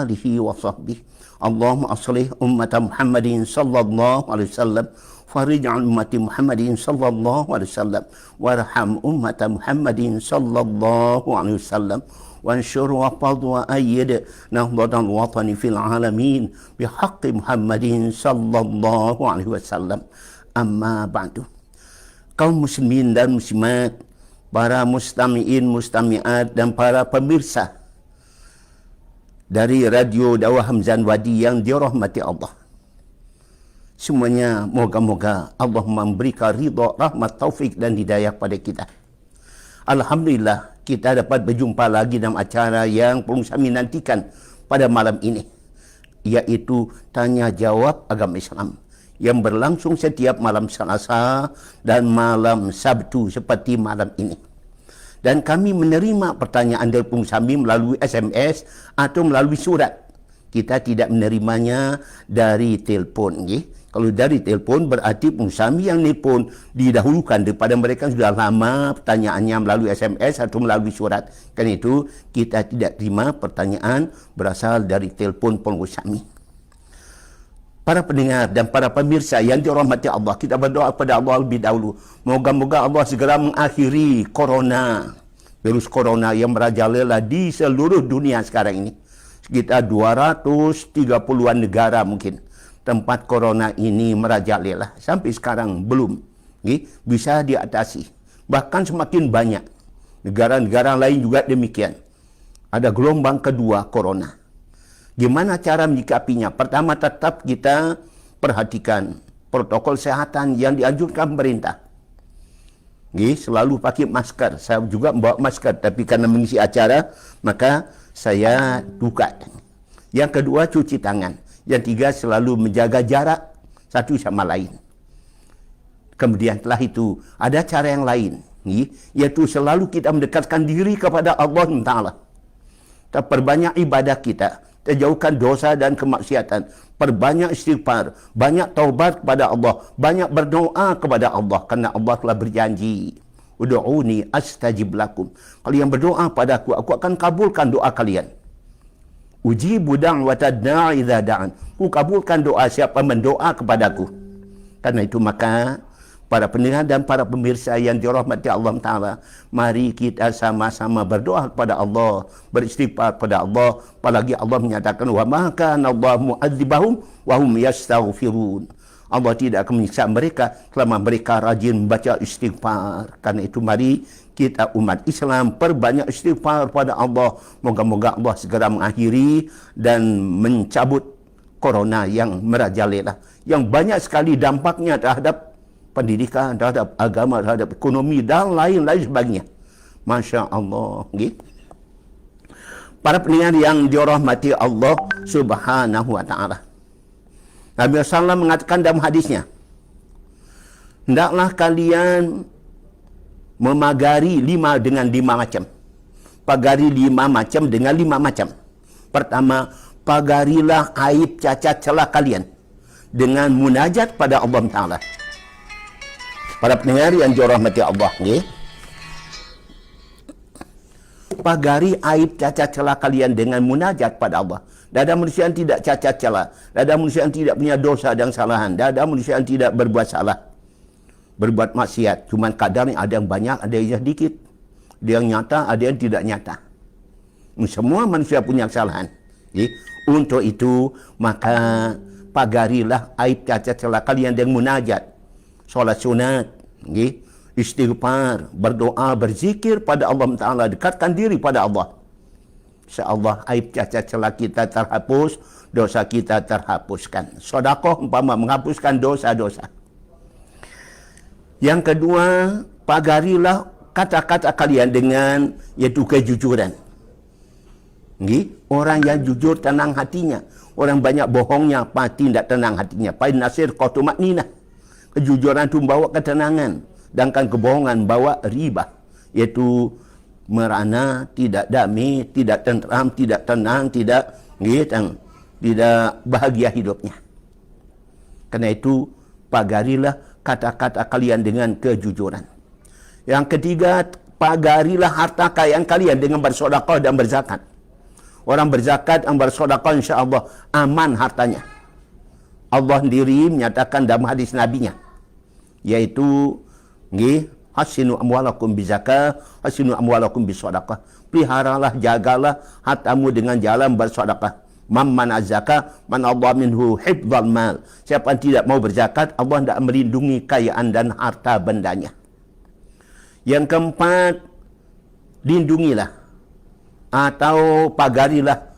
alihi wa sahbihi. Allahumma aslih ummata Muhammadin sallallahu alaihi wasallam, farij an ummati Muhammadin sallallahu alaihi wasallam, warham ummata Muhammadin sallallahu alaihi wasallam, وانشر وفض وأيد نهضة الوطن في العالمين بحق محمد صلى الله عليه وسلم. Amma ba'du. Kaum muslimin dan muslimat, para mustami'in, mustami'at dan para pemirsa dari Radio Dakwah Hamzan Wadi yang dirahmati Allah. Semuanya moga-moga Allah memberikan ridha, rahmat, taufik dan hidayah pada kita. Alhamdulillah kita dapat berjumpa lagi dalam acara yang perlu kami nantikan pada malam ini, iaitu Tanya Jawab Agama Islam yang berlangsung setiap malam Selasa dan malam Sabtu seperti malam ini. Dan kami menerima pertanyaan dari pengusaha melalui SMS atau melalui surat. Kita tidak menerimanya dari telefon. Kalau dari telefon berarti pengusaha yang nelpon didahulukan daripada mereka sudah lama pertanyaannya melalui SMS atau melalui surat. Karena itu kita tidak terima pertanyaan berasal dari telefon pengusaha. Para pendengar dan para pemirsa yang dirahmati Allah, kita berdoa kepada Allah lebih dahulu. Moga-moga Allah segera mengakhiri corona, virus corona yang merajalela di seluruh dunia sekarang ini. Sekitar 230-an negara mungkin tempat corona ini merajalela. Sampai sekarang belum bisa diatasi. Bahkan semakin banyak. Negara-negara lain juga demikian. Ada gelombang kedua corona. Gimana cara menyikapinya? Pertama, tetap kita perhatikan protokol kesehatan yang dianjurkan pemerintah. Selalu pakai masker. Saya juga membawa masker, tapi karena mengisi acara, maka saya buka. Yang kedua, cuci tangan. Yang tiga, selalu menjaga jarak satu sama lain. Kemudian setelah itu, ada cara yang lain, yaitu selalu kita mendekatkan diri kepada Allah Ta'ala. Kita perbanyak ibadah kita. Terjauhkan dosa dan kemaksiatan, perbanyak istighfar, banyak taubat kepada Allah, banyak berdoa kepada Allah, karena Allah telah berjanji, ud'uni astajib lakum. Kalian berdoa padaku, aku akan kabulkan doa kalian. Ujibu da'watad da'i idza da'an. Aku kabulkan doa siapa mendoa kepadaku. Karena itu maka para pendengar dan para pemirsa yang dirahmati Allah Ta'ala, mari kita sama-sama berdoa kepada Allah, beristighfar kepada Allah. Apalagi Allah menyatakan, wa ma kana Allah mu'adzibahum wa hum yastaghfirun. Allah tidak akan menyiksa mereka selama mereka rajin membaca istighfar. Karena itu mari kita umat Islam perbanyak istighfar kepada Allah. Moga-moga Allah segera mengakhiri dan mencabut corona yang merajalela, yang banyak sekali dampaknya terhadap pendidikan, terhadap agama, terhadap ekonomi dan lain-lain sebagainya. Masya Allah. Para pendengar yang dirahmati Allah Subhanahu wa Ta'ala, Nabi SAW mengatakan dalam hadisnya, hendaklah kalian memagari 5 dengan 5 macam. Pagari 5 macam dengan 5 macam. Pertama, pagarilah aib cacat celah kalian dengan munajat pada Allah Ta'ala. Para pendengar yang dirahmati Allah, pagari aib cacat celah kalian dengan munajat pada Allah. Tidak ada manusia yang tidak cacat celah. Tidak ada manusia yang tidak punya dosa dan kesalahan. Tidak ada manusia yang tidak berbuat salah, berbuat maksiat. Cuma kadarnya ada yang banyak, ada yang sedikit. Ada yang nyata, ada yang tidak nyata. Semua manusia punya kesalahan. Untuk itu, maka pagarilah aib cacat celah kalian dengan munajat. Solat sunat, istighfar, berdoa, berzikir pada Allah Ta'ala, dekatkan diri pada Allah. InsyaAllah aib cacat celah kita terhapus, dosa kita terhapuskan. Sedekah umpama menghapuskan dosa-dosa. Yang kedua, pagarilah kata-kata kalian dengan yaitu kejujuran. Orang yang jujur tenang hatinya. Orang banyak bohongnya pasti tidak tenang hatinya. Pain nasir qatumat nina. Kejujuran itu membawa ketenangan, sedangkan kebohongan bawa riba, yaitu merana, tidak damai, tidak tentram, tidak tenang, tidak bahagia hidupnya. Karena itu pagarilah kata-kata kalian dengan kejujuran. Yang ketiga, pagarilah harta kekayaan kalian dengan bersedekah dan berzakat. Orang berzakat, orang bersedekah, insya-Allah aman hartanya. Allah sendiri menyatakan dalam hadis nabinya, yaitu nggih, hasinu amwalakum bizakah, hasinu amwalakum bisedekah. Peliharalah, jagalah hartamu dengan jalan bersedekah. Man azaka man Allah minhu hifdzal mal. Siapa yang tidak mau berzakat, Allah tidak melindungi kekayaan dan harta bendanya. Yang keempat, lindungilah atau pagarilah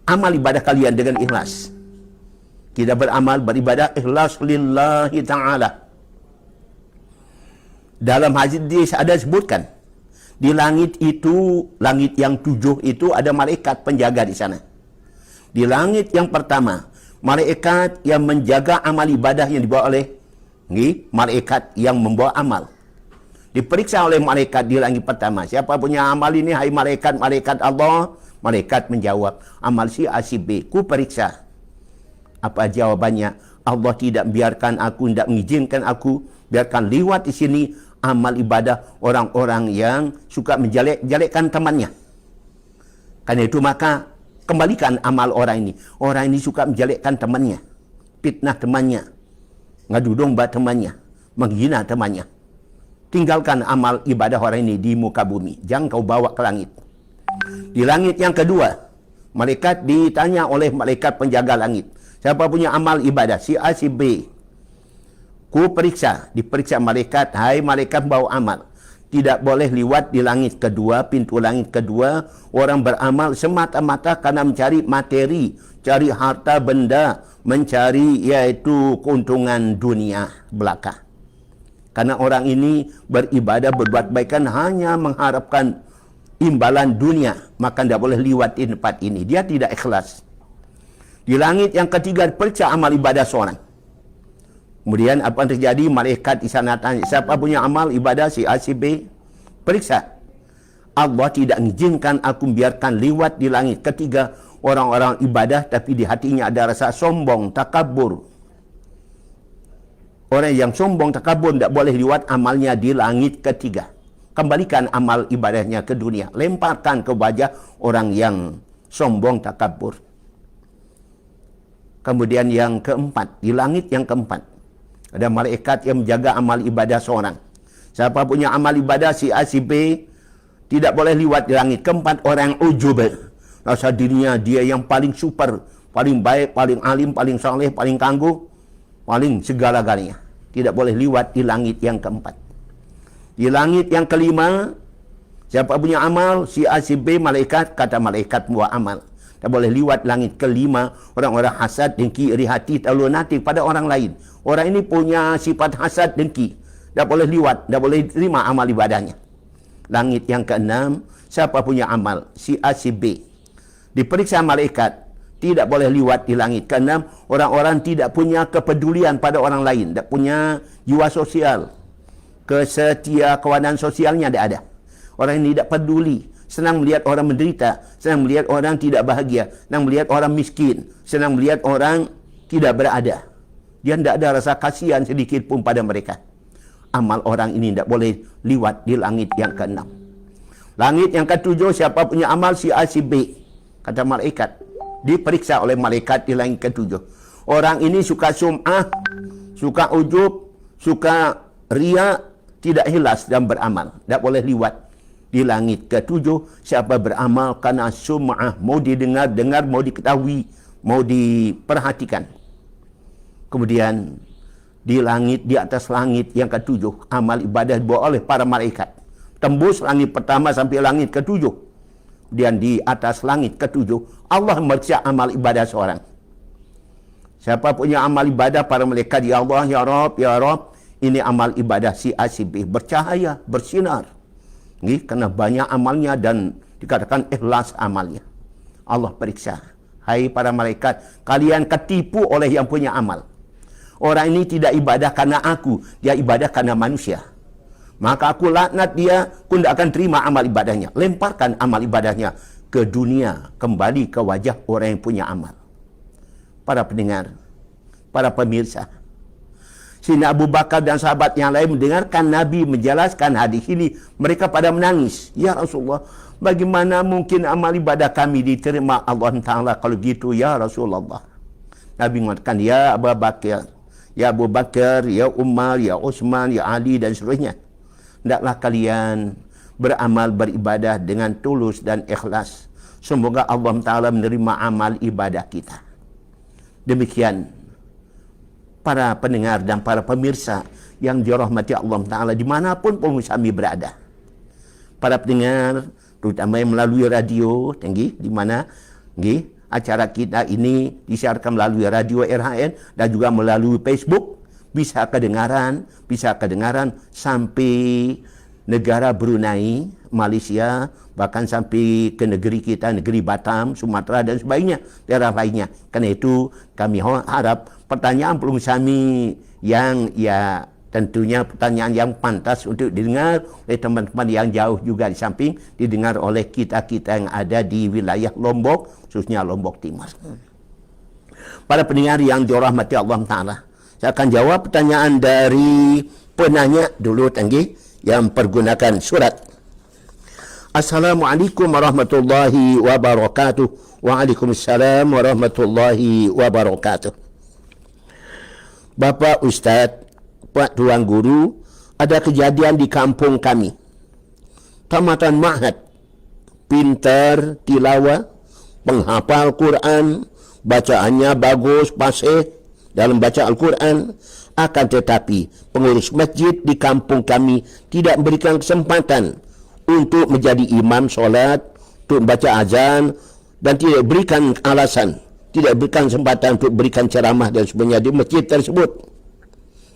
amal ibadah kalian dengan ikhlas. Kita beramal, beribadah ikhlas lillahi ta'ala. Dalam hadis ada sebutkan, di langit itu, langit yang 7 itu ada malaikat penjaga di sana. Di langit yang pertama, malaikat yang menjaga amal ibadah yang dibawa oleh malaikat yang membawa amal. Diperiksa oleh malaikat di langit pertama. Siapa punya amal ini, hai malaikat, malaikat Allah? Malaikat menjawab, amal si A si B. Ku periksa. Apa jawabannya? Allah tidak biarkan aku, tidak mengizinkan aku, biarkan lewat di sini amal ibadah orang-orang yang suka menjelek-jelekkan temannya. Karena itu maka kembalikan amal orang ini. Orang ini suka menjelekkan temannya, fitnah temannya, ngadu domba temannya, menghina temannya. Tinggalkan amal ibadah orang ini di muka bumi. Jangan kau bawa ke langit. Di langit yang kedua, malaikat ditanya oleh malaikat penjaga langit. Siapa punya amal ibadah? Si A, si B. Ku periksa. Diperiksa malaikat. Hai malaikat bawa amal. Tidak boleh lewat di langit kedua, pintu langit kedua. Orang beramal semata-mata karena mencari materi, cari harta benda, mencari yaitu keuntungan dunia belaka. Karena orang ini beribadah, berbuat baikan hanya mengharapkan imbalan dunia, maka tidak boleh lewat di tempat ini. Dia tidak ikhlas. Di langit yang ketiga periksa amal ibadah seorang. Kemudian apa yang terjadi? Malaikat di sana tanya, siapa punya amal ibadah si A, si B? Periksa. Allah tidak mengizinkan aku biarkan lewat di langit ketiga orang-orang ibadah, tapi di hatinya ada rasa sombong, takabur. Orang yang sombong, takabur tidak boleh lewat amalnya di langit ketiga. Kembalikan amal ibadahnya ke dunia. Lemparkan ke wajah orang yang sombong, takabur. Kemudian yang keempat, di langit yang keempat, ada malaikat yang menjaga amal ibadah seorang. Siapa punya amal ibadah si A, si B, tidak boleh lewat di langit. Keempat, orang yang ujub. Rasa dirinya dia yang paling super, paling baik, paling alim, paling saleh, paling tangguh, paling segala-galanya. Tidak boleh lewat di langit yang keempat. Di langit yang kelima, siapa punya amal, si A, si B, malaikat, kata malaikat buat amal. Tak boleh lewat langit kelima, orang-orang hasad, dengki, iri hati, terlalu nanti pada orang lain. Orang ini punya sifat hasad, dengki. Tak boleh lewat, tak boleh terima amal ibadahnya. Langit yang keenam, siapa punya amal, si A, si B. Diperiksa malaikat, tidak boleh lewat di langit. Keenam, orang-orang tidak punya kepedulian pada orang lain, tak punya jiwa sosial. Kesetia kawanan sosialnya tidak ada. Orang ini tidak peduli, senang melihat orang menderita, senang melihat orang tidak bahagia, senang melihat orang miskin, senang melihat orang tidak berada. Dia tidak ada rasa kasihan sedikit pun pada mereka. Amal orang ini tidak boleh lewat di langit yang keenam. Langit yang ketujuh, siapa punya amal si A, si B, kata malaikat. Diperiksa oleh malaikat di langit ketujuh. Orang ini suka sum'ah, suka ujub, suka riya, tidak ikhlas dan beramal. Tak boleh lewat di langit ketujuh. Siapa beramal karena sum'ah, mau didengar, mau diketahui, mau diperhatikan. Kemudian di langit, di atas langit yang ketujuh, amal ibadah dibawa oleh para malaikat. Tembus langit pertama sampai langit ketujuh. Dan di atas langit ketujuh, Allah meriksa amal ibadah seorang. Siapa punya amal ibadah, para malaikat, ya Allah, ya Rabb, ya Rabb, ini amal ibadah si A, si B. Bercahaya, bersinar. Ini karena banyak amalnya dan dikatakan ikhlas amalnya. Allah periksa. Hai para malaikat, kalian ketipu oleh yang punya amal. Orang ini tidak ibadah karena aku, dia ibadah karena manusia. Maka aku laknat dia, aku tidak akan terima amal ibadahnya. Lemparkan amal ibadahnya ke dunia, kembali ke wajah orang yang punya amal. Para pendengar, para pemirsa, Sayyidina Abu Bakar dan sahabat yang lain mendengarkan Nabi menjelaskan hadis ini, mereka pada menangis. Ya Rasulullah, bagaimana mungkin amal ibadah kami diterima Allah Ta'ala kalau gitu ya Rasulullah? Nabi mengatakan, ya Abu Bakar, ya Abu Bakar, ya Umar, ya Utsman, ya Ali dan seterusnya, hendaklah kalian beramal beribadah dengan tulus dan ikhlas. Semoga Allah Ta'ala menerima amal ibadah kita. Demikian para pendengar dan para pemirsa yang dirahmati Allah Ta'ala dimanapun kami berada. Para pendengar, terutama yang melalui radio, di mana acara kita ini disiarkan melalui radio RHN dan juga melalui Facebook, bisa kedengaran sampai negara Brunei, Malaysia, bahkan sampai ke negeri kita, negeri Batam, Sumatera dan sebagainya, daerah lainnya. Karena itu kami harap pertanyaan kami yang tentunya pertanyaan yang pantas untuk didengar oleh teman-teman yang jauh juga di samping didengar oleh kita-kita yang ada di wilayah Lombok, khususnya Lombok Timur. Para pendengar yang dirahmati Allah Ta'ala, saya akan jawab pertanyaan dari penanya dulu yang pergunakan surat. Assalamualaikum warahmatullahi wabarakatuh. Waalaikumsalam warahmatullahi wabarakatuh. Bapak Ustaz, Pak Tuan Guru, ada kejadian di kampung kami. Tamatan Ma'had, pintar, tilawah, penghafal Quran, bacaannya bagus, fasih dalam baca Al-Quran. Akan tetapi pengurus masjid di kampung kami tidak memberikan kesempatan untuk menjadi imam solat, untuk membaca azan, dan tidak berikan alasan, tidak berikan kesempatan untuk berikan ceramah dan sebagainya di masjid tersebut.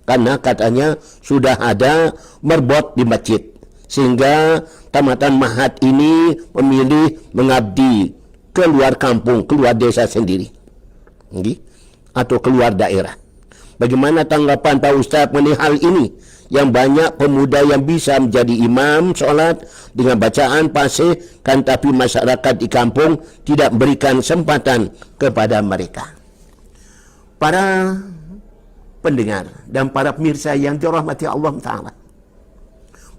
Karena katanya sudah ada merbot di masjid. Sehingga tamatan Ma'had ini memilih mengabdi keluar kampung, keluar desa sendiri. Atau keluar daerah. Bagaimana tanggapan Pak Ustaz mengenai hal ini? Yang banyak pemuda yang bisa menjadi imam solat dengan bacaan fasih, kan tapi masyarakat di kampung tidak memberikan kesempatan kepada mereka. Para pendengar dan para pemirsa yang dirahmati Allah Ta'ala,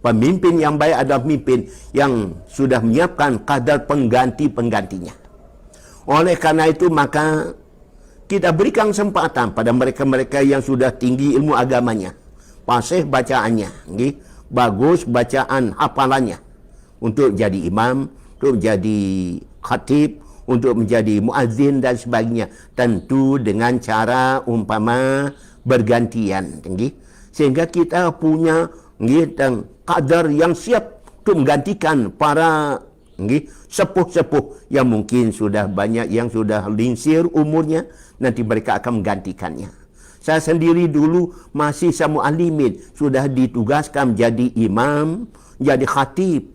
pemimpin yang baik adalah pemimpin yang sudah menyiapkan kadar pengganti-penggantinya. Oleh karena itu maka kita berikan kesempatan pada mereka-mereka yang sudah tinggi ilmu agamanya, fasih bacaannya, bagus bacaan hafalannya, untuk jadi imam, untuk menjadi khatib, untuk menjadi muazzin dan sebagainya. Tentu dengan cara umpama bergantian, sehingga kita punya kadar yang siap untuk menggantikan para sepuh-sepuh yang mungkin sudah banyak yang sudah lingsir umurnya, nanti mereka akan menggantikannya. Saya sendiri dulu masih mu'allimin, sudah ditugaskan menjadi imam, jadi khatib.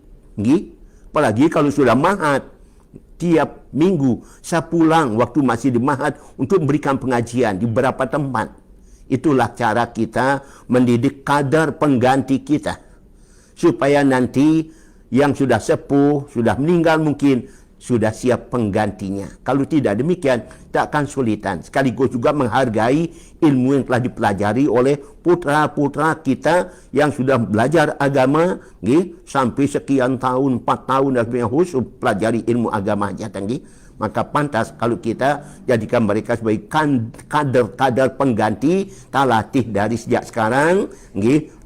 Apalagi kalau sudah ma'had, tiap minggu saya pulang waktu masih di ma'had untuk memberikan pengajian di beberapa tempat. Itulah cara kita mendidik kadar pengganti kita, supaya nanti yang sudah sepuh, sudah meninggal mungkin, sudah siap penggantinya. Kalau tidak demikian, tak akan sulitan. Sekaligus juga menghargai ilmu yang telah dipelajari oleh putra-putra kita yang sudah belajar agama, sampai sekian tahun, 4 tahun dan sebagainya, khusus pelajari ilmu agama aja, maka pantas kalau kita jadikan mereka sebagai kader-kader pengganti, kita latih dari sejak sekarang,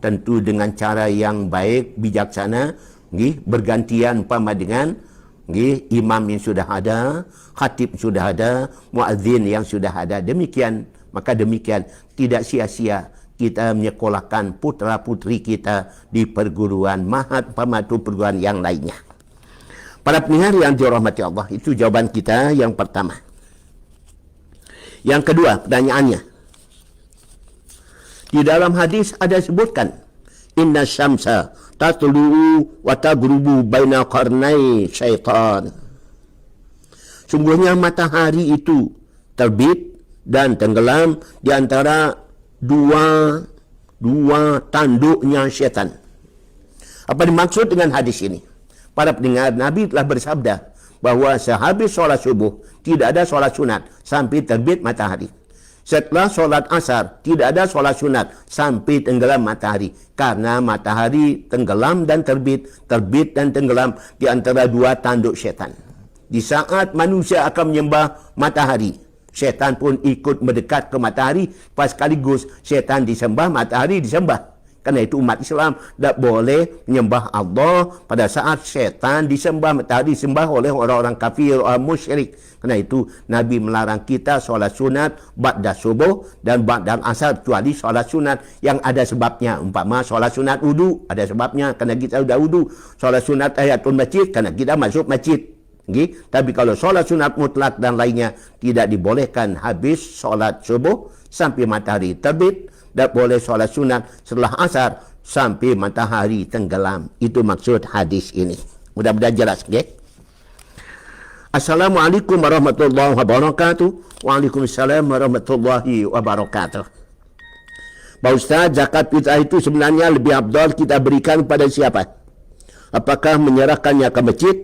tentu dengan cara yang baik, bijaksana, bergantian umpama dengan imam yang sudah ada, khatib sudah ada, muazzin yang sudah ada. Demikian, maka demikian tidak sia-sia kita menyekolahkan putra-putri kita di perguruan Ma'had, pematu perguruan yang lainnya. Para pendengar yang dirahmati Allah, itu jawaban kita yang pertama. Yang kedua, pertanyaannya. Di dalam hadis ada sebutkan, inna syamsa tatlu'u wa tagrubu baina qarnai syaitan. Sungguhnya matahari itu terbit dan tenggelam di antara dua tanduknya syaitan. Apa dimaksud dengan hadis ini? Para pendengar, Nabi telah bersabda bahawa sehabis solat subuh tidak ada solat sunat sampai terbit matahari. Setelah solat asar, tidak ada solat sunat sampai tenggelam matahari. Karena matahari tenggelam dan terbit dan tenggelam di antara dua tanduk syaitan. Di saat manusia akan menyembah matahari, syaitan pun ikut mendekat ke matahari. Pas sekaligus syaitan disembah, matahari disembah. Karena itu umat Islam tak boleh menyembah Allah pada saat syaitan disembah, matahari disembah oleh orang-orang kafir, orang musyrik. Karena itu Nabi melarang kita solat sunat ba'da subuh dan ba'da asar, kecuali solat sunat yang ada sebabnya. Umpama solat sunat wudu, ada sebabnya kerana kita sudah wudu. Solat sunat tahiyatul masjid kerana kita masuk masjid. Okay? Tapi kalau solat sunat mutlak dan lainnya tidak dibolehkan habis solat subuh sampai matahari terbit. Tak boleh solat sunat setelah asar sampai matahari tenggelam. Itu maksud hadis ini. Mudah-mudahan jelas. Okay? Assalamualaikum warahmatullahi wabarakatuh. Waalaikumsalam warahmatullahi wabarakatuh. Pak Ustaz, zakat fitrah itu sebenarnya lebih afdal kita berikan kepada siapa? Apakah menyerahkannya ke masjid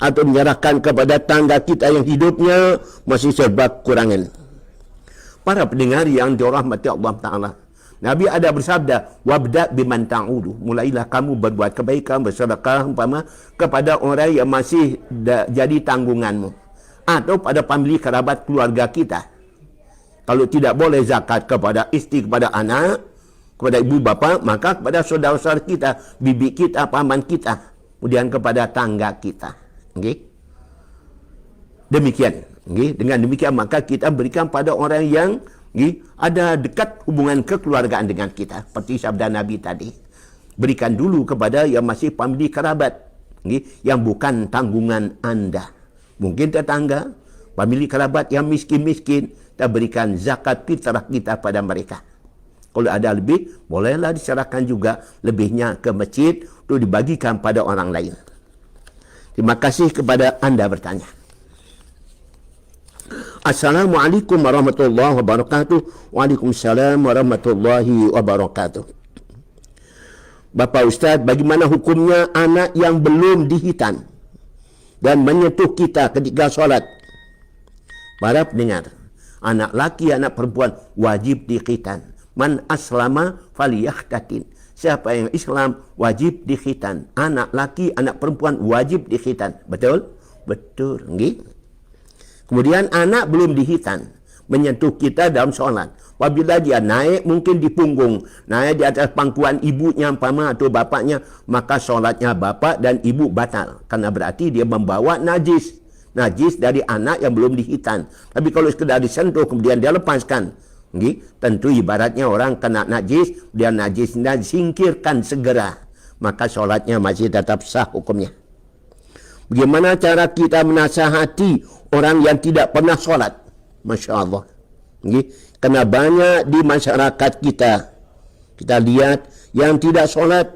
atau menyerahkan kepada tangga kita yang hidupnya masih serba kekurangan? Para pendengar yang dirahmati Allah Ta'ala, Nabi ada bersabda, wabda biman ta'udu. Mulailah kamu berbuat kebaikan, bersedekah umpama kepada orang yang masih jadi tanggunganmu. Atau pada famili kerabat keluarga kita. Kalau tidak boleh zakat kepada isteri, kepada anak, kepada ibu bapa, maka kepada saudara-saudara kita, bibi kita, paman kita. Kemudian kepada tangga kita. Okay? Demikian. Okay? Dengan demikian maka kita berikan pada orang yang ada dekat hubungan kekeluargaan dengan kita. Seperti sabda Nabi tadi. Berikan dulu kepada yang masih famili kerabat. Yang bukan tanggungan anda. Mungkin tetangga, famili kerabat yang miskin-miskin, kita berikan zakat fitrah kita pada mereka. Kalau ada lebih, bolehlah diserahkan juga lebihnya ke masjid untuk dibagikan pada orang lain. Terima kasih kepada anda bertanya. Assalamualaikum warahmatullahi wabarakatuh. Waalaikumsalam warahmatullahi wabarakatuh. Bapak Ustaz, bagaimana hukumnya anak yang belum dihitan dan menyentuh kita ketika solat? Para pendengar, anak laki, anak perempuan wajib dikhitan. Man aslama faliyahtatin. Siapa yang Islam wajib dikhitan. Anak laki, anak perempuan wajib dikhitan. Betul? Betul. Okay? Kemudian anak belum dihitan, menyentuh kita dalam solat. Apabila dia naik mungkin di punggung, naik di atas pangkuan ibunya umpama atau bapaknya, maka solatnya bapak dan ibu batal. Karena berarti dia membawa najis. Najis dari anak yang belum dihitan. Tapi kalau sekedar disentuh kemudian dia lepaskan, tentu ibaratnya orang kena najis, dia najisnya disingkirkan segera, maka solatnya masih tetap sah hukumnya. Bagaimana cara kita menasihati orang yang tidak pernah solat? Masya Allah. Kerana banyak di masyarakat kita lihat yang tidak solat,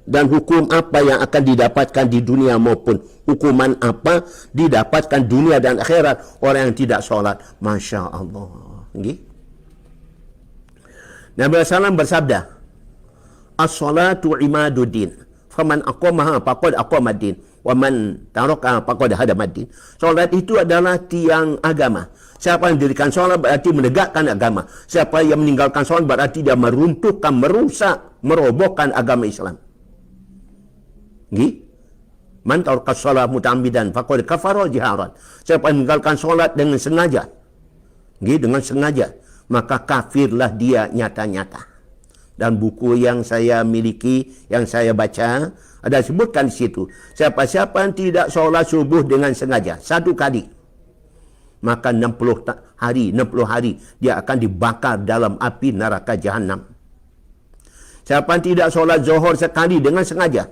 dan hukum apa yang akan didapatkan di dunia maupun hukuman apa didapatkan dunia dan akhirat orang yang tidak solat. Masya Allah. Nabi SAW bersabda, as-salatu imaduddin, faman aqamaha faqad aqamaddin, wa man taraka faqad hadamaddin. Solat itu adalah tiang agama. Siapa yang mendirikan solat berarti menegakkan agama. Siapa yang meninggalkan solat berarti dia meruntuhkan, merusak, merobohkan agama Islam. Man taraka shalah muta'ammidan faqad kafara jiharan. Siapa yang meninggalkan solat dengan sengaja, dengan sengaja, maka kafirlah dia nyata-nyata. Dan buku yang saya miliki, yang saya baca, ada sebutkan di situ, siapa-siapa yang tidak solat subuh dengan sengaja satu kali, maka 60 hari dia akan dibakar dalam api neraka jahanam. Siapa yang tidak solat zuhur sekali dengan sengaja,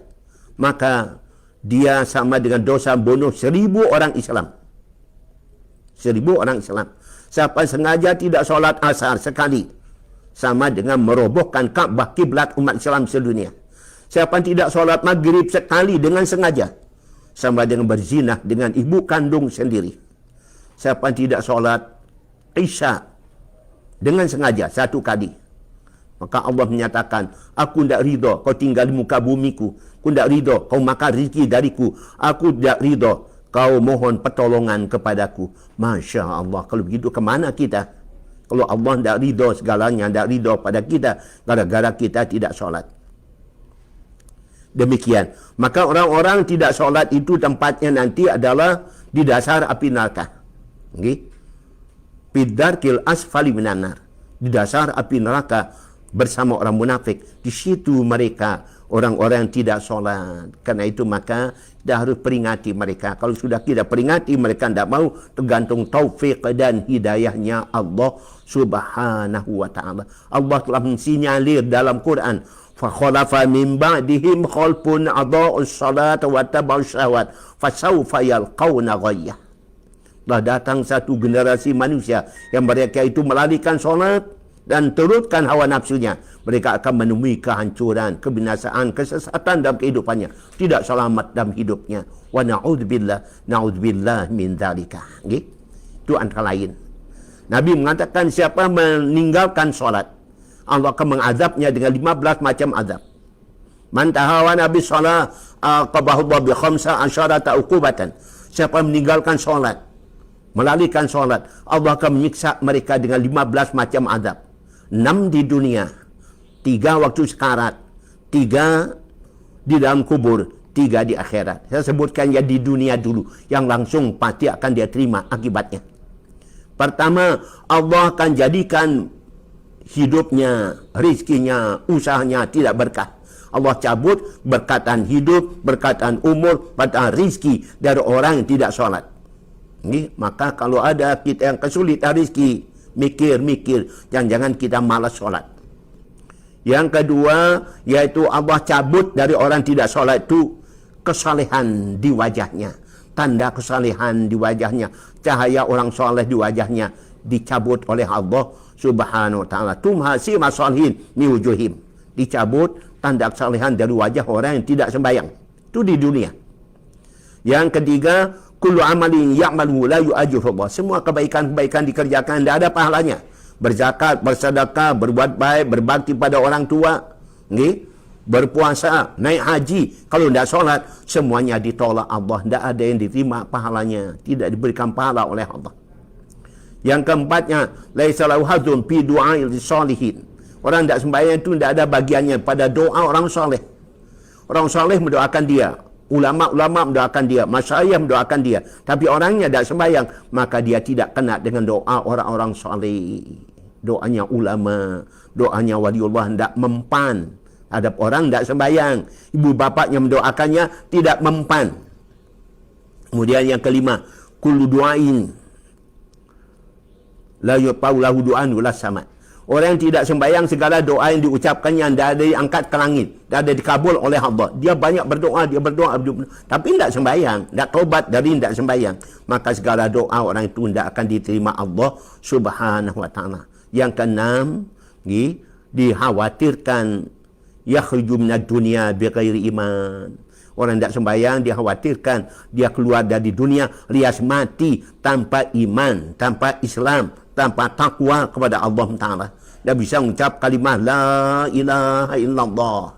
maka dia sama dengan dosa bunuh 1000 orang Islam. 1000 orang Islam. Siapa yang sengaja tidak solat asar sekali, sama dengan merobohkan Ka'bah kiblat umat Islam sedunia. Siapa yang tidak solat maghrib sekali dengan sengaja, sama dengan berzinah dengan ibu kandung sendiri. Siapa yang tidak solat isya dengan sengaja satu kali, maka Allah menyatakan, aku tidak ridha kau tinggal di muka bumiku, aku tidak ridha kau makan rezeki dariku, aku tidak ridha kau mohon pertolongan kepadaku. Masya Allah. Kalau begitu kemana kita? Kalau Allah tidak ridha segalanya, tidak ridha pada kita, gara-gara kita tidak solat. Demikian. Maka orang-orang tidak solat itu tempatnya nanti adalah di dasar api neraka. Okay? Bidarkil asfali minan nar. Di dasar api neraka bersama orang munafik. Di situ mereka orang-orang yang tidak solat. Karena itu maka kita harus peringati mereka. Kalau sudah kita peringati, mereka tidak mau, tergantung taufik dan hidayahnya Allah subhanahu wa ta'ala. Allah telah mensinyalir dalam Quran, فَخَلَفَ مِنْ بَعْدِهِمْ خَلْفٌ أَضَاعُوا الصَّلَاةَ وَاتَّبَعُوا الشَّهَوَاتِ فَسَوْفَ يَلْقَوْنَ غَيًّا. Telah datang satu generasi manusia yang mereka itu melalikan solat dan turutkan hawa nafsunya. Mereka akan menemui kehancuran, kebinasaan, kesesatan dalam kehidupannya. Tidak selamat dalam hidupnya. Wa na'udzubillah min dzalika. Itu antara lain. Nabi mengatakan siapa meninggalkan solat, Allah akan mengazabnya dengan 15 macam azab. Man tahawana bis shalah aqabahu Allah bi 15 uqubatan. Siapa meninggalkan solat, melalikan solat, Allah akan menyiksa mereka dengan 15 macam azab. 6 di dunia, 3 waktu sekarat, 3 di dalam kubur, 3 di akhirat. Saya sebutkan ya di dunia dulu, yang langsung pasti akan dia terima akibatnya. Pertama, Allah akan jadikan hidupnya, rizkinya, usahanya tidak berkah. Allah cabut berkatan hidup, berkatan umur, berkatan rizki dari orang yang tidak solat. Maka kalau ada kita yang kesulitan rizki, mikir-mikir, jangan-jangan kita malas solat. Yang kedua, yaitu Allah cabut dari orang tidak solat itu kesalehan di wajahnya. Tanda kesalehan di wajahnya, cahaya orang soleh di wajahnya dicabut oleh Allah subhanahu wa ta'ala. Tumhasi masalihin mi wujuhim. Dicabut tanda kesalehan dari wajah orang yang tidak sembahyang. Itu di dunia. Yang ketiga, kullu amalin ya'malu la yu'ajruhu Allah. Semua kebaikan-kebaikan dikerjakan, tidak ada pahalanya. Berzakat, bersedekah, berbuat baik, berbakti pada orang tua, berpuasa, naik haji, kalau tidak solat, semuanya ditolak Allah. Tidak ada yang diterima pahalanya, tidak diberikan pahala oleh Allah. Yang keempatnya, laisa lahu hadzun fi du'a'il sholihin. Orang tidak sembahyang itu tidak ada bagiannya pada doa orang soleh. Orang soleh mendoakan dia, ulama-ulama mendoakan dia, masyayikh mendoakan dia. Tapi orangnya tidak sembahyang, maka dia tidak kena dengan doa orang-orang soleh. Doanya ulama, doanya waliullah tidak mempan. Ada orang tidak sembahyang, ibu bapaknya mendoakannya tidak mempan. Kemudian yang kelima, kullu du'ain la yupau lahu du'an wala sama. Orang yang tidak sembahyang, segala doa yang diucapkannya tidak ada diangkat ke langit, tidak ada dikabul oleh Allah. Dia banyak berdoa, dia berdoa, tapi tidak sembahyang, tidak taubat dari tidak sembahyang, maka segala doa orang itu tidak akan diterima Allah subhanahu wa ta'ala. Yang keenam, dikhawatirkan yakhruju minad dunya bighairi iman. Orang tidak sembahyang dikhawatirkan dia keluar dari dunia lias mati tanpa iman, tanpa Islam, tanpa takwa kepada Allah Ta'ala. Dia bisa mengucap kalimah la ilaha illallah,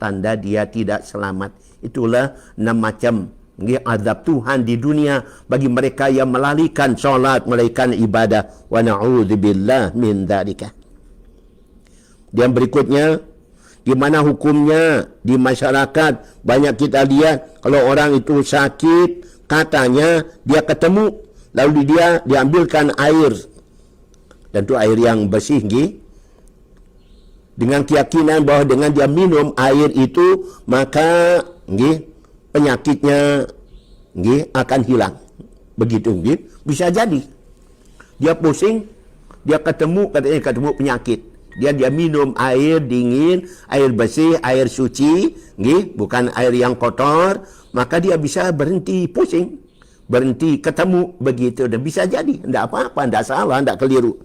tanda dia tidak selamat. Itulah 6 macam azab Tuhan di dunia bagi mereka yang melalikan solat, melalikan ibadah. Wa na'udzubillah min dzalika. Dan berikutnya, gimana hukumnya di masyarakat? Banyak kita lihat kalau orang itu sakit, katanya dia ketemu, lalu dia diambilkan air, dan itu air yang bersih, dengan keyakinan bahwa dengan dia minum air itu maka penyakitnya akan hilang. Begitu, bisa jadi dia pusing, dia katanya ketemu penyakit. Dia minum air dingin, air bersih, air suci, bukan air yang kotor, maka dia bisa berhenti pusing, berhenti ketemu begitu, dan bisa jadi, tidak apa-apa, tidak salah, tidak keliru.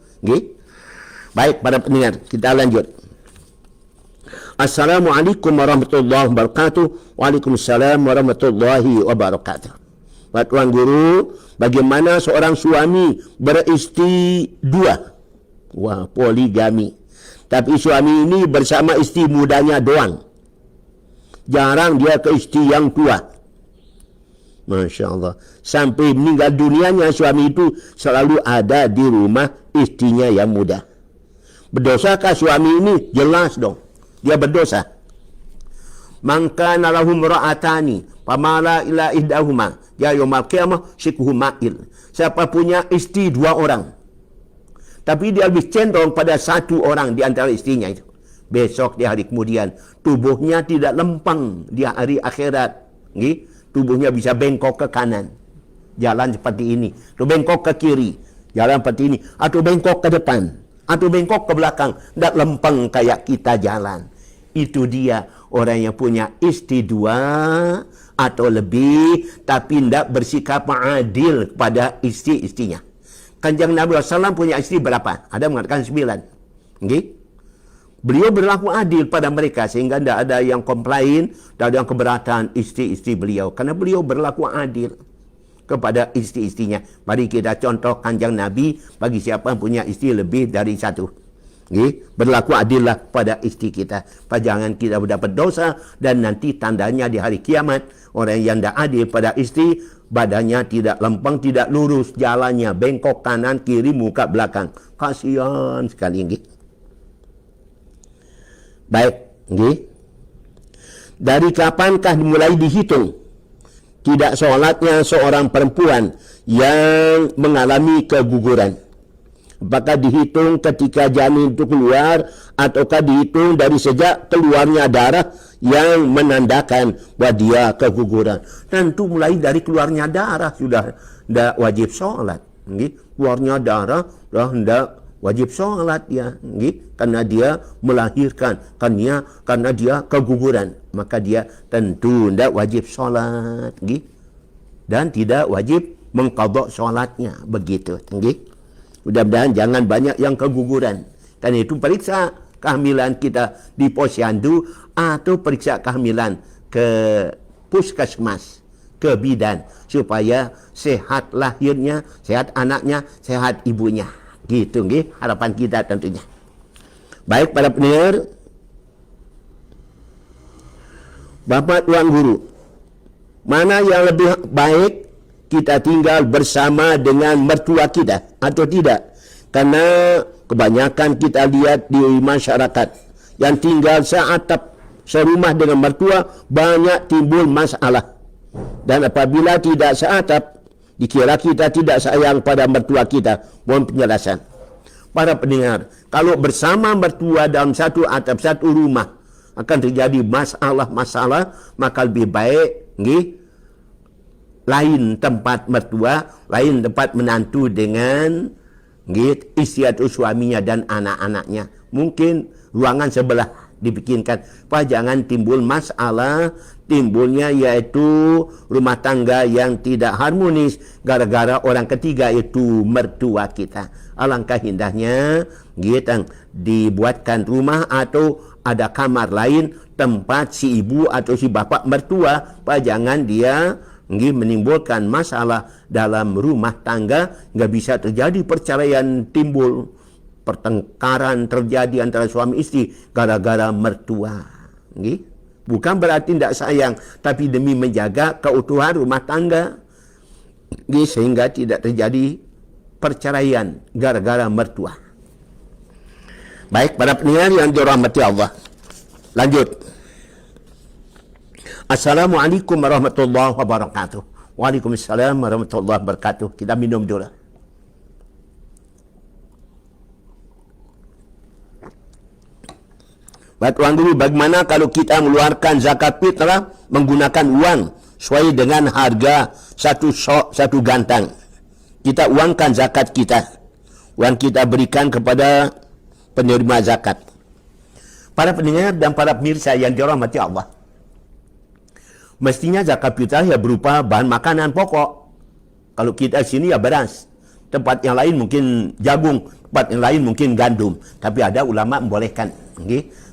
Baik para pendengar, kita lanjut. Assalamualaikum warahmatullahi wabarakatuh. Waalaikumsalam warahmatullahi wabarakatuh. Pak Tuan Guru, bagaimana seorang suami beristri 2? Wah, poligami. Tapi suami ini bersama istri mudanya doang. Jarang dia ke istri yang tua. Masya Allah. Sampai meninggal dunianya suami itu selalu ada di rumah istrinya yang muda. Berdosakah suami ini? Jelas dong. Dia berdosa. Maka nalahum ra'atani pamala ila ihdahuma ya yaumal qiyamah syikuhu ma'il. Siapa punya istri 2 orang, tapi dia lebih cenderung pada 1 orang di antara istrinya itu, besok di hari kemudian tubuhnya tidak lempeng di hari akhirat. Tubuhnya bisa bengkok ke kanan, jalan seperti ini, atau bengkok ke kiri, jalan seperti ini, atau bengkok ke depan, atau bengkok ke belakang, tidak lempeng kayak kita jalan. Itu dia orang yang punya istri 2 atau lebih, tapi tidak bersikap adil kepada istri-istrinya. Kanjeng Nabi SAW punya istri berapa? Ada mengatakan 9. Beliau berlaku adil pada mereka sehingga tidak ada yang komplain, tidak ada yang keberatan istri-istri beliau. Karena beliau berlaku adil kepada istri-istrinya. Mari kita contoh kanjeng Nabi bagi siapa yang punya istri lebih dari 1. Berlaku adillah pada istri kita. Jangan kita mendapat dosa dan nanti tandanya di hari kiamat orang yang tidak adil pada istri, badannya tidak lempeng, tidak lurus, jalannya bengkok kanan kiri muka belakang. Kasihan sekali. Baik, dari kapankah mulai dihitung tidak sholatnya seorang perempuan yang mengalami keguguran? Apakah dihitung ketika janin itu keluar, ataukah dihitung dari sejak keluarnya darah yang menandakan bahwa dia keguguran? Tentu mulai dari keluarnya darah sudah tidak wajib sholat. Keluarnya darah sudah tidak wajib sholat ya, karena dia melahirkan, karena dia keguguran, maka dia tentu tidak wajib sholat, dan tidak wajib mengqadha sholatnya, begitu. Mudah-mudahan jangan banyak yang keguguran. Karena itu periksa kehamilan kita di posyandu atau periksa kehamilan ke puskesmas, ke bidan, supaya sehat lahirnya, sehat anaknya, sehat ibunya. Gitu, harapan kita tentunya. Baik para pendengar, Bapak Tuan Guru, mana yang lebih baik kita tinggal bersama dengan mertua kita atau tidak? Karena kebanyakan kita lihat di masyarakat yang tinggal seatap serumah dengan mertua banyak timbul masalah. Dan apabila tidak seatap, dikira kita tidak sayang pada mertua kita. Mohon penjelasan. Para pendengar, kalau bersama mertua dalam satu atap satu rumah akan terjadi masalah-masalah, maka lebih baik lain tempat mertua, lain tempat menantu dengan istri atau suaminya dan anak-anaknya. Mungkin ruangan sebelah dibikinkan. Jangan timbul masalah, timbulnya yaitu rumah tangga yang tidak harmonis gara-gara orang ketiga itu mertua kita. Alangkah indahnya dibuatkan rumah atau ada kamar lain tempat si ibu atau si bapak mertua. Jangan dia menimbulkan masalah dalam rumah tangga, nggak bisa terjadi perceraian, timbul pertengkaran terjadi antara suami istri gara-gara mertua. Bukan berarti tidak sayang, tapi demi menjaga keutuhan rumah tangga, sehingga tidak terjadi perceraian gara-gara mertua. Baik para pendengar yang dirahmati Allah, lanjut. Assalamualaikum warahmatullahi wabarakatuh. Waalaikumsalam warahmatullahi wabarakatuh. Kita minum dulu. Baik Tuan Guru, bagaimana kalau kita mengeluarkan zakat fitrah menggunakan uang sesuai dengan harga satu gantang? Kita uangkan zakat kita. Uang kita berikan kepada penerima zakat. Para pendengar dan para pemirsa yang dirahmati Allah, mestinya zakat fitrah ya berupa bahan makanan pokok. Kalau kita sini ya beras, tempat yang lain mungkin jagung, tempat yang lain mungkin gandum. Tapi ada ulama membolehkan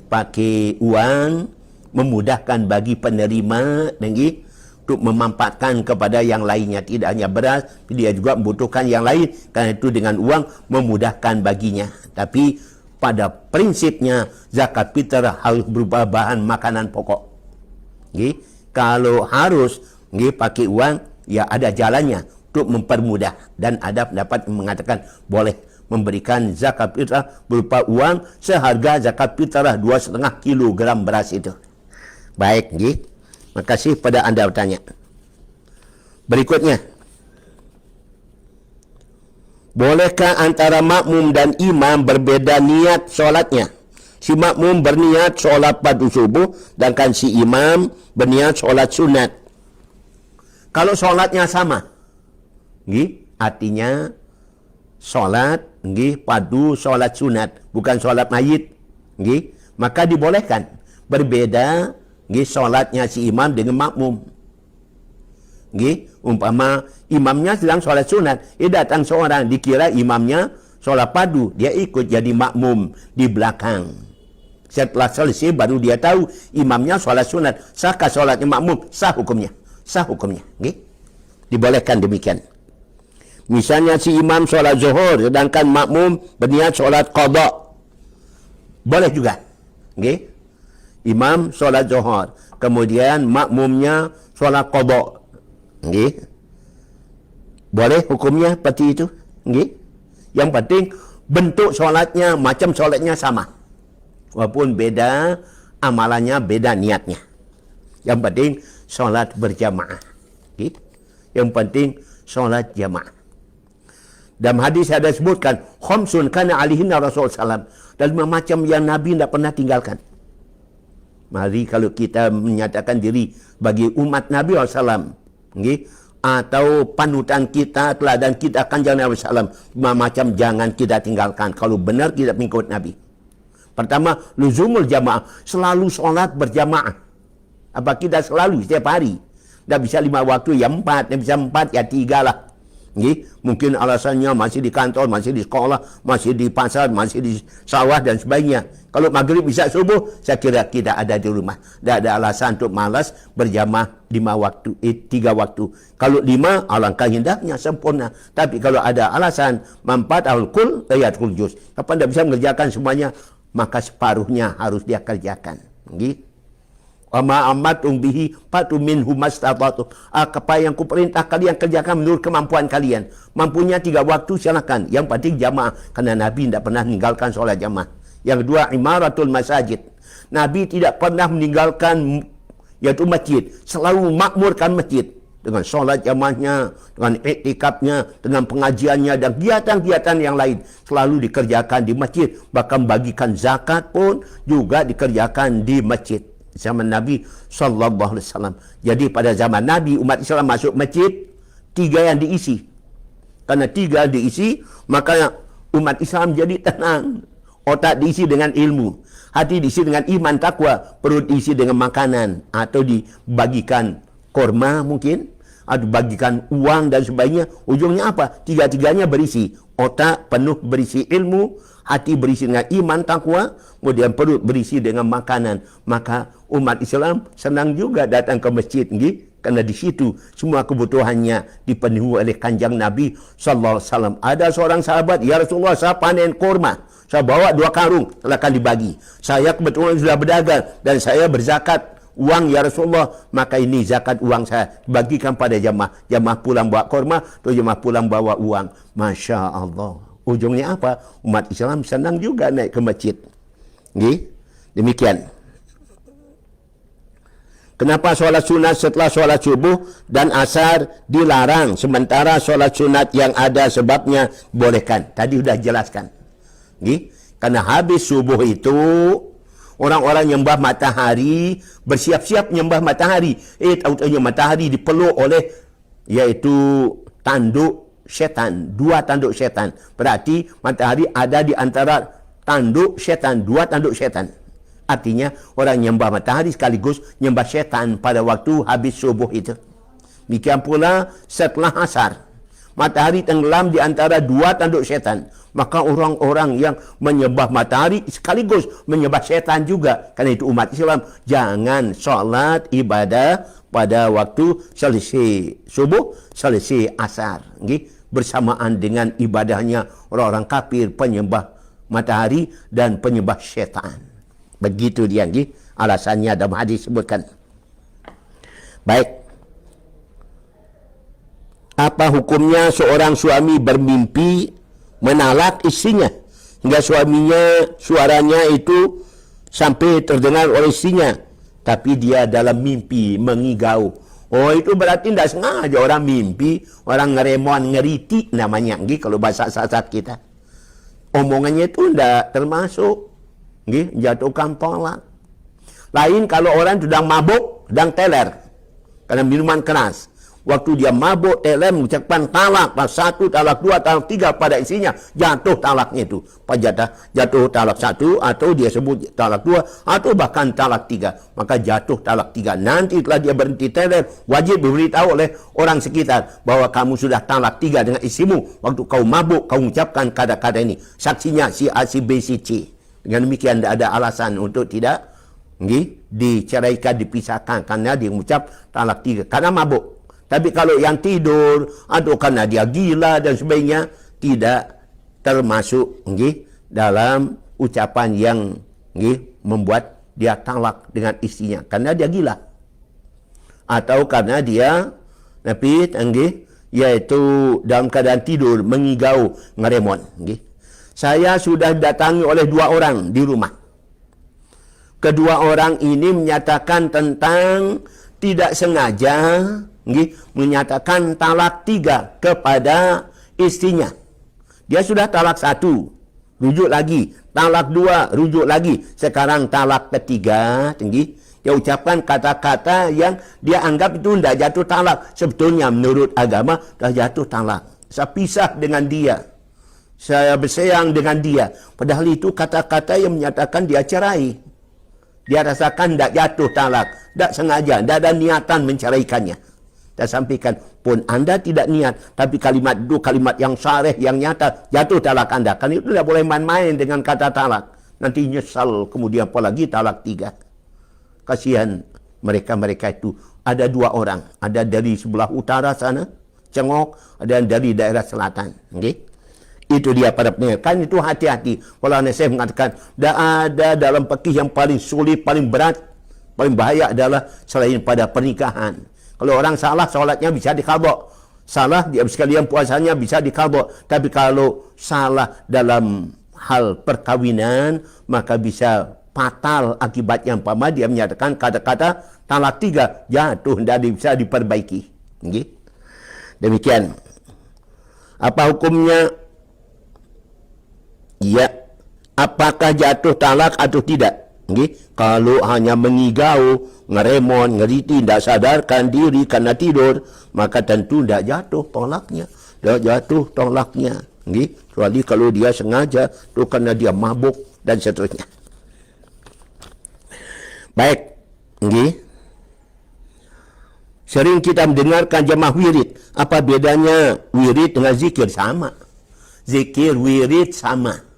pakai uang, memudahkan bagi penerima untuk memanfaatkan kepada yang lainnya. Tidak hanya beras, dia juga membutuhkan yang lain. Karena itu dengan uang memudahkan baginya. Tapi pada prinsipnya zakat fitrah harus berupa bahan makanan pokok. Kalau harus pakai uang, ya ada jalannya untuk mempermudah, dan ada pendapat yang mengatakan boleh memberikan zakat fitrah berupa uang seharga zakat fitrah 2,5 kilogram beras itu. Baik, nggih. Makasih pada anda bertanya. Berikutnya, bolehkah antara makmum dan imam berbeda niat solatnya? Si makmum berniat solat padu subuh, sedangkan si imam berniat solat sunat. Kalau solatnya sama, nggih, artinya solat nggih padu solat sunat, bukan solat mayit, nggih, maka dibolehkan. Berbeda nggih solatnya si imam dengan makmum. Nggih, umpama imamnya sedang solat sunat, datang seorang dikira imamnya solat padu, dia ikut jadi makmum di belakang. Setelah selesai baru dia tahu imamnya solat sunat. Sahkah solatnya makmum? Sah hukumnya. Sah hukumnya. Nggih. Dibolehkan demikian. Misalnya si imam solat zuhur, sedangkan makmum berniat solat qada. Boleh juga. Nggih. Imam solat zuhur, kemudian makmumnya solat qada. Nggih. Boleh hukumnya seperti itu. Nggih. Yang penting bentuk solatnya, macam solatnya sama. Walaupun beda amalannya, beda niatnya. Yang penting solat berjamaah. Okay? Yang penting solat jamaah. Dalam hadis ada sebutkan, khamsun kana alihinna Rasulullah SAW. Dan 5 macam yang Nabi tidak pernah tinggalkan. Mari kalau kita menyatakan diri bagi umat Nabi SAW. Okay? Atau panutan kita, teladan kita kanjeng Nabi SAW. 5 macam jangan kita tinggalkan. Kalau benar kita mengikut Nabi. Pertama, luzumul jamaah. Selalu solat berjamaah. Apa kita selalu, setiap hari. Tak bisa 5 waktu, ya 4. Tak bisa 4, ya 3 lah. Okay? Mungkin alasannya masih di kantor, masih di sekolah, masih di pasar, masih di sawah dan sebagainya. Kalau maghrib bisa subuh, saya kira kita ada di rumah. Tak ada alasan untuk malas berjamaah 5 waktu, 3 waktu. Kalau 5, alangkah indahnya, sempurna. Tapi kalau ada alasan, mampat al-kul, ayatul juz. Kapan tak bisa mengerjakan semuanya, maka separuhnya harus dia kerjakan. Nggih. Wa ma amatum bihi fatu minhu mastata'tum. Apa yang kuperintah kalian kerjakan menurut kemampuan kalian. Mampunya 3 waktu silakan. Yang penting jamaah, karena Nabi tidak pernah meninggalkan solat jamaah. Yang kedua, imaratul masajid. Nabi tidak pernah meninggalkan yaitu masjid, selalu makmurkan masjid. Dengan solat jamaahnya, dengan iktikafnya, dengan pengajiannya, dan kegiatan-kegiatan yang lain. Selalu dikerjakan di masjid. Bahkan bagikan zakat pun juga dikerjakan di masjid. Zaman Nabi SAW. Jadi pada zaman Nabi, umat Islam masuk masjid, 3 yang diisi. Karena 3 diisi, maka umat Islam jadi tenang. Otak diisi dengan ilmu. Hati diisi dengan iman takwa. Perut diisi dengan makanan. Atau dibagikan korma mungkin, atau bagikan uang dan sebagainya. Ujungnya apa? 3-tiganya berisi. Otak penuh berisi ilmu, hati berisi dengan iman takwa, kemudian perut berisi dengan makanan. Maka umat Islam senang juga datang ke masjid, nggih? Karena di situ semua kebutuhannya dipenuhi oleh kanjeng Nabi sallallahu alaihi wasallam. Ada seorang sahabat, "Ya Rasulullah, saya panen kurma. Saya bawa 2 karung, silakan dibagi. Saya kebetulan sudah berdagang dan saya berzakat uang ya Rasulullah, maka ini zakat uang saya bagikan pada jamaah. Jamaah pulang bawa korma, atau jamaah pulang bawa uang." Masya Allah. Ujungnya apa? Umat Islam senang juga naik ke masjid. Nggih? Demikian. Kenapa solat sunat setelah solat subuh dan asar dilarang, sementara solat sunat yang ada sebabnya bolehkan? Tadi sudah jelaskan. Nggih? Karena habis subuh itu orang-orang nyembah matahari, bersiap-siap nyembah matahari. Tahu-tahunya matahari dipeluk oleh yaitu tanduk setan, 2 tanduk setan. Berarti matahari ada di antara tanduk setan, 2 tanduk setan. Artinya orang nyembah matahari sekaligus nyembah setan pada waktu habis subuh itu. Demikian pula setelah asar. Matahari tenggelam di antara 2 tanduk setan. Maka orang-orang yang menyembah matahari sekaligus menyembah setan juga. Karena itu umat Islam jangan solat ibadah pada waktu selesai subuh, selesai asar. Okay? Bersamaan dengan ibadahnya orang-orang kafir penyembah matahari dan penyembah setan. Begitu dia. Okay? Alasannya dalam hadis sebutkan. Baik. Apa hukumnya seorang suami bermimpi menalak istrinya hingga suaranya itu sampai terdengar oleh istrinya, tapi dia dalam mimpi mengigau. Oh, itu berarti tidak sengaja orang mimpi, orang ngeremon, ngeriti namanya, kalau bahasa kita. Omongannya itu tidak termasuk jatuhkan tolak. Lain kalau orang sedang mabuk, sedang teler karena minuman keras. Waktu dia mabuk, teler, mengucapkan talak, satu, talak dua, talak tiga pada isinya, jatuh talaknya itu. Jatuh talak satu, atau dia sebut talak dua, atau bahkan talak tiga. Maka jatuh talak tiga. Nanti setelah dia berhenti teler, wajib diberitahu oleh orang sekitar bahwa kamu sudah talak tiga dengan istrimu. Waktu kau mabuk, kau mengucapkan kata-kata ini. Saksinya si A, si B, si C. Dengan demikian tidak ada alasan untuk tidak diceraikan, dipisahkan karena dia mengucap talak tiga karena mabuk. Tapi kalau yang tidur atau karena dia gila dan sebagainya, tidak termasuk dalam ucapan yang membuat dia talak dengan istrinya karena dia gila atau karena dia yaitu dalam keadaan tidur mengigau, ngeremon. Saya sudah didatangi oleh 2 orang di rumah. Kedua orang ini menyatakan tentang tidak sengaja menyatakan talak 3 kepada istrinya. Dia sudah talak 1, rujuk lagi, talak 2, rujuk lagi. Sekarang talak ketiga, dia ucapkan kata-kata yang dia anggap itu tidak jatuh talak. Sebetulnya menurut agama dah jatuh talak. Saya pisah dengan dia, saya bersayang dengan dia. Padahal itu kata-kata yang menyatakan dia cerai. Dia rasakan tidak jatuh talak, tidak sengaja, tidak ada niatan menceraikannya. Saya sampaikan, pun anda tidak niat, tapi kalimat itu kalimat yang syarih, yang nyata, jatuh talak anda. Kan itu tidak boleh main-main dengan kata talak. Nanti nyesal, kemudian apalagi talak 3. Kasihan mereka itu. Ada 2 orang, ada dari sebelah utara sana, Cengok, ada yang dari daerah selatan. Itu dia para pendengar. Kan itu hati-hati. Kalau saya mengatakan, tidak ada dalam fikih yang paling sulit, paling berat, paling bahaya adalah selain pada pernikahan. Kalau orang salah, solatnya bisa diqadha. Salah, dia sekalian puasanya bisa diqadha. Tapi kalau salah dalam hal perkawinan, maka bisa fatal akibatnya. Umpama dia menyatakan kata-kata talak 3, jatuh, tidak bisa diperbaiki. Demikian. Apa hukumnya? Ya, apakah jatuh talak atau tidak? Kalau hanya mengigau, ngeremon, ngeriti, tidak sadarkan diri karena tidur, maka tentu tidak jatuh tolaknya. Tidak jatuh tolaknya. Kecuali kalau dia sengaja, itu karena dia mabuk dan seterusnya. Baik. Sering kita mendengarkan jemaah wirid. Apa bedanya wirid dengan zikir? Sama. Zikir, wirid sama.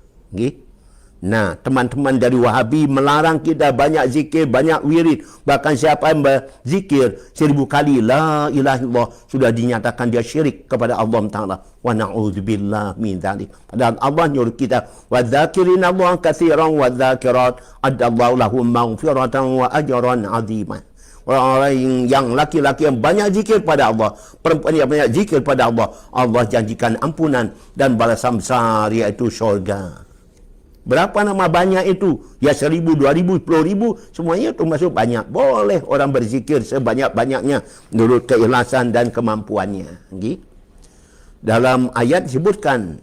Nah, teman-teman dari Wahabi melarang kita banyak zikir, banyak wirid. Bahkan siapa yang berzikir 1000 kali la ilaha illallah, sudah dinyatakan dia syirik kepada Allah Ta'ala. Wa na'udzubillah min dzalik. Padahal Allah nyuruh kita, wa dzakirina Allah katsiran wa dzakirat adallahu lahum maghfiratan wa ajran 'aziman. Orang yang laki-laki yang banyak zikir pada Allah, perempuan yang banyak zikir pada Allah, Allah janjikan ampunan dan balasan besar, yaitu syurga. Berapa nama banyak itu? Ya 1000, 2000, 10.000, semuanya itu masuk banyak. Boleh orang berzikir sebanyak-banyaknya menurut keikhlasan dan kemampuannya. Dalam ayat disebutkan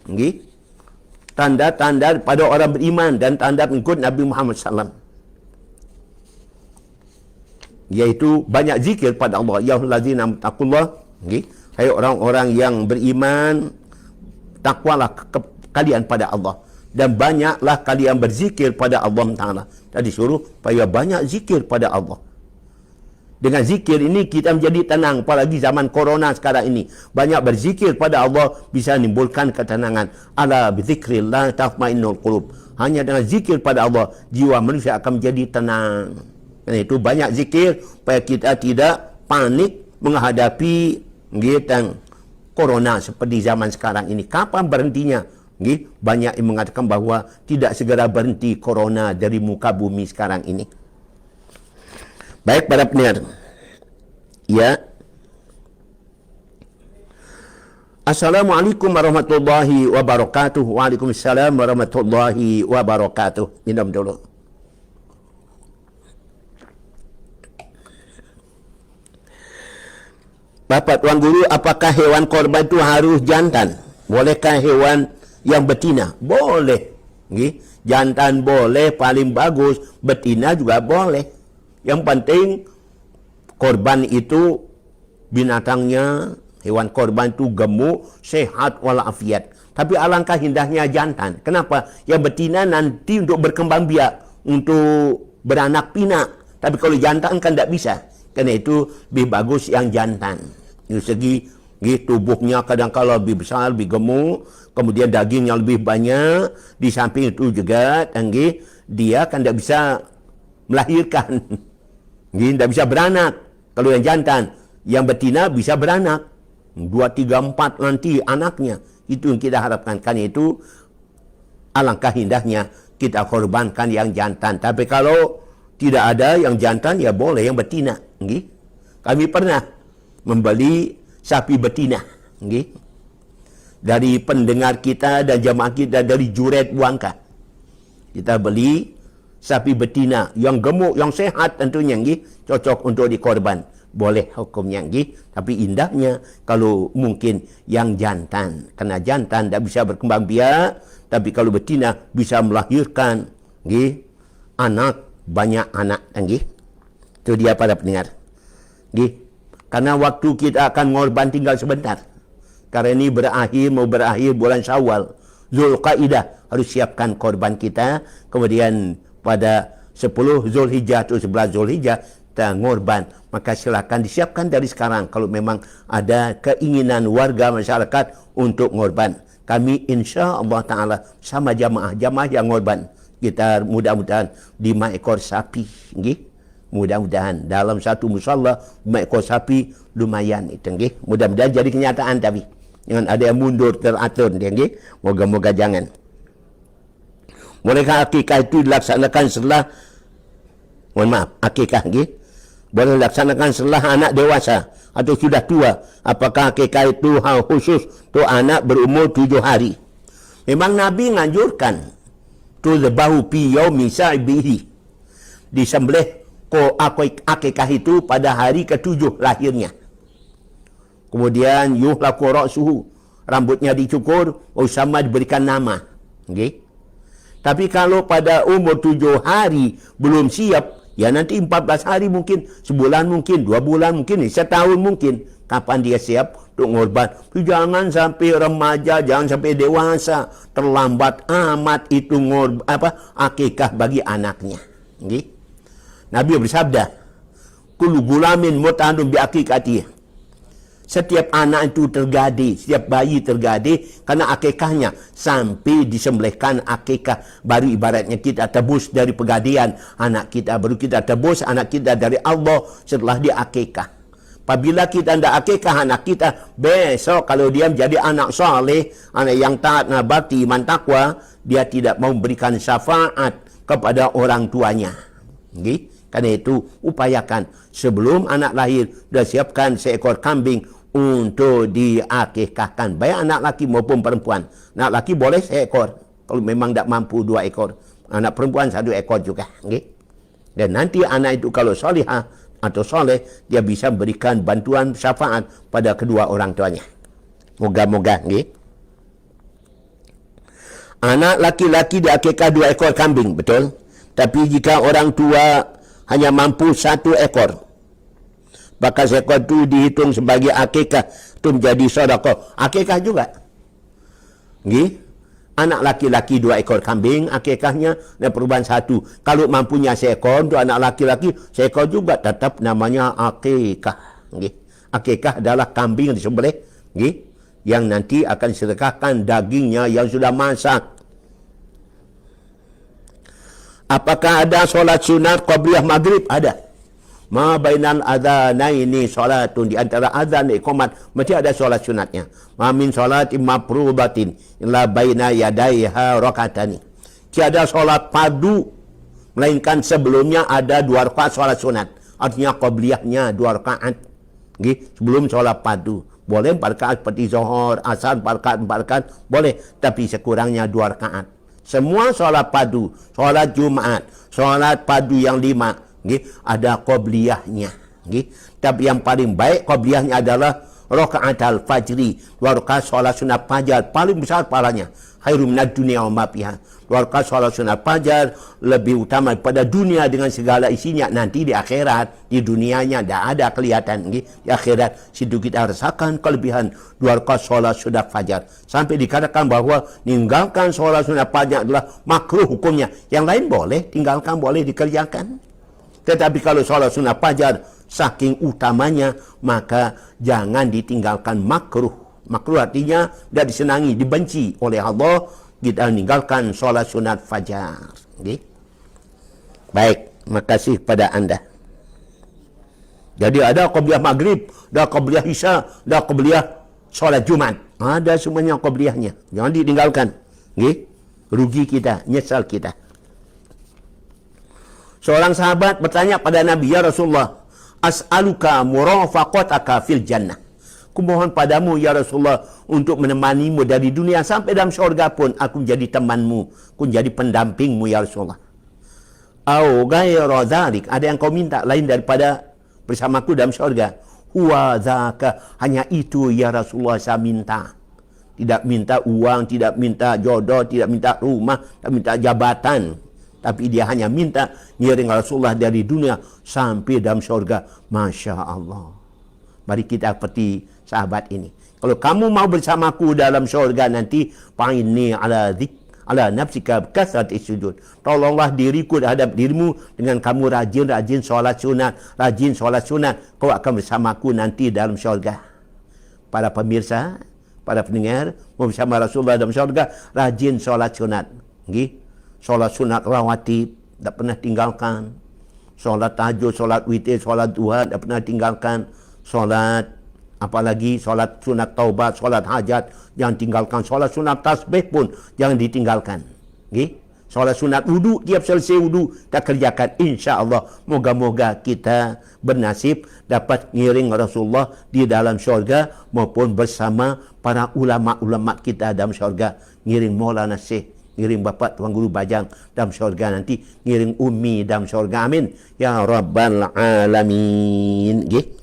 tanda-tanda pada orang beriman dan tanda pengikut Nabi Muhammad SAW, yaitu banyak zikir pada Allah. Ya allazina taqullah, hai orang-orang yang beriman, takwalah kalian pada Allah, dan banyaklah kalian berzikir pada Allah Ta'ala. Tadi suruh supaya banyak zikir pada Allah. Dengan zikir ini kita menjadi tenang, apalagi zaman corona sekarang ini. Banyak berzikir pada Allah bisa menimbulkan ketenangan. Ala bizikrillah tatmainnul qulub. Hanya dengan zikir pada Allah, jiwa manusia akan menjadi tenang. Dan itu banyak zikir supaya kita tidak panik menghadapi corona seperti zaman sekarang ini. Kapan berhentinya? Banyak yang mengatakan bahawa tidak segera berhenti corona dari muka bumi sekarang ini. Baik para pendengar. Ya. Assalamualaikum warahmatullahi wabarakatuh. Waalaikumsalam warahmatullahi wabarakatuh. Minum dulu. Bapak Tuan Guru, apakah hewan korban itu harus jantan? Bolehkah hewan yang betina? Boleh. Jantan boleh, paling bagus. Betina juga boleh. Yang penting korban itu binatangnya, hewan korban itu gemuk, sehat walafiat. Tapi alangkah indahnya jantan. Kenapa? Yang betina nanti untuk berkembang biak, untuk beranak pinak. Tapi kalau jantan kan tidak bisa. Karena itu lebih bagus yang jantan. Dari segi tubuhnya kadang-kala lebih besar, lebih gemuk. Kemudian dagingnya lebih banyak. Di samping itu juga dia kan tidak bisa melahirkan. Tidak bisa beranak. Kalau yang jantan, yang betina bisa beranak. 2, 3, 4 nanti anaknya. Itu yang kita harapkan. Karena itu alangkah indahnya kita korbankan yang jantan. Tapi kalau tidak ada yang jantan, ya boleh yang betina. Kami pernah membeli sapi betina. Dari pendengar kita dan jamaah kita dari Juret Buangka. Kita beli sapi betina yang gemuk, yang sehat tentunya. Cocok untuk dikorban. Boleh hukumnya, tapi indahnya kalau mungkin yang jantan. Karena jantan tidak bisa berkembang biak, tapi kalau betina bisa melahirkan anak, banyak anak. Itu dia para pendengar. Karena waktu kita akan mengorban tinggal sebentar. Karena ini mau berakhir bulan Syawal. Zulqaidah harus siapkan korban kita. Kemudian pada 10 Zulhijjah atau 11 Zulhijjah kita ngorban, maka silakan disiapkan dari sekarang kalau memang ada keinginan warga masyarakat untuk ngorban. Kami insya Allah Ta'ala sama jamaah yang ngorban. Kita mudah-mudahan 5 ekor sapi. Mudah-mudahan dalam satu musalla 5 ekor sapi lumayan itu. Mudah-mudahan jadi kenyataan tapi. Jangan ada yang mundur teratur. Moga-moga jangan. Bolehkah akikah itu dilaksanakan setelah akikah boleh dilaksanakan setelah anak dewasa atau sudah tua? Apakah akikah itu hal khusus untuk anak berumur 7 hari? Memang Nabi menganjurkan tu zabahu fi yaumi sa'ibihi, disembelih akikah itu pada hari ke-7 lahirnya. Kemudian yuhlaku ra'suhu, rambutnya dicukur, usama diberikan nama. Tapi kalau pada umur 7 hari belum siap, ya nanti 14 hari mungkin, sebulan mungkin, 2 bulan mungkin, setahun mungkin. Kapan dia siap untuk ngorban? Jangan sampai remaja, jangan sampai dewasa. Terlambat amat itu akikah bagi anaknya. Nabi bersabda, kullu gulamin mut'anun bi akikatihi. Setiap anak itu tergade, setiap bayi tergade karena akikahnya sampai disembelihkan akikah. Baru ibaratnya kita tebus dari pegadaian anak kita, baru kita tebus anak kita dari Allah setelah dia akikah. Apabila kita tidak akikah anak kita, besok kalau dia menjadi anak soleh, anak yang taat, nabati, iman takwa, dia tidak mau memberikan syafaat kepada orang tuanya. Karena itu upayakan sebelum anak lahir, sudah siapkan seekor kambing untuk diakikahkan, baik anak laki maupun perempuan. Anak laki boleh seekor, kalau memang tidak mampu 2 ekor. Anak perempuan 1 ekor juga. Dan nanti anak itu kalau solihah atau soleh, dia bisa berikan bantuan syafaat pada kedua orang tuanya. Moga-moga. Anak laki-laki diakikah 2 ekor kambing, betul. Tapi jika orang tua hanya mampu 1 ekor, maka seekor itu dihitung sebagai akikah, itu menjadi sedekah. Akikah juga. Anak laki-laki 2 ekor kambing, akikahnya dan perubahan 1. Kalau mampunya seekor, untuk anak laki-laki seekor juga, tetap namanya akikah. Akikah adalah kambing yang disembelih, yang nanti akan sedekahkan dagingnya yang sudah masak. Apakah ada solat sunat qabliyah maghrib? Ada. Ma bainal adzanaini salatun, di antara azan dan iqamat mesti ada solat sunatnya. Ma min salatin mafruḍatin illa baina yadayha rakatani. Tiada solat padu melainkan sebelumnya ada 2 rakaat solat sunat. Artinya qabliyahnya 2 rakaat. Sebelum solat padu. Boleh 4 rakaat seperti Zuhur, Asar 4 rakaat, 4 rakaat, boleh. Tapi sekurangnya 2 rakaat. Semua solat padu, solat Jumaat, solat padu yang 5, okay, ada qabliyahnya. Okay. Tapi yang paling baik qabliyahnya adalah rakaat al-fajri, 2 rakaat solat sunat fajar, paling besar pahalanya. Khairum minad dunia wa ma fiha. 2 rakaat solat sunat fajar lebih utama daripada dunia dengan segala isinya. Nanti di akhirat, di dunianya tidak ada kelihatan. Okay. Di akhirat situ kita rasakan kelebihan 2 rakaat solat sunat fajar. Sampai dikatakan bahawa meninggalkan solat sunat fajar adalah makruh hukumnya. Yang lain boleh tinggalkan, boleh dikerjakan. Tetapi kalau solat sunat fajar saking utamanya, maka jangan ditinggalkan, makruh. Makruh artinya tidak disenangi, dibenci oleh Allah kita meninggalkan solat sunat fajar. Okay. Baik, makasih pada anda. Jadi ada qabliyah maghrib, ada qabliyah isya, ada qabliyah solat Jumat. Ada semuanya qabliyahnya. Jangan ditinggalkan. Okay. Rugi kita, nyesal kita. Seorang sahabat bertanya pada Nabi, ya Rasulullah, as'aluka murafaqataka fil jannah. Kumohon padamu ya Rasulullah untuk menemanimu dari dunia sampai dalam syurga pun aku menjadi temanmu, aku menjadi pendampingmu ya Rasulullah. Au ghayra dzalik, ada yang kau minta lain daripada bersamaku dalam syurga. Huwa dzaka, hanya itu ya Rasulullah saya minta. Tidak minta uang, tidak minta jodoh, tidak minta rumah, tidak minta jabatan. Tapi dia hanya minta ngiring Rasulullah dari dunia sampai dalam syurga. Masya Allah. Mari kita seperti sahabat ini. Kalau kamu mau bersamaku dalam syurga nanti, fa'inni ala nafsika kasrati sujud. Tolonglah diriku terhadap dirimu dengan kamu rajin-rajin solat sunat. Rajin solat sunat. Kau akan bersamaku nanti dalam syurga. Para pemirsa, para pendengar, mau bersama Rasulullah dalam syurga, rajin solat sunat. Okay? Solat sunat rawatib, tak pernah tinggalkan. Solat tahajud, solat witir, solat duha, tak pernah tinggalkan. Solat, apalagi solat sunat taubat, solat hajat, jangan tinggalkan. Solat sunat tasbih pun jangan ditinggalkan. Okay? Solat sunat wudu, tiap selesai wudu, kita kerjakan. InsyaAllah, moga-moga kita bernasib dapat ngiring Rasulullah di dalam syurga maupun bersama para ulama-ulama kita dalam syurga. Ngiring Maulana Syekh, ngiring Bapak Tuan Guru Bajang dalam syurga nanti, ngiring Umi dalam syurga. Amin. Ya Rabbal Alamin. Okay?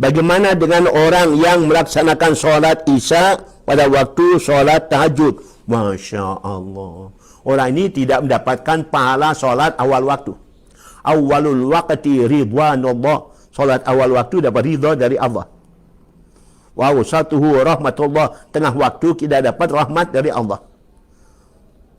Bagaimana dengan orang yang melaksanakan solat isya pada waktu solat tahajud? Masya Allah. Orang ini tidak mendapatkan pahala solat awal waktu. Awalul waqti ridwanullah. Solat awal waktu dapat ridha dari Allah. Wa awsatuhu rahmatullah. Tengah waktu kita dapat rahmat dari Allah.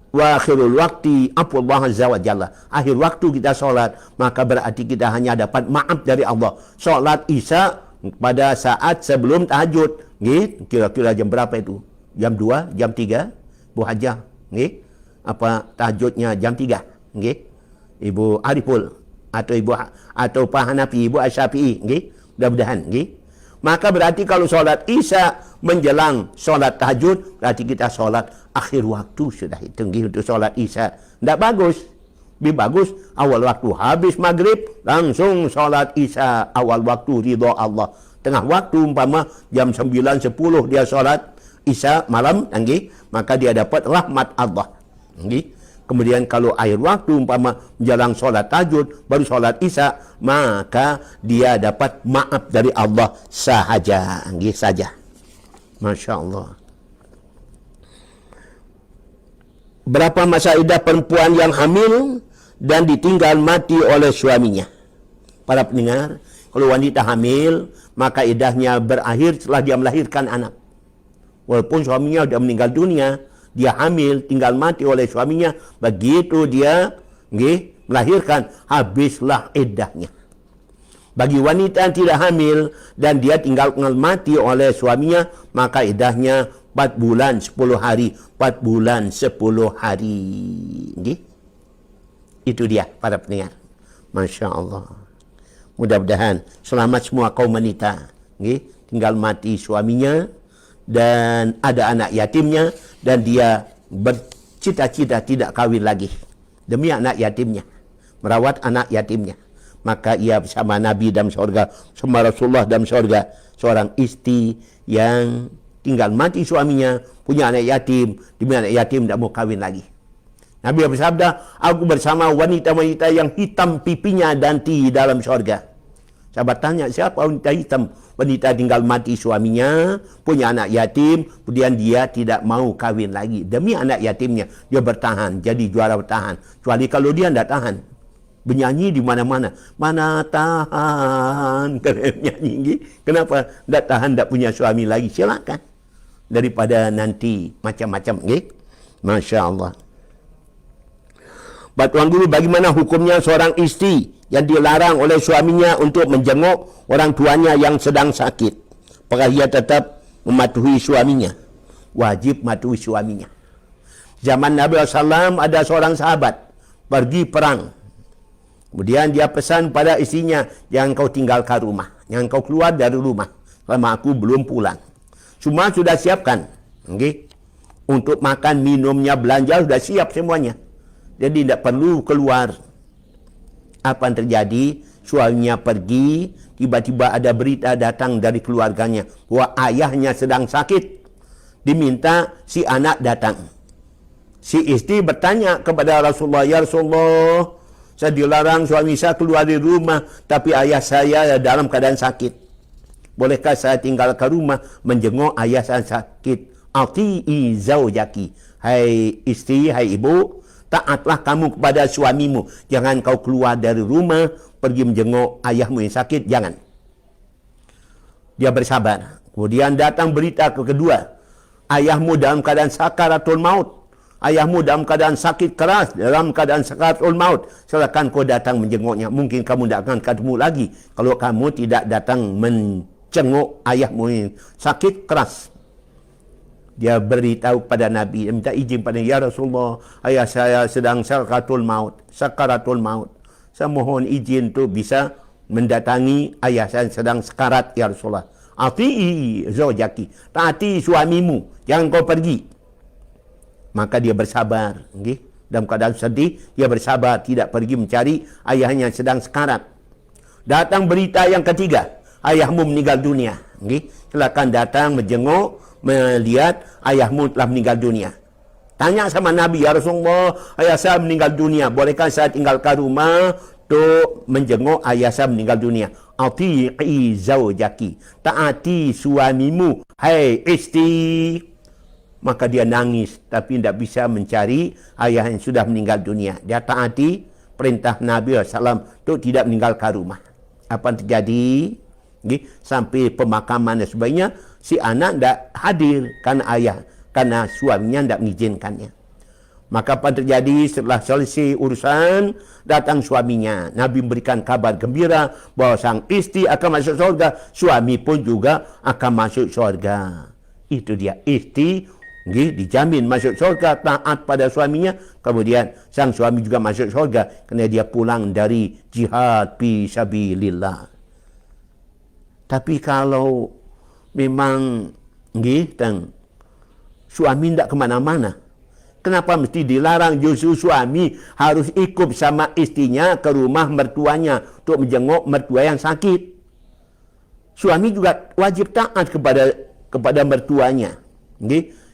Wa akhirul waqti afullah azza wa jalla. Akhir waktu kita solat, maka berarti kita hanya dapat maaf dari Allah. Solat isya pada saat sebelum tahajud, gitu. Kira-kira jam berapa itu? Jam 2, jam 3, Bu Hajah, gitu. Apa tahajudnya jam 3, gitu. Ibu Ariful atau atau Pak Hanafi, Ibu Asyafi'i, gitu. Mudah-mudahan, gitu. Maka berarti kalau solat isya menjelang solat tahajud, berarti kita solat akhir waktu sudah itu, gitu. Solat isya tidak bagus. Lebih bagus awal waktu, habis maghrib langsung solat isya, awal waktu ridha Allah. Tengah waktu umpama jam 9, 10 dia solat isya malam, maka dia dapat rahmat Allah. Kemudian kalau akhir waktu umpama menjelang solat tahajud baru solat isya, maka dia dapat maaf dari Allah sahaja. Saja. Masya Allah. Berapa masa iddah perempuan yang hamil dan ditinggal mati oleh suaminya? Para pendengar, kalau wanita hamil, maka iddahnya berakhir setelah dia melahirkan anak. Walaupun suaminya sudah meninggal dunia, dia hamil, tinggal mati oleh suaminya, begitu dia melahirkan, habislah iddahnya. Bagi wanita yang tidak hamil dan dia tinggal mati oleh suaminya, maka iddahnya 4 bulan 10 hari. 4 bulan 10 hari. Itu dia para pendengar. Masya Allah. Mudah-mudahan selamat semua kaum wanita. Tinggal mati suaminya dan ada anak yatimnya dan dia bercita-cita tidak kawin lagi. Demi anak yatimnya. Merawat anak yatimnya. maka ia bersama Nabi dalam syurga, sama Rasulullah dalam syurga. Seorang isteri yang tinggal mati suaminya, punya anak yatim, di mana anak yatim tidak mau kahwin lagi. Nabi bersabda, aku bersama wanita-wanita yang hitam pipinya nanti dalam syurga. Sahabat tanya, siapa wanita hitam? Wanita tinggal mati suaminya, punya anak yatim, kemudian dia tidak mau kahwin lagi. Demi anak yatimnya, dia bertahan, jadi juara bertahan. Kecuali kalau dia tidak tahan. Bernyanyi di mana-mana. Mana tahan. Nyanyi. Kenapa? Tak tahan, tak punya suami lagi. Silakan. Daripada nanti macam-macam. Masya Allah. Tuan Guru, bagaimana hukumnya seorang isteri yang dilarang oleh suaminya untuk menjenguk orang tuanya yang sedang sakit? Apakah ia tetap mematuhi suaminya? Wajib mematuhi suaminya. Zaman Nabi SAW ada seorang sahabat pergi perang. Kemudian dia pesan pada istrinya, jangan kau tinggalkan rumah, jangan kau keluar dari rumah selama aku belum pulang. Semua sudah siapkan, untuk makan, minumnya, belanja sudah siap semuanya. Jadi tidak perlu keluar. Apa yang terjadi? Suaminya pergi, tiba-tiba ada berita datang dari keluarganya bahwa ayahnya sedang sakit. Diminta si anak datang. Si istri bertanya kepada Rasulullah, ya Rasulullah, saya dilarang suami saya keluar dari rumah, tapi ayah saya dalam keadaan sakit. Bolehkah saya tinggalkan rumah menjenguk ayah saya sakit? Ati'i zaujaki. Hai istri, hai ibu, taatlah kamu kepada suamimu. Jangan kau keluar dari rumah, pergi menjenguk ayahmu yang sakit. Jangan. Dia bersabar. Kemudian datang berita kedua. Ayahmu dalam keadaan sakaratul maut. Ayahmu dalam keadaan sakit keras, dalam keadaan sakaratul maut. Silakan kau datang menjenguknya. Mungkin kamu tidak akan ketemu lagi kalau kamu tidak datang menjenguk ayahmu yang sakit keras. Dia beritahu kepada Nabi, dia minta izin pada ya Rasulullah, ayah saya sedang sakaratul maut. Sakaratul maut. Saya mohon izin tu bisa mendatangi ayah saya sedang sekarat ya Rasulullah. Ati'i zaujaki. Taati suamimu, jangan kau pergi. Maka dia bersabar, dalam keadaan sedih, dia bersabar, tidak pergi mencari ayahnya yang sedang sekarat. Datang berita yang ketiga, ayahmu meninggal dunia. Silakan datang menjenguk, melihat ayahmu telah meninggal dunia. Tanya sama Nabi, ya Rasulullah, ayah saya meninggal dunia, bolehkah saya tinggalkan rumah untuk menjenguk ayah saya meninggal dunia? Ati'i zaujaki. Taati suamimu, hai istri. Maka dia nangis, tapi tidak bisa mencari ayah yang sudah meninggal dunia. Dia taati perintah Nabi SAW untuk tidak meninggalkan rumah. Apa yang terjadi? Sampai pemakaman dan sebagainya, si anak tidak hadir karena suaminya tidak mengizinkannya. Maka apa yang terjadi? Setelah selesai urusan, datang suaminya. Nabi memberikan kabar gembira bahawa sang istri akan masuk surga, suami pun juga akan masuk surga. Itu dia, istri dijamin masuk syurga, taat pada suaminya. Kemudian sang suami juga masuk syurga kerana dia pulang dari jihad fi sabilillah. Tapi kalau memang suami tidak ke mana-mana, kenapa mesti dilarang? Justru suami harus ikut sama istrinya ke rumah mertuanya untuk menjenguk mertua yang sakit. Suami juga wajib taat kepada mertuanya.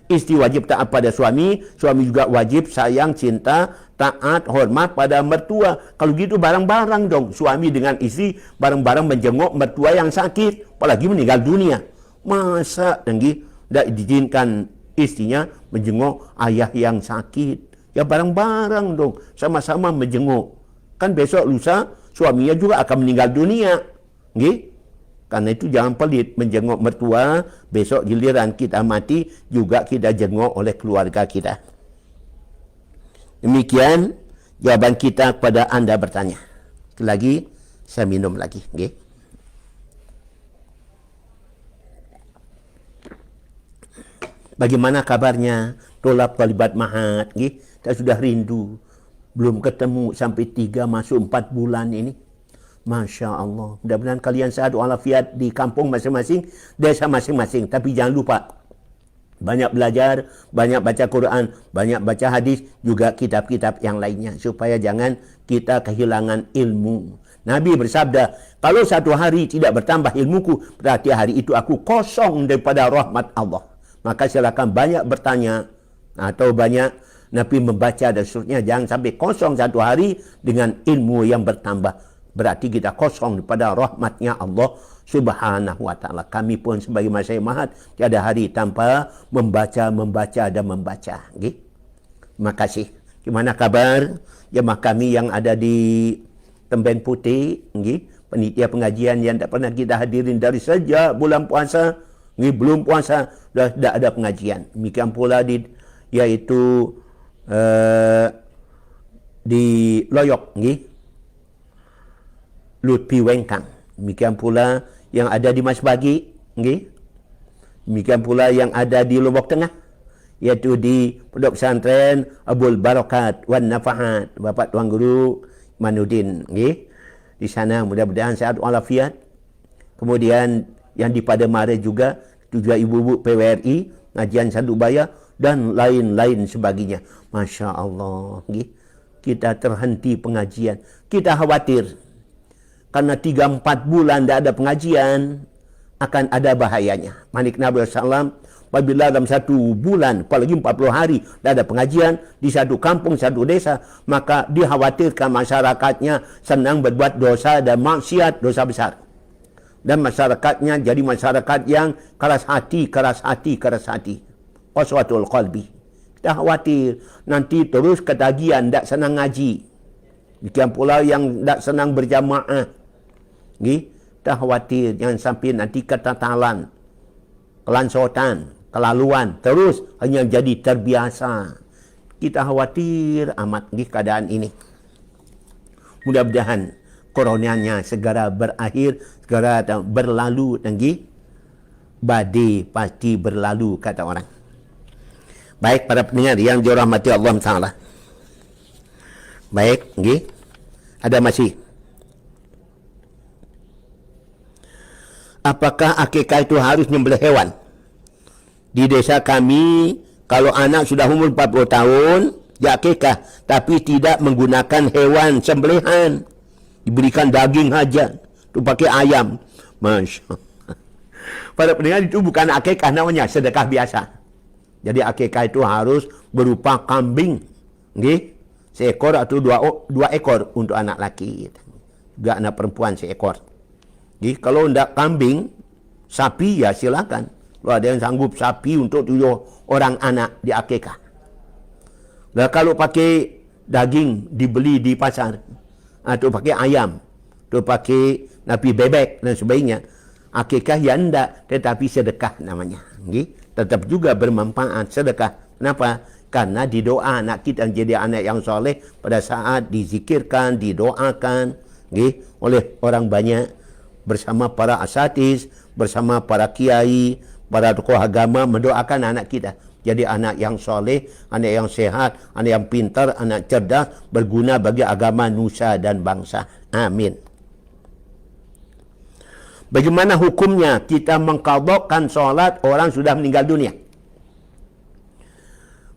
Isteri wajib taat pada suami, suami juga wajib sayang, cinta, taat, hormat pada mertua. Kalau gitu bareng-bareng dong, suami dengan isteri bareng-bareng menjenguk mertua yang sakit, apalagi meninggal dunia. Masa tidak diizinkan istrinya menjenguk ayah yang sakit? Ya bareng-bareng dong, sama-sama menjenguk. Kan besok lusa suaminya juga akan meninggal dunia. Karena itu jangan pelit menjenguk mertua, besok giliran kita mati juga kita jenguk oleh keluarga kita. Demikian jawaban kita kepada anda bertanya. Sekali lagi, saya minum lagi. Bagaimana kabarnya? Tolak talibat mahat. Kita sudah rindu. Belum ketemu sampai 3 masuk 4 bulan ini. Masya Allah. Mudah-mudahan kalian sehat walafiat di kampung masing-masing, desa masing-masing. Tapi jangan lupa, banyak belajar, banyak baca Quran, banyak baca hadis, juga kitab-kitab yang lainnya. Supaya jangan kita kehilangan ilmu. Nabi bersabda, kalau satu hari tidak bertambah ilmuku, berarti hari itu aku kosong daripada rahmat Allah. Maka silakan banyak bertanya atau banyak Nabi membaca dan seterusnya. Jangan sampai kosong satu hari dengan ilmu yang bertambah. Berarti kita kosong daripada rahmatnya Allah Subhanahu wa ta'ala. Kami pun sebagai masyarakat Mahat, tiada hari tanpa membaca dan membaca. Okay? Terima kasih. Gimana kabar jemaah kami yang ada di Temben Putih? Okay? Penitia pengajian yang tak pernah kita hadirin dari sejak bulan puasa. Okay? Belum puasa, dah ada pengajian. Demikian pula iaitu di Loyok. Okay? Lutfi Wengkang. Demikian pula yang ada di Masbagi. Okay? Demikian pula yang ada di Lombok Tengah. Iaitu di Pondok Pesantren Abul Barakat Wan Nafahat. Bapak Tuan Guru Manuddin. Okay? Di sana mudah-mudahan sehat walafiat. Kemudian yang di Padamare juga. Itu juga ibu-ibu PWRI. Ngajian Sandubaya. Dan lain-lain sebagainya. Masya Allah. Okay? Kita terhenti pengajian. Kita khawatir. Karena 3-4 bulan tidak ada pengajian, akan ada bahayanya. Manik Nabi SAW, apabila dalam 1 bulan, apalagi 40 hari, tidak ada pengajian, di satu kampung, satu desa, maka dikhawatirkan masyarakatnya senang berbuat dosa dan maksiat, dosa besar. Dan masyarakatnya jadi masyarakat yang keras hati. Qaswatul qalbi. Kita khawatir, nanti terus ketagihan, tidak senang ngaji. Demikian pula yang tidak senang berjamaah. Kita khawatir jangan sampai nanti ketatalan, kelansotan, kelaluan, terus hanya jadi terbiasa. Kita khawatir amat di keadaan ini. Mudah-mudahan coronanya segera berakhir, segera berlalu. Badai pasti berlalu, kata orang. Baik para pendengar yang dirahmati Allah Ta'ala. Baik, ada masih. Apakah akikah itu harus menyembelih hewan? Di desa kami, kalau anak sudah umur 40 tahun, dia akikah, tapi tidak menggunakan hewan sembelihan. Diberikan daging saja. Itu pakai ayam. Masya Allah. Para pendengar, itu bukan akikah namanya, sedekah biasa. Jadi akikah itu harus berupa kambing. Seekor atau dua ekor untuk anak laki. Juga anak perempuan seekor. Jadi kalau tidak kambing, sapi ya silakan. Kalau ada yang sanggup sapi untuk 7 orang anak di akikah. Nah, kalau pakai daging dibeli di pasar, atau pakai ayam, atau pakai napi bebek dan sebagainya, akikah ya tidak, tetapi sedekah namanya. Tetap juga bermanfaat sedekah. Kenapa? Karena didoa anak kita jadi anak yang soleh pada saat dizikirkan, didoakan oleh orang banyak, bersama para asatidz, bersama para kiai, para tokoh agama mendoakan anak kita. Jadi anak yang soleh, anak yang sehat, anak yang pintar, anak cerdas, berguna bagi agama nusa dan bangsa. Amin. Bagaimana hukumnya kita mengqadhakan solat orang sudah meninggal dunia?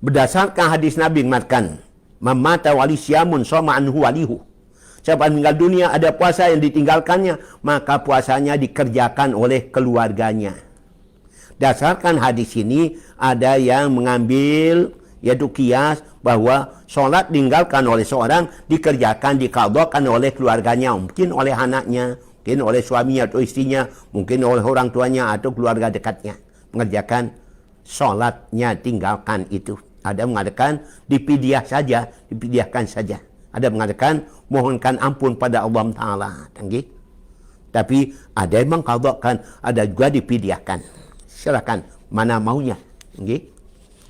Berdasarkan hadis Nabi mengatakan, "Man mata wali syamun shoma anhu walihu." Siapa meninggal dunia ada puasa yang ditinggalkannya, maka puasanya dikerjakan oleh keluarganya. Dasarkan hadis ini, ada yang mengambil yaitu kias bahwa solat ditinggalkan oleh seorang dikerjakan, diqadhakan oleh keluarganya, mungkin oleh anaknya, mungkin oleh suaminya atau istrinya, mungkin oleh orang tuanya atau keluarga dekatnya. Mengerjakan solatnya tinggalkan itu. Ada mengatakan dipidyah saja, dipidyahkan saja. Ada mengatakan mohonkan ampun pada Allah Ta'ala. Tapi ada yang mengqadhakan, ada juga dipidyahkan. Silakan mana maunya.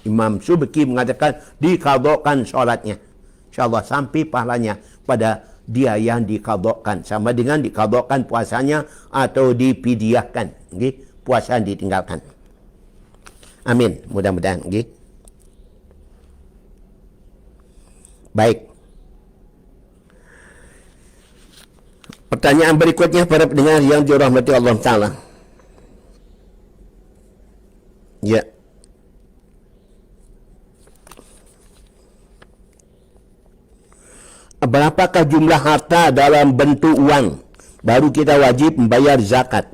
Imam Subki mengatakan diqadhakan solatnya. InsyaAllah sampai pahalanya pada dia yang diqadhakan. Sama dengan diqadhakan puasanya atau dipidyahkan. Puasa ditinggalkan. Amin. Mudah-mudahan. Baik. Pertanyaan berikutnya para pendengar yang dirahmati Allah Ta'ala. Ya. berapakah jumlah harta dalam bentuk uang, baru kita wajib membayar zakat.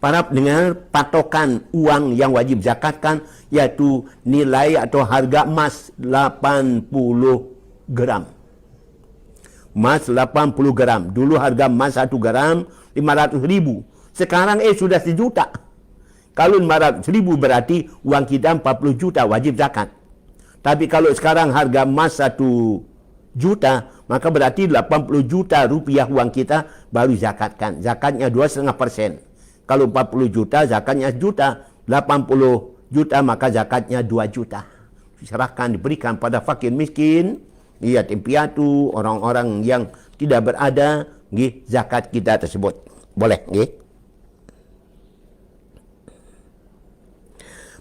Para pendengar, patokan uang yang wajib zakat kan yaitu nilai atau harga emas 80 gram. Emas 80 gram. Dulu harga emas 1 gram 500 ribu. Sekarang sudah 1 juta. Kalau 500 ribu berarti uang kita 40 juta wajib zakat. Tapi kalau sekarang harga emas 1 juta, maka berarti 80 juta rupiah uang kita baru zakatkan. Zakatnya 2,5%. Kalau 40 juta, zakatnya 1 juta. 80 juta, maka zakatnya 2 juta. Diserahkan, diberikan pada fakir miskin, yatim piatu, orang-orang yang tidak berada, zakat kita tersebut. Boleh,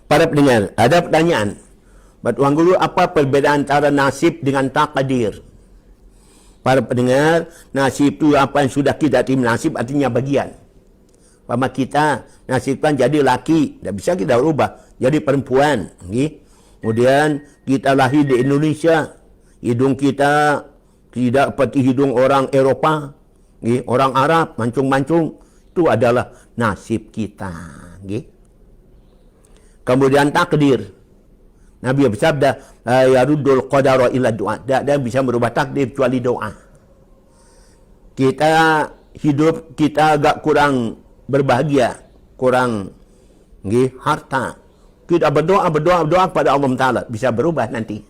Para pendengar, ada pertanyaan. Tuan Guru, apa perbezaan antara nasib dengan takdir? Para pendengar, nasib itu apa yang sudah kita terima. Nasib artinya bagian. Pama kita nasibkan jadi laki, tak bisa kita ubah jadi perempuan. Kemudian kita lahir di Indonesia, hidung kita tidak seperti hidung orang Eropah, orang Arab, mancung-mancung. Itu adalah nasib kita. Kemudian takdir. Nabi bersabda, yaruddul qadara illa doa. Dan bisa merubah takdir kecuali doa. Kita hidup kita agak kurang berbahagia, kurang harta. Kita berdoa kepada Allah Ta'ala. Bisa berubah nanti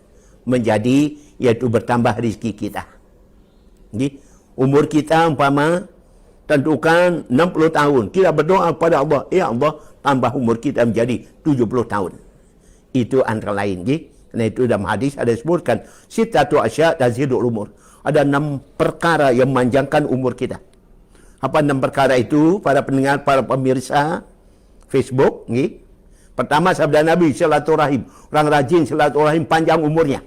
menjadi, yaitu bertambah rezeki kita. Umur kita umpama tentukan 60 tahun. Kita berdoa kepada Allah, ya Allah, tambah umur kita menjadi 70 tahun. Itu antara lain. Karena itu dalam hadis ada disebutkan, sitatu asya tazidul umur. Ada 6 perkara yang memanjangkan umur kita. Apa 6 perkara itu, para pendengar, para pemirsa Facebook? Pertama, sabda Nabi, silaturahim. Orang rajin silaturahim panjang umurnya.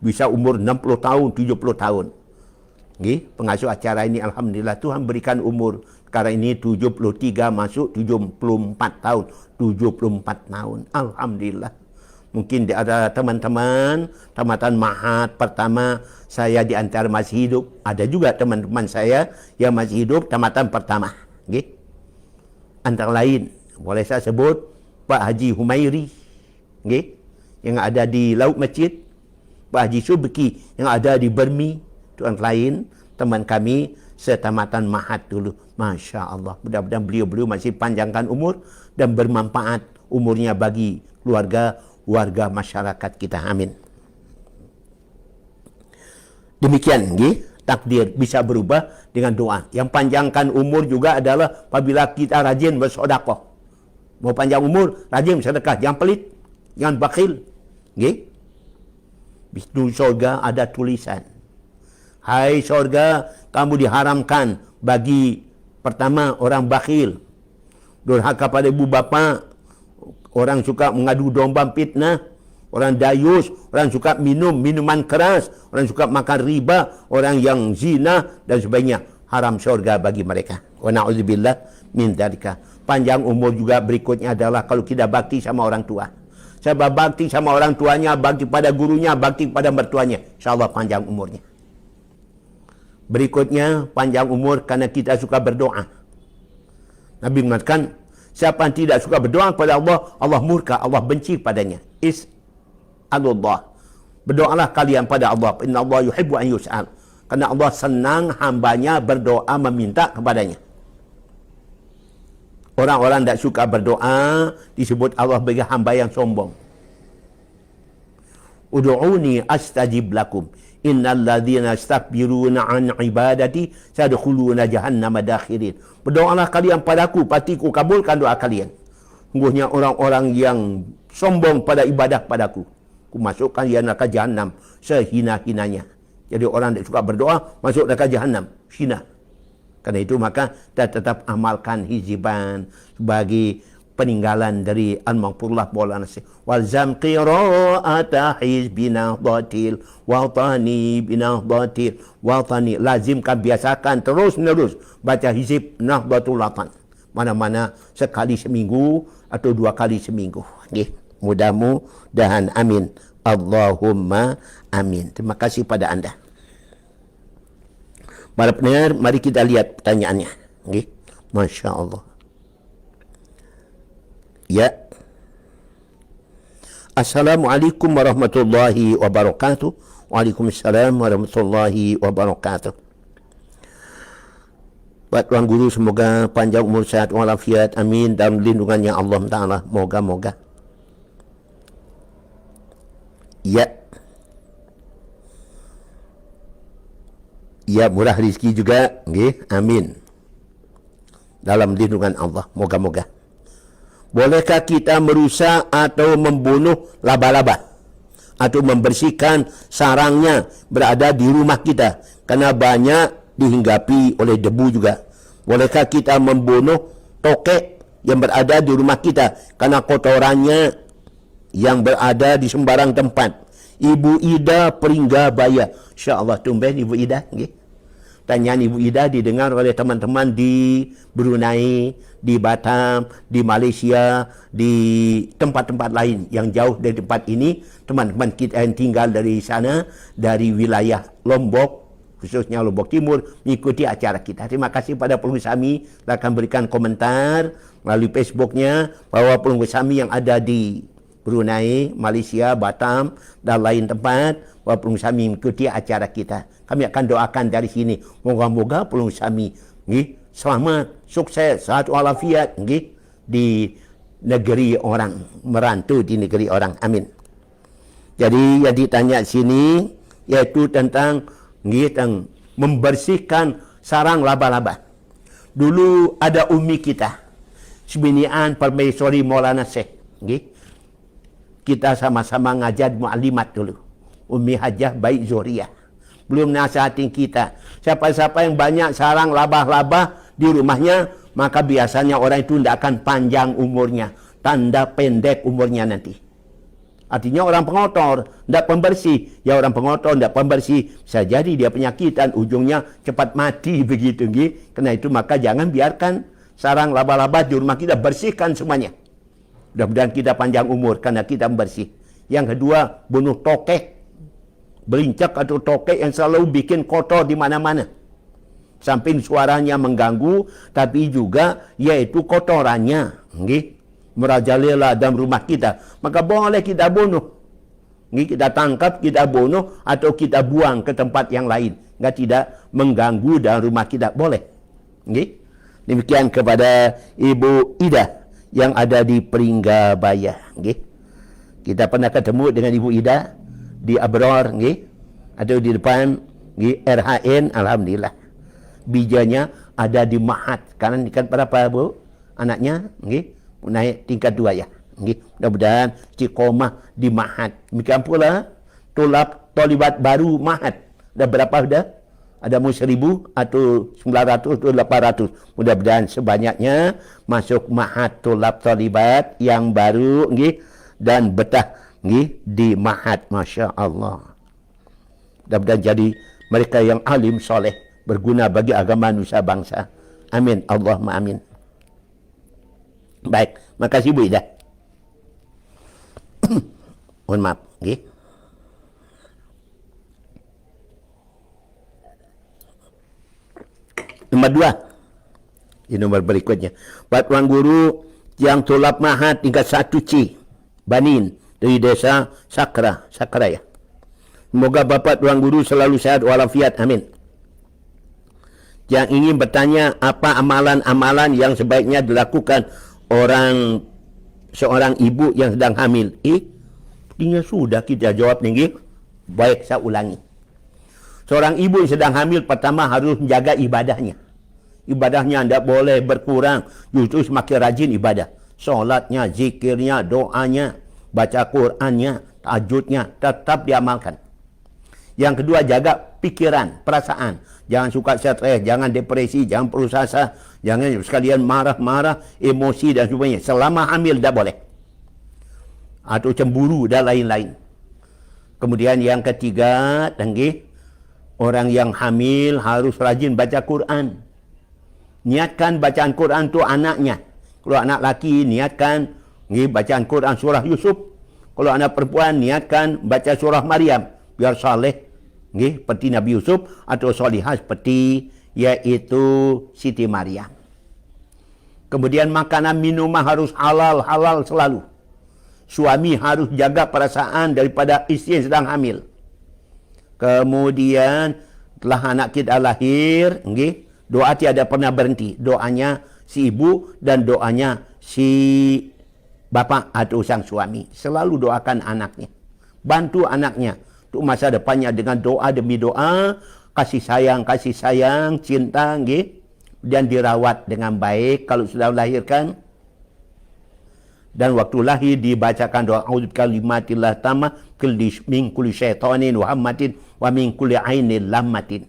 Bisa umur 60 tahun, 70 tahun. Pengasuh acara ini, alhamdulillah, Tuhan berikan umur. Sekarang ini 73 masuk 74 tahun. 74 tahun. Alhamdulillah. Mungkin ada teman-teman, tamatan mahat pertama, saya di antara masih hidup. Ada juga teman-teman saya yang masih hidup, tamatan pertama. Antara lain, boleh saya sebut, Pak Haji Humairi, yang ada di Laut Masjid, Pak Haji Subki, yang ada di Bermi, itu antara lain, teman kami, setamatan mahat dulu. Masya Allah, mudah-mudahan beliau masih panjangkan umur, dan bermanfaat umurnya bagi warga masyarakat kita. Amin. Demikian, takdir bisa berubah dengan doa. Yang panjangkan umur juga adalah apabila kita rajin bersedekah. Mau panjang umur, rajin bersedekah. Jangan pelit, jangan bakhil. Di surga ada tulisan. Hai surga, kamu diharamkan bagi pertama orang bakhil, durhaka pada ibu bapa, orang suka mengadu domba fitnah, orang dayus, orang suka minum minuman keras, orang suka makan riba, orang yang zina dan sebagainya. Haram syurga bagi mereka. Wa na'udzubillah min dzalika. Panjang umur juga berikutnya adalah kalau kita bakti sama orang tua. Sebab bakti sama orang tuanya, bakti pada gurunya, bakti pada mertuanya, insyaallah panjang umurnya. Berikutnya, panjang umur karena kita suka berdoa. Nabi mengatakan, siapa yang tidak suka berdoa kepada Allah, Allah murka, Allah benci padanya. Is'alullah. Berdoalah kalian pada Allah. Inna Allah yuhibbu an yus'al. Karena Allah senang hambanya berdoa meminta kepadanya. Orang-orang tidak suka berdoa disebut Allah sebagai hamba yang sombong. Ud'uni astajib lakum. Innal ladzina astakbiruna an ibadati sadkhuluna jahannama dakhirin. Berdoalah kalian padaku, pasti ku kabulkan doa kalian. Sungguhnya orang-orang yang sombong pada ibadah padaku, ku masukkan dia neraka jahanam sehina-hinanya. Jadi orang yang suka berdoa masuk neraka jahanam, hina. Karena itu maka kita tetap amalkan hiziban sebagai peninggalan dari al-maghfurullah Maulana Syekh. Walzam qira'ata hizbina batil watani bina batil watani. Lazimkan, biasakan terus menerus baca hizib Nahdlatul Watan. Mana-mana sekali seminggu atau 2 kali seminggu. Mudah-mudahan amin. Allahumma amin. Terima kasih pada anda. Para pendengar, mari kita lihat pertanyaannya. Okay? Masya Allah. Ya. Assalamualaikum warahmatullahi wabarakatuh. Waalaikumsalam warahmatullahi wabarakatuh. Buat Tuan Guru, semoga panjang umur, sehat walafiat. Amin. Dalam lindungannya Allah Ta'ala. Moga-moga. Ya. Ya, murah rezeki juga. Okay? Amin. Dalam lindungan Allah. Moga-moga. Bolehkah kita merusak atau membunuh laba-laba? Atau membersihkan sarangnya berada di rumah kita? Karena banyak dihinggapi oleh debu juga. Bolehkah kita membunuh tokek yang berada di rumah kita? Karena kotorannya yang berada di sembarang tempat. Ibu Ida Peringgabaya. InsyaAllah tumben Ibu Ida. Okay? Tanyaan Ibu Ida didengar oleh teman-teman di Brunei, di Batam, di Malaysia, di tempat-tempat lain yang jauh dari tempat ini. Teman-teman kita yang tinggal dari sana, dari wilayah Lombok, khususnya Lombok Timur, mengikuti acara kita. Terima kasih pada pelunggu Sami. Akan berikan komentar melalui Facebooknya bahwa pelunggu Sami yang ada di Brunei, Malaysia, Batam, dan lain tempat, bahwa pelunggu Sami mengikuti acara kita. Kami akan doakan dari sini. Moga-moga pelunggu Sami selamat, sukses, sehat walafiat di negeri orang, merantau di negeri orang. Amin. Jadi yang ditanya sini yaitu tentang membersihkan sarang laba-laba. Dulu ada umi kita, Seminian Permaisuri Maulana Syekh. Kita sama-sama ngajar mu'alimat dulu. Umi Hajah Baik Zuriah. Belum nasihatin kita. Siapa-siapa yang banyak sarang laba-laba di rumahnya, maka biasanya orang itu tidak akan panjang umurnya. Tanda pendek umurnya nanti. Artinya orang pengotor, tidak pembersih. Ya orang pengotor, tidak pembersih. Bisa jadi dia penyakitan, ujungnya cepat mati begitu. Karena itu maka jangan biarkan sarang laba-laba di rumah kita, bersihkan semuanya. Mudah-mudahan kita panjang umur karena kita bersih. Yang kedua, bunuh tokek. Berincak atau tokek yang selalu bikin kotor di mana-mana. Samping suaranya mengganggu, tapi juga yaitu kotorannya. Merajalela dalam rumah kita. Maka boleh kita bunuh. Kita tangkap, kita bunuh, atau kita buang ke tempat yang lain. Tidak mengganggu dalam rumah kita. Boleh. Demikian kepada Ibu Ida yang ada di Peringgabaya. Kita pernah ketemu dengan Ibu Ida di Abror, atau di depan RHN, alhamdulillah. Bijanya ada di Mahat. Karena tingkat berapa, Bu? Anaknya, naik tingkat 2 ya. Mudah-mudahan Cikomah di Mahat. Demikian pula tolibat baru Mahat. Ada berapa sudah? Ada mau 1,000 atau 900 atau 800. Mudah-mudahan sebanyaknya masuk Mahat tolibat yang baru, dan betah di Mahat, Masya Allah. Mudah-mudahan jadi mereka yang alim soleh, berguna bagi agama nusa bangsa. Amin. Allahumma amin. Baik, makasih Bu Ida. Mohon maaf. Nomor 2. Di nomor berikutnya. Buat Tuan Guru yang tulap Mahat tingkat 1C, Banin, dari desa Sakra ya. Semoga Bapak Tuan Guru selalu sehat walafiat. Amin. Yang ingin bertanya, apa amalan-amalan yang sebaiknya dilakukan seorang ibu yang sedang hamil? Sepertinya sudah kita jawab nih. Baik, saya ulangi. Seorang ibu yang sedang hamil pertama harus menjaga ibadahnya. Ibadahnya tidak boleh berkurang, justru semakin rajin ibadah. Solatnya, zikirnya, doanya, baca Qur'annya, tahajudnya, tetap diamalkan. Yang kedua, jaga pikiran, perasaan. Jangan suka stres, jangan depresi, jangan putus asa, jangan sekalian marah-marah, emosi dan sebagainya. Selama hamil tidak boleh. Atau cemburu dan lain-lain. Kemudian yang ketiga, orang yang hamil harus rajin baca Quran. Niatkan bacaan Quran itu anaknya. Kalau anak laki, niatkan bacaan Quran surah Yusuf. Kalau anak perempuan niatkan baca surah Maryam biar saleh, nggih, seperti Nabi Yusuf, atau solihah seperti yaitu Siti Maryam. Kemudian makanan minuman harus halal selalu. Suami harus jaga perasaan daripada isteri yang sedang hamil. Kemudian setelah anak kita lahir, nggih, doa tiada pernah berhenti. Doanya si ibu dan doanya si bapa atau sang suami. Selalu doakan anaknya. Bantu anaknya untuk masa depannya dengan doa demi doa, kasih sayang, cinta, nggih. Dan dirawat dengan baik kalau sudah melahirkan. Dan waktu lahir dibacakan doa a'udzu bikalimatillah tammah min kulli syaitanin wa hammatin wa min kulli ainin lammatin.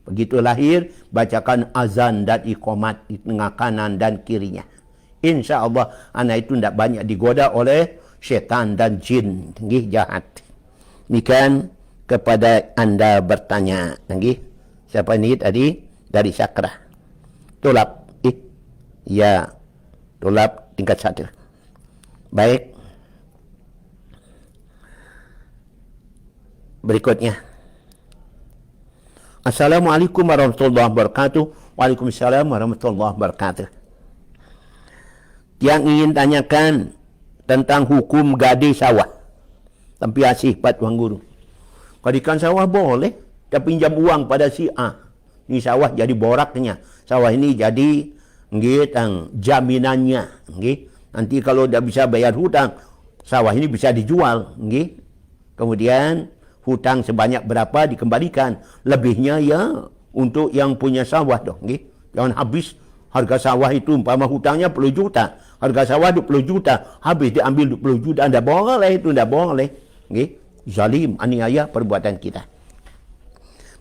Begitu lahir, bacakan azan dan iqamat di tengah kanan dan kirinya. Insya Allah anak itu tidak banyak digoda oleh syaitan dan jin nggih jahat. Demikian kepada anda bertanya, nggih. Siapa ini tadi? Dari Sakrah. Tulab. Ya, tulab tingkat 1. Baik. Berikutnya. Assalamualaikum warahmatullahi wabarakatuh. Waalaikumsalam warahmatullahi wabarakatuh. Yang ingin tanyakan tentang hukum gade sawah. Tapi asih Pak Tuan Guru. Gadikan sawah boleh. Kita pinjam uang pada si A. Ini sawah jadi boraknya. Sawah ini jadi nggih jaminannya, nggih. Nanti kalau tidak bisa bayar hutang, sawah ini bisa dijual, nggih. Kemudian hutang sebanyak berapa dikembalikan. Lebihnya ya untuk yang punya sawah dong, nggih. Jangan habis harga sawah itu umpama hutangnya 10 juta. Harga sawah 20 juta, habis diambil 20 juta. Tidak boleh itu, tidak boleh, nggih. Zalim, aniaya perbuatan kita.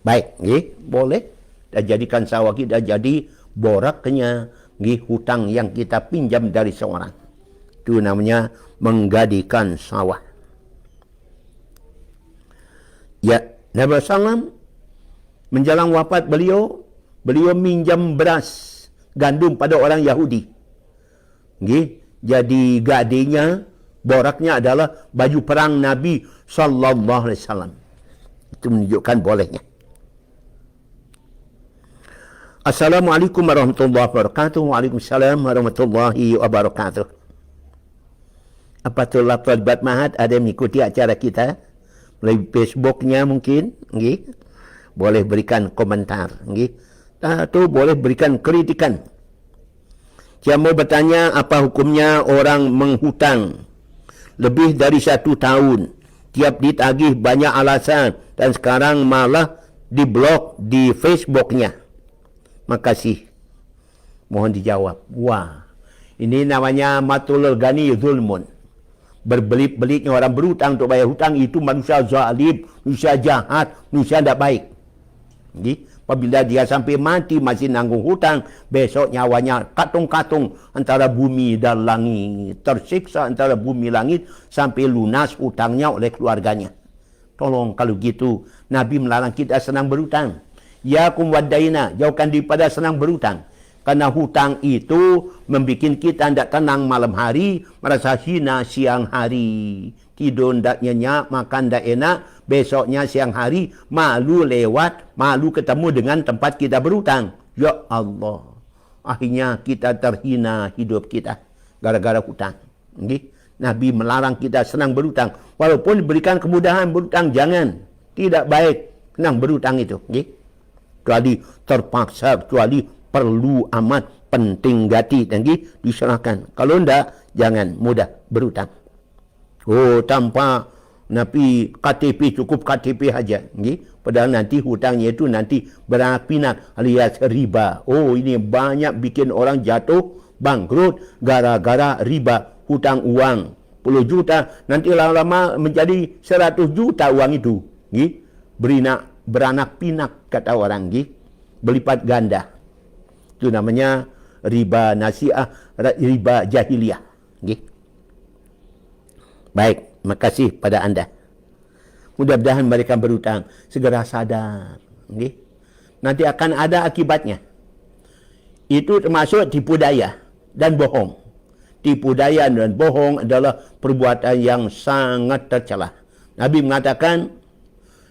Baik, nggih, boleh. Dan jadikan sawah kita jadi boraknya, nggih, hutang yang kita pinjam dari seorang. Itu namanya menggadikan sawah. Ya, Nabi SAW menjelang wafat beliau minjam beras gandum pada orang Yahudi. Nggih, jadi gadenya, boraknya adalah baju perang Nabi sallallahu alaihi wasallam. Itu menunjukkan bolehnya. Assalamualaikum warahmatullahi wabarakatuh. Waalaikumsalam warahmatullahi wabarakatuh. Apabila Talbat Mahat ada mengikuti acara kita melalui Facebooknya mungkin, nggih, boleh berikan komentar, nggih, atau boleh berikan kritikan. Saya mau bertanya apa hukumnya orang menghutang lebih dari 1 tahun, tiap ditagih banyak alasan dan sekarang malah diblok di Facebooknya. Makasih. Mohon dijawab. Wah, ini namanya matulul gani zulmun. Berbelit-belitnya orang berhutang untuk bayar hutang itu manusia zalim, manusia jahat, manusia tidak baik. Jadi, apabila dia sampai mati masih nanggung hutang, besok nyawanya katung-katung antara bumi dan langit. Tersiksa antara bumi langit sampai lunas hutangnya oleh keluarganya. Tolong kalau gitu, Nabi melarang kita senang berhutang. Ya kum wadaina, jauhkan daripada senang berhutang. Karena hutang itu membuat kita tidak tenang malam hari, merasa hina siang hari. Tidur tidak nyenyak, makan tidak enak, besoknya siang hari malu lewat, malu ketemu dengan tempat kita berhutang. Ya Allah, akhirnya kita terhina hidup kita gara-gara hutang. Okay? Nabi melarang kita senang berhutang. Walaupun diberikan kemudahan berhutang, jangan. Tidak baik senang berhutang itu. Okay? Kecuali terpaksa, kecuali perlu amat penting gati tinggi diserahkan. Kalau tidak, jangan mudah berhutang. Oh, tanpa Nabi KTP, cukup KTP saja. Padahal nanti hutangnya itu nanti berapinak alias riba. Oh, ini banyak bikin orang jatuh bangkrut gara-gara riba. Hutang uang 10 juta, nanti lama-lama menjadi 100 juta uang itu. Beranak pinak kata orang. Berlipat ganda. Itu namanya riba nasiah, riba jahiliyah. Baik, makasih pada anda. Mudah-mudahan mereka berhutang segera sadar. Nanti akan ada akibatnya. Itu termasuk tipu daya dan bohong. tipu daya dan bohong adalah perbuatan yang sangat tercela. Nabi mengatakan,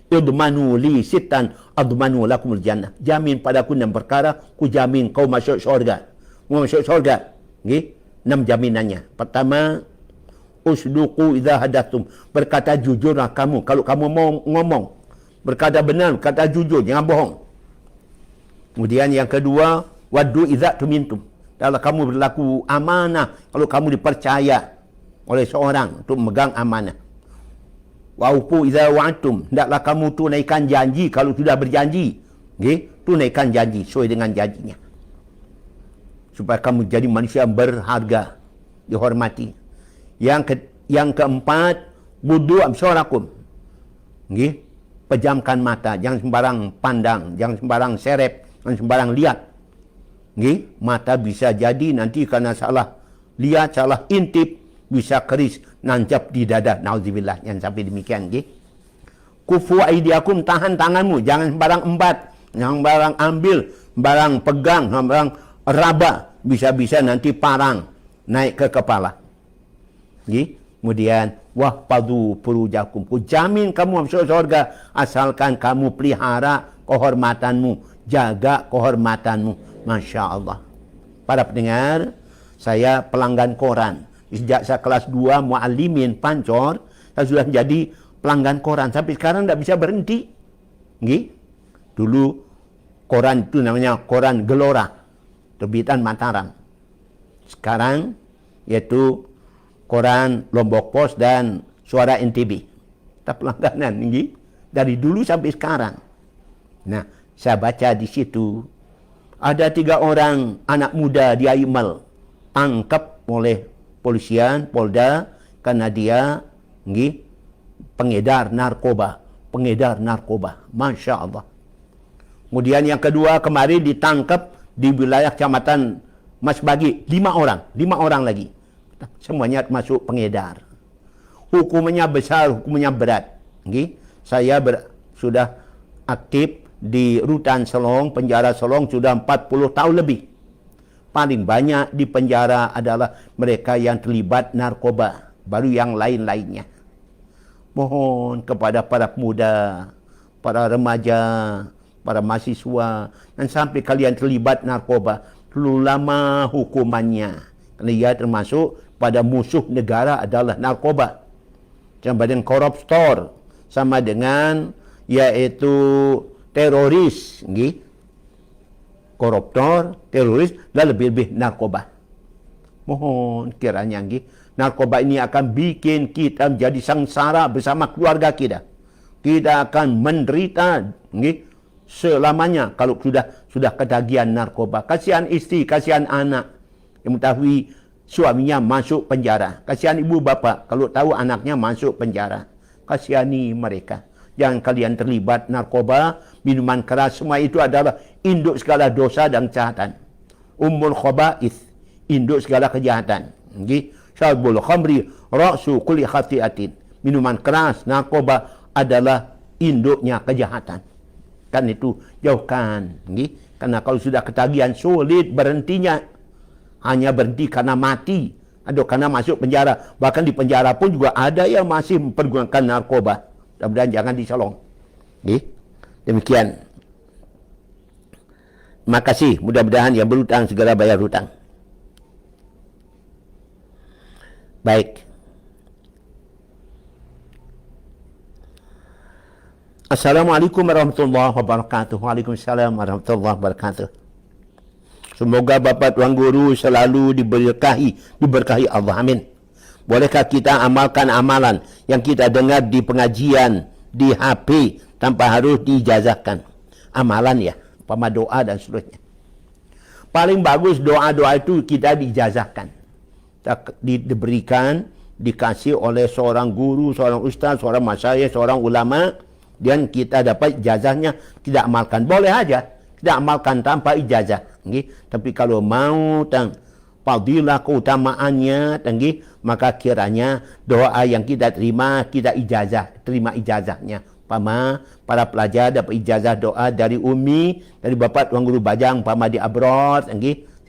idmanu li sitan admanu lakumul jannah. Jamin padaku 6 perkara, ku jamin kau masuk syurga. Mau masuk syurga. Okay? 6 jaminannya. Pertama, usduqu idza hadatsum. Berkata jujurlah kamu kalau kamu mau ngomong. Berkata benar, berkata jujur, jangan bohong. Kemudian yang kedua, waddu idza tumintum. Kalau kamu berlaku amanah, kalau kamu dipercaya oleh seorang untuk memegang amanah. Waufu idza wa'adtum. Hendaklah kamu tunaikan janji kalau sudah berjanji. Okay? Tunaikan janji sesuai dengan janjinya. Supaya kamu jadi manusia yang berharga, dihormati. Yang keempat, wudu absarakum. Okay? Pejamkan mata, jangan sembarang pandang, jangan sembarang serep, jangan sembarang lihat. Okay? Mata bisa jadi nanti karena salah lihat, salah intip, bisa keris, nancap di dada. Nauzubillah, yang sampai demikian. Okay? Kufu aidiakum, tahan tanganmu, jangan sembarang embat, jangan sembarang ambil, sembarang pegang, sembarang raba, bisa-bisa nanti parang naik ke kepala. Okay? Kemudian wahfadhu furujakum, ku jamin kamu masuk surga asalkan kamu pelihara kehormatanmu, jaga kehormatanmu. Masya Allah. Para pendengar, saya pelanggan koran. Sejak saya kelas 2 muallimin Pancor, saya sudah menjadi pelanggan koran. Sampai sekarang tidak bisa berhenti. Okay? Dulu koran itu namanya koran Gelora, terbitan Mataram. Sekarang yaitu koran Lombok Pos dan Suara NTB. Kita pelangganan ini dari dulu sampai sekarang. Nah, saya baca di situ ada 3 orang anak muda di Aimal tangkap oleh polisian Polda karena dia pengedar narkoba. Masya Allah. Kemudian yang kedua kemarin ditangkap di wilayah Kecamatan Masbagi 5 orang lagi. Semuanya masuk pengedar. Hukumannya besar, hukumannya berat. Saya sudah aktif di Rutan Selong, penjara Selong sudah 40 tahun lebih. Paling banyak di penjara adalah mereka yang terlibat narkoba, baru yang lain-lainnya. Mohon kepada para pemuda, para remaja, para mahasiswa, dan sampai kalian terlibat narkoba, terlalu lama hukumannya. Kerana ia termasuk pada musuh negara adalah narkoba. Sama dengan koruptor, sama dengan yaitu teroris, koruptor, teroris, dan lebih-lebih narkoba. Mohon kiranya, narkoba ini akan bikin kita menjadi sengsara bersama keluarga kita. Kita akan menderita, selamanya kalau sudah ketagihan narkoba. Kasihan istri, kasihan anak yang mengetahui suaminya masuk penjara. Kasihan ibu bapa kalau tahu anaknya masuk penjara. Kasihani mereka. Jangan kalian terlibat narkoba, minuman keras, semua itu adalah induk segala dosa dan kejahatan. Ummul khaba'ith, induk segala kejahatan. Syarbul khamri ra'su kulli khati'atin. Minuman keras, narkoba adalah induknya kejahatan. Kan itu jauhkan. Karena kalau sudah ketagihan sulit berhentinya. Hanya berhenti karena mati atau karena masuk penjara. Bahkan di penjara pun juga ada yang masih mempergunakan narkoba. Mudah-mudahan jangan disolong. Demikian. Terima kasih. Mudah-mudahan yang berhutang segera bayar hutang. Baik. Assalamualaikum warahmatullahi wabarakatuh. Waalaikumsalam warahmatullahi wabarakatuh. Semoga Bapa Tuan Guru selalu diberkahi Allah. Amin. Bolehkah kita amalkan amalan yang kita dengar di pengajian, di HP, tanpa harus diijazahkan? Amalan ya, umpama doa dan seterusnya. Paling bagus doa-doa itu kita diijazahkan. Diberikan, dikasih oleh seorang guru, seorang ustaz, seorang masyayikh, seorang ulama, dan kita dapat ijazahnya, kita amalkan. Boleh aja, kita amalkan tanpa ijazah. Tapi kalau mau fadilah keutamaannya, maka kiranya doa yang kita terima, kita terima ijazahnya. Para pelajar dapat ijazah doa dari Umi, dari Bapak Tuan Guru Bajang, di abroad,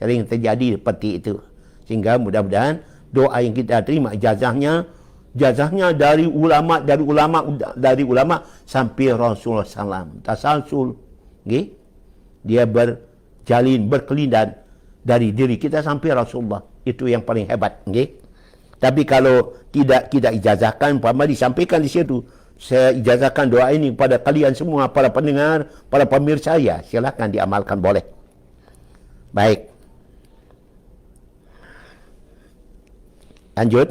sering terjadi seperti itu. Sehingga mudah-mudahan doa yang kita terima ijazahnya dari ulama sampai Rasulullah SAW. Tasalsul, okay? Dia berjalin, berkelindan dari diri kita sampai Rasulullah. Itu yang paling hebat, okay? Tapi kalau tidak kita ijazahkan, umpama disampaikan di situ, saya ijazahkan doa ini kepada kalian semua, para pendengar, para pemirsa, ya silakan diamalkan, boleh. Baik. Lanjut.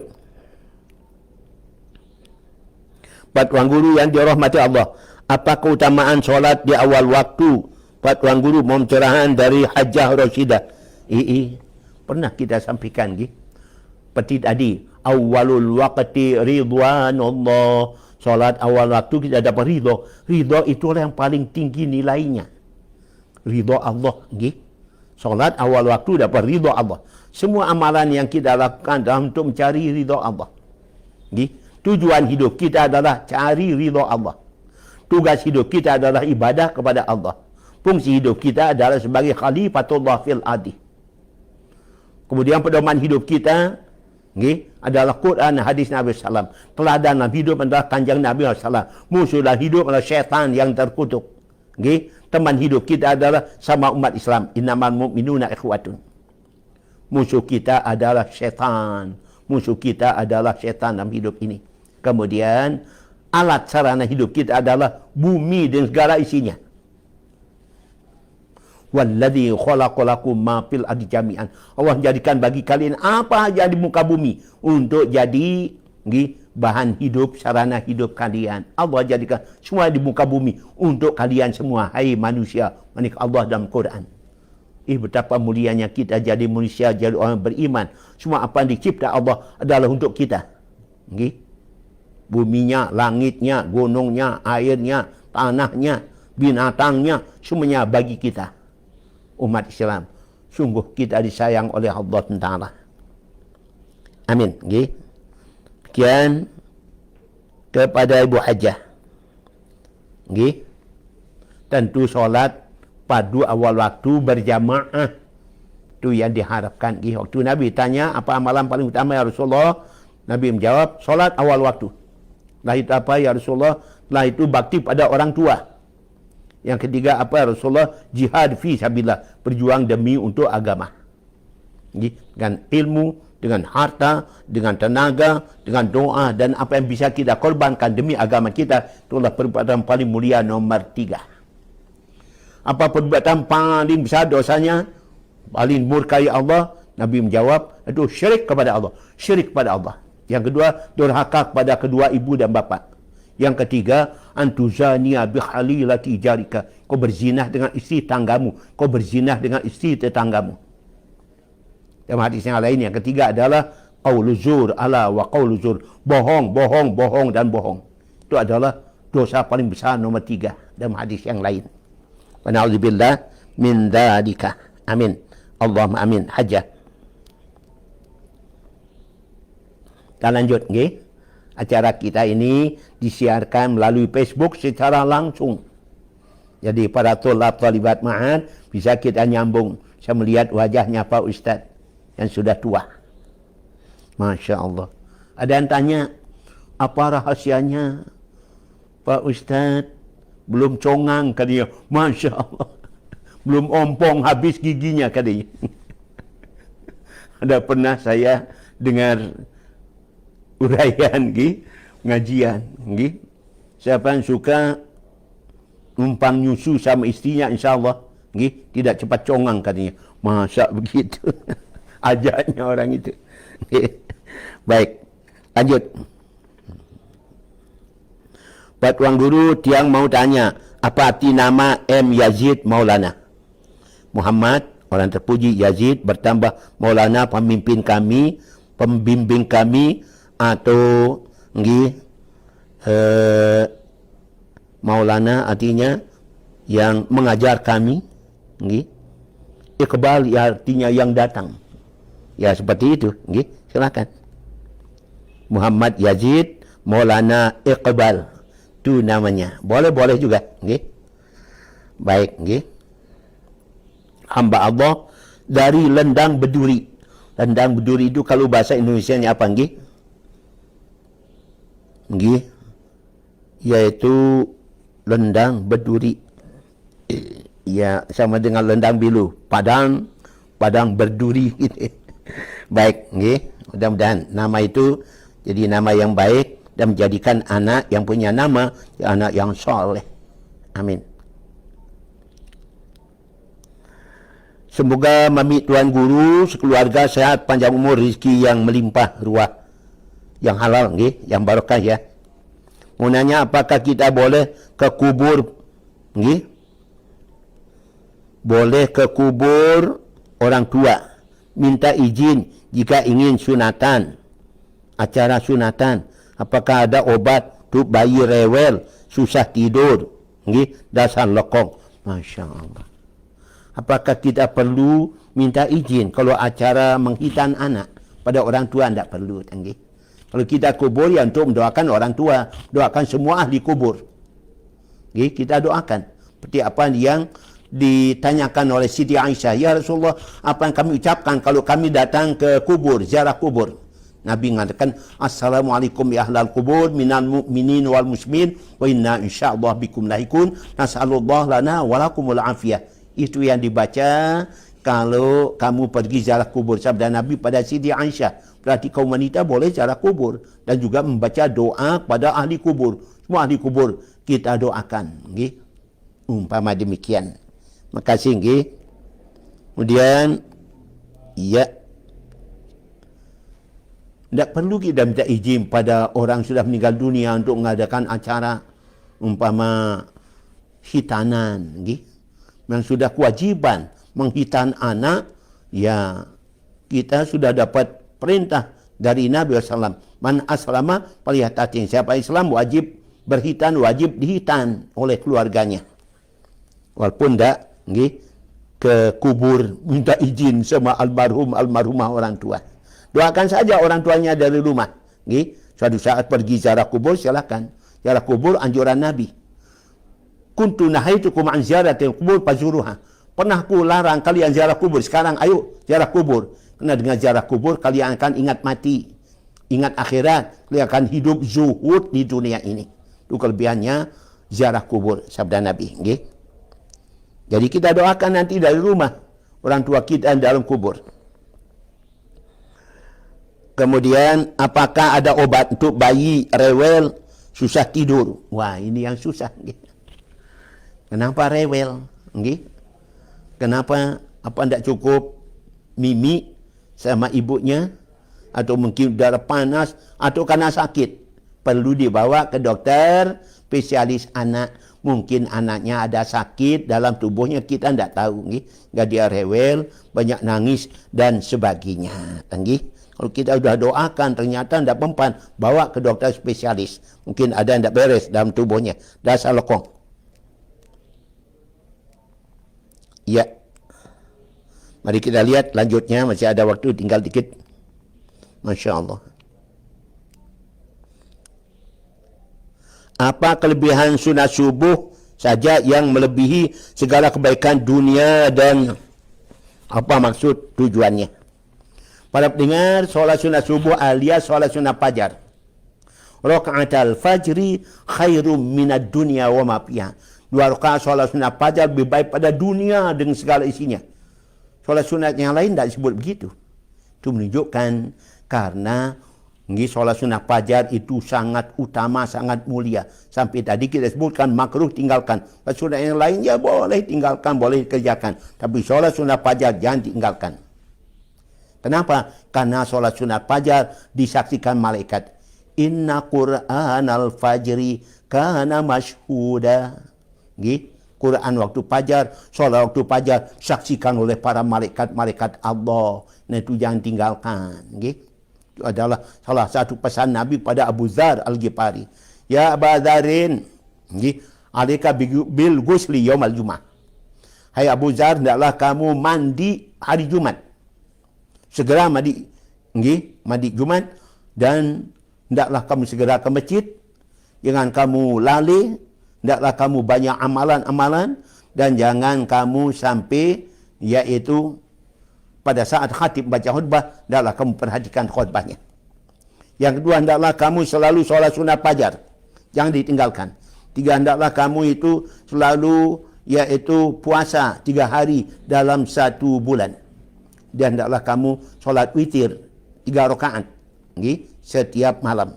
Pak Tuan Guru yang dirahmati Allah, apa keutamaan solat di awal waktu? Pak Tuan Guru mau cerahan dari Hajjah Rashidah. Pernah kita sampaikan, seperti tadi, awalul waqti ridwanullah. Solat awal waktu kita dapat ridho. Ridho itulah yang paling tinggi nilainya. Ridho Allah. Solat awal waktu dapat ridho Allah. Semua amalan yang kita lakukan dalam untuk mencari ridho Allah. Tujuan hidup kita adalah cari ridho Allah. Tugas hidup kita adalah ibadah kepada Allah. Fungsi hidup kita adalah sebagai khalifatullah fil ardi. Kemudian pedoman hidup kita adalah Quran, hadis Nabi SAW. Teladan hidup adalah kanjeng Nabi SAW. Musuh dalam hidup adalah syaitan yang terkutuk. Teman hidup kita adalah sama umat Islam. Innamal mu'minuna ikhwatun. Musuh kita adalah syaitan. Musuh kita adalah syaitan dalam hidup ini. Kemudian alat sarana hidup kita adalah bumi dan segala isinya. Walladzi khalaqalakum ma fil ardi jami'an. Allah jadikan bagi kalian apa saja di muka bumi untuk jadi bahan hidup, sarana hidup kalian. Allah jadikan semua di muka bumi untuk kalian semua, hai manusia. Manik Allah dalam Quran. Betapa mulianya kita jadi manusia, jadi orang beriman. Semua apa yang dicipta Allah adalah untuk kita. Buminya, langitnya, gunungnya, airnya, tanahnya, binatangnya, semuanya bagi kita. Umat Islam. Sungguh kita disayang oleh Allah Ta'ala. Amin. Sekian kepada Ibu Hajjah. Tentu solat padu awal waktu berjamaah. Itu yang diharapkan. Waktu Nabi tanya, apa amalan paling utama ya Rasulullah? Nabi menjawab, solat awal waktu. Setelah itu apa ya Rasulullah? Setelah itu bakti pada orang tua. Yang ketiga apa ya Rasulullah? Jihad fi sabilillah, berjuang demi untuk agama. Dengan ilmu, dengan harta, dengan tenaga, dengan doa, dan apa yang bisa kita korbankan demi agama kita, itulah perbuatan paling mulia nomor 3. Apa perbuatan paling besar dosanya? Paling murkai Allah? Nabi menjawab, itu syirik kepada Allah. Syirik kepada Allah. Yang kedua, durhaka kepada kedua ibu dan bapa. Yang ketiga, antuzania bihalilati jarika. Kau berzinah dengan istri tanggamu. Kau berzinah dengan istri tetanggamu. Dalam hadis yang lain, yang ketiga adalah qauluzur ala wa qauluzur. Bohong, bohong, bohong dan bohong. Itu adalah dosa paling besar nomor 3 dalam hadis yang lain. Wa na'udzubillah min dzalika. Amin. Allahumma amin. Hajjah. Kita lanjut, acara kita ini disiarkan melalui Facebook secara langsung. Jadi para tulab talibat ma'ad bisa kita nyambung. Saya melihat wajahnya Pak Ustadz yang sudah tua. Masya Allah. Ada yang tanya, apa rahasianya Pak Ustadz belum congang katanya. Masya Allah. Belum ompong habis giginya katanya. Ada pernah saya dengar uraian ngajian. Siapa yang suka numpang nyusu sama istrinya, insyaAllah tidak cepat congang katanya. Masa begitu? Ajaknya orang itu. Baik, lanjut. Pak Tuan Guru, tiang mau tanya, apa arti nama M. Yazid Maulana? Muhammad, orang terpuji, Yazid bertambah Maulana, pemimpin kami, pembimbing kami, atau Maulana artinya yang mengajar kami. Iqbal ya artinya yang datang. Ya seperti itu. Silakan. Muhammad Yazid Maulana Iqbal. Itu namanya. Boleh-boleh juga. Baik. Hamba Allah dari Lendang Beduri. Lendang berduri itu kalau bahasa Indonesianya apa nggih? Nggih. Yaitu lendang berduri. Ya, sama dengan lendang bilu. Padang berduri. Baik, nggih. Mudah-mudahan nama itu jadi nama yang baik dan menjadikan anak yang punya nama anak yang soleh. Amin. Semoga mami tuan guru sekeluarga sehat, panjang umur, rezeki yang melimpah ruah, yang halal nggih, yang barokah ya. Mau nanya apakah kita boleh ke kubur nggih? Boleh ke kubur orang tua, minta izin jika ingin sunatan, acara sunatan. Apakah ada obat untuk bayi rewel, susah tidur nggih, dasar lekong? Masya Allah. Apakah kita perlu minta izin kalau acara menghitan anak pada orang tua? Tidak perlu. Tanggi. Kalau kita kubur, ya untuk mendoakan orang tua. Doakan semua ahli kubur. Kita doakan. Seperti apa yang ditanyakan oleh Siti Aisyah. Ya Rasulullah, apa yang kami ucapkan kalau kami datang ke kubur, ziarah kubur? Nabi mengatakan, Assalamualaikum ya ahlal kubur, minal mu'minin wal muslimin, wa inna insya'allah bikum lahikun, nas'alullah lana walakumul afiyah. Itu yang dibaca kalau kamu pergi ziarah kubur. Sabda Nabi pada Siti Aisyah. Berarti kaum wanita boleh ziarah kubur. Dan juga membaca doa pada ahli kubur. Semua ahli kubur kita doakan. Okay? Umpama demikian. Makasih. Okay? Kemudian, ya. Tidak perlu kita minta izin pada orang sudah meninggal dunia untuk mengadakan acara umpama hitanan. Okay? Yang sudah kewajiban menghitan anak, ya kita sudah dapat perintah dari Nabi SAW. Man aslama faliyahtatin. Siapa Islam wajib berhitan, wajib dihitan oleh keluarganya. Walaupun tidak ke kubur minta izin sama almarhumah orang tua. Doakan saja orang tuanya dari rumah. Suatu saat pergi ziarah kubur, silakan. Ziarah kubur anjuran Nabi. Kuntu nahaitukum an ziyaratil kubur fazuruha. Pernah ku larang kalian ziarah kubur, sekarang ayo ziarah kubur. Karena dengan ziarah kubur kalian akan ingat mati, ingat akhirat, kalian akan hidup zuhud di dunia ini. Itu kelebihannya ziarah kubur, sabda Nabi. Okay? Jadi kita doakan nanti dari rumah orang tua kita dalam kubur. Kemudian apakah ada obat untuk bayi rewel susah tidur? Wah, ini yang susah. Gitu. Kenapa rewel? Kenapa? Apa tidak cukup mimi sama ibunya? Atau mungkin darah panas? Atau karena sakit? Perlu dibawa ke dokter spesialis anak. Mungkin anaknya ada sakit dalam tubuhnya, kita tidak tahu. Nggak dia rewel, banyak nangis dan sebagainya. Kalau kita sudah doakan ternyata tidak mempan, bawa ke dokter spesialis. Mungkin ada yang tidak beres dalam tubuhnya. Dasar lekong. Ya. Mari kita lihat lanjutnya. Masih ada waktu, tinggal dikit. Masya Allah. Apa kelebihan sunat subuh saja yang melebihi segala kebaikan dunia dan apa maksud tujuannya? Para pendengar, solat sunat subuh alias solat sunat fajar. Raka'atal fajri khairum minad dunya wa ma fiha. 2 rakaat solat sunat fajar lebih baik pada dunia dengan segala isinya. Solat sunat yang lain tidak disebut begitu. Itu menunjukkan karena solat sunat fajar itu sangat utama, sangat mulia. Sampai tadi kita sebutkan makruh tinggalkan. Solat sunat yang lain ya boleh tinggalkan, boleh kerjakan. Tapi solat sunat fajar jangan tinggalkan. Kenapa? Karena solat sunat fajar disaksikan malaikat. Inna Qur'anal fajri kana mashhuda. Quran waktu fajar, solat waktu fajar saksikan oleh para malaikat Allah. Nah itu jangan tinggalkan. Itu adalah salah satu pesan Nabi pada Abu Dzar Al-Ghifari. Ya Abu Dzarin, alaika bil ghusli yaumal Jumat. Hai Abu Dzar, hendaklah kamu mandi hari Jumat. Segera mandi, mandi Jumat, dan hendaklah kamu segera ke masjid. Jangan kamu lalai. Hendaklah kamu banyak amalan-amalan dan jangan kamu sampai yaitu pada saat khatib baca khutbah, hendaklah kamu perhatikan khutbahnya. Yang kedua, hendaklah kamu selalu solat sunat fajar. Jangan ditinggalkan. 3, hendaklah kamu itu selalu iaitu puasa 3 hari dalam 1 bulan. Dan hendaklah kamu solat witir 3 rakaat setiap malam.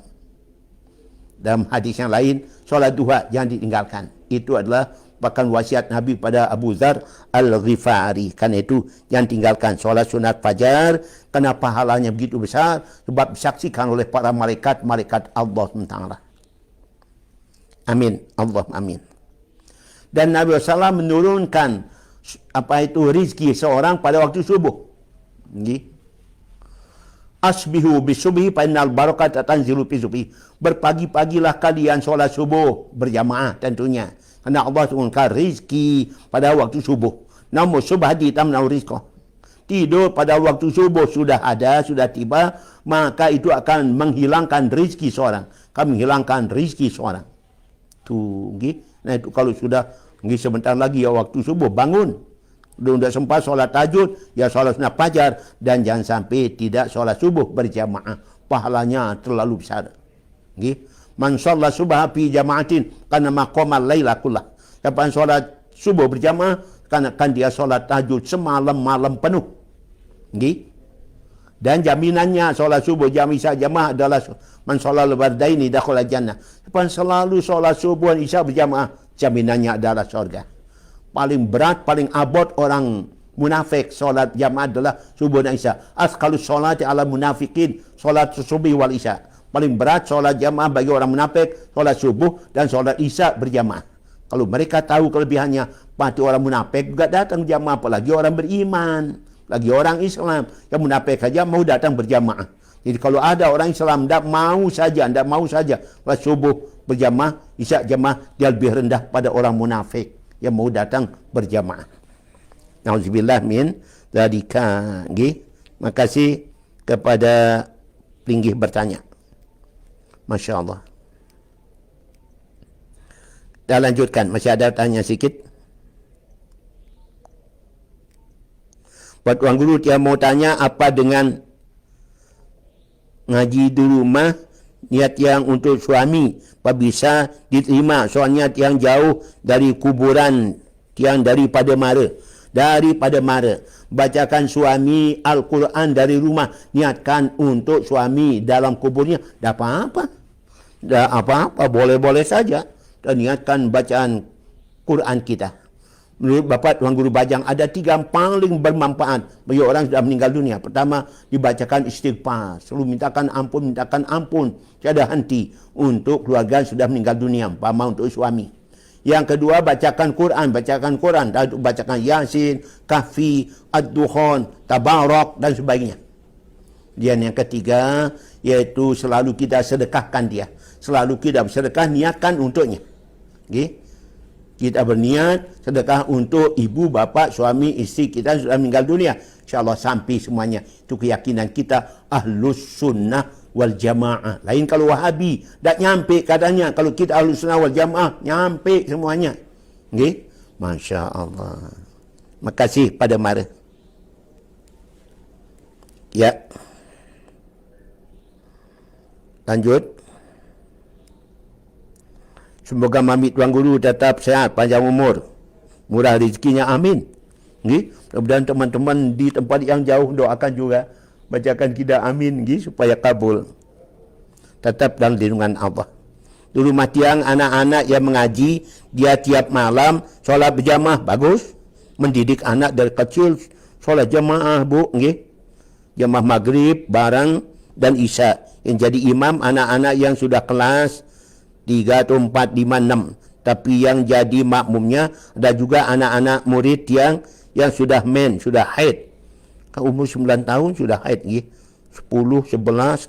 Dalam hadis yang lain, solat duha jangan ditinggalkan. Itu adalah bahkan wasiat Nabi pada Abu Dzar Al-Ghifari. Karena itu jangan tinggalkan solat sunat fajar, kerana pahalanya begitu besar sebab disaksikan oleh para malaikat Allah SWT. Amin. Allah amin. Dan Nabi SAW menurunkan rizki seorang pada waktu subuh. Asbihu bisubhi fa innal barakata tanzilu fi subhi. Berpagi-pagilah kalian solat subuh berjamaah tentunya. Kerana Allah turunkan rizki pada waktu subuh. Namun subhadi tamna'u rizqah. Tidur pada waktu subuh sudah ada, sudah tiba, maka itu akan menghilangkan rizki seorang. Akan menghilangkan rizki seorang. Nah itu kalau sudah sebentar lagi ya waktu subuh bangun. Sudah sempat solat tahajud, ya solat sunat fajar, dan jangan sampai tidak solat subuh berjamaah. Pahalanya terlalu besar. Man shalla subha fi jama'atin kana maqamal laila kullah. Siapa solat subuh berjamaah, karena kan dia solat tahajud semalam-malam penuh. Dan jaminannya solat subuh isya jamaah adalah man shallal fardaini dakhala jannah. Siapa selalu solat subuh dan isya berjamaah, jaminannya adalah surga. Paling berat, paling abot orang munafik solat jamaah adalah subuh dan isya. Asqalus sholati ala munafikin solat subuh wal isya. Paling berat solat jamaah bagi orang munafik solat subuh dan solat isya berjamaah. Kalau mereka tahu kelebihannya, pasti orang munafik juga datang jamaah, apalagi orang beriman, lagi orang Islam. Yang munafik saja mau datang berjamaah. Jadi kalau ada orang Islam tidak mau saja solat subuh berjamaah, isya jamaah, dia lebih rendah pada orang munafik yang mau datang berjamaah. Nauzubillah min dzalika. Terima kasih kepada Linggih bertanya. Masya Allah. Dah lanjutkan. Masih ada tanya sikit. Buat Tuan Guru, dia mau tanya apa dengan ngaji di rumah, niat yang untuk suami, apa bisa diterima? Soalnya tiang jauh dari kuburan, tiang daripada mara. Bacakan suami Al-Quran dari rumah, niatkan untuk suami dalam kuburnya, dah apa-apa, boleh-boleh saja. Dan niatkan bacaan Quran kita. Menurut Bapak Tuan Guru Bajang, ada 3 yang paling bermanfaat bagi orang sudah meninggal dunia. Pertama, dibacakan istighfar. Selalu mintakan ampun. Tiada henti untuk keluarga yang sudah meninggal dunia. Umpama untuk suami. Yang kedua, bacakan Quran. Dan bacakan Yasin, Kahfi, Ad-Dukhan, Tabarak dan sebagainya. Dan yang ketiga, yaitu selalu kita sedekahkan dia. Selalu kita bersedekah, niatkan untuknya. Kita berniat sedekah untuk ibu, bapa, suami, isteri kita sudah meninggal dunia. InsyaAllah sampai semuanya. Itu keyakinan kita Ahlus Sunnah wal Jamaah. Lain kalau Wahabi, tak nyampe katanya. Kalau kita Ahlus Sunnah wal Jamaah, nyampe semuanya. Masya Allah. Makasih pada mara. Ya. Lanjut. Semoga mami Tuan Guru tetap sehat, panjang umur, murah rezekinya, amin. Mudah-mudahan teman-teman di tempat yang jauh doakan juga, bacakan kita amin, supaya kabul. Tetap dalam lindungan Allah. Di rumah tiang anak-anak yang mengaji, dia tiap malam solat berjamaah, bagus. Mendidik anak dari kecil solat jamaah, bu, jamaah maghrib, bareng dan isya. Yang jadi imam anak-anak yang sudah kelas 3 atau 4, 5, 6. Tapi yang jadi makmumnya ada juga anak-anak murid yang sudah sudah haid. Kan umur 9 tahun sudah haid, 10, 11,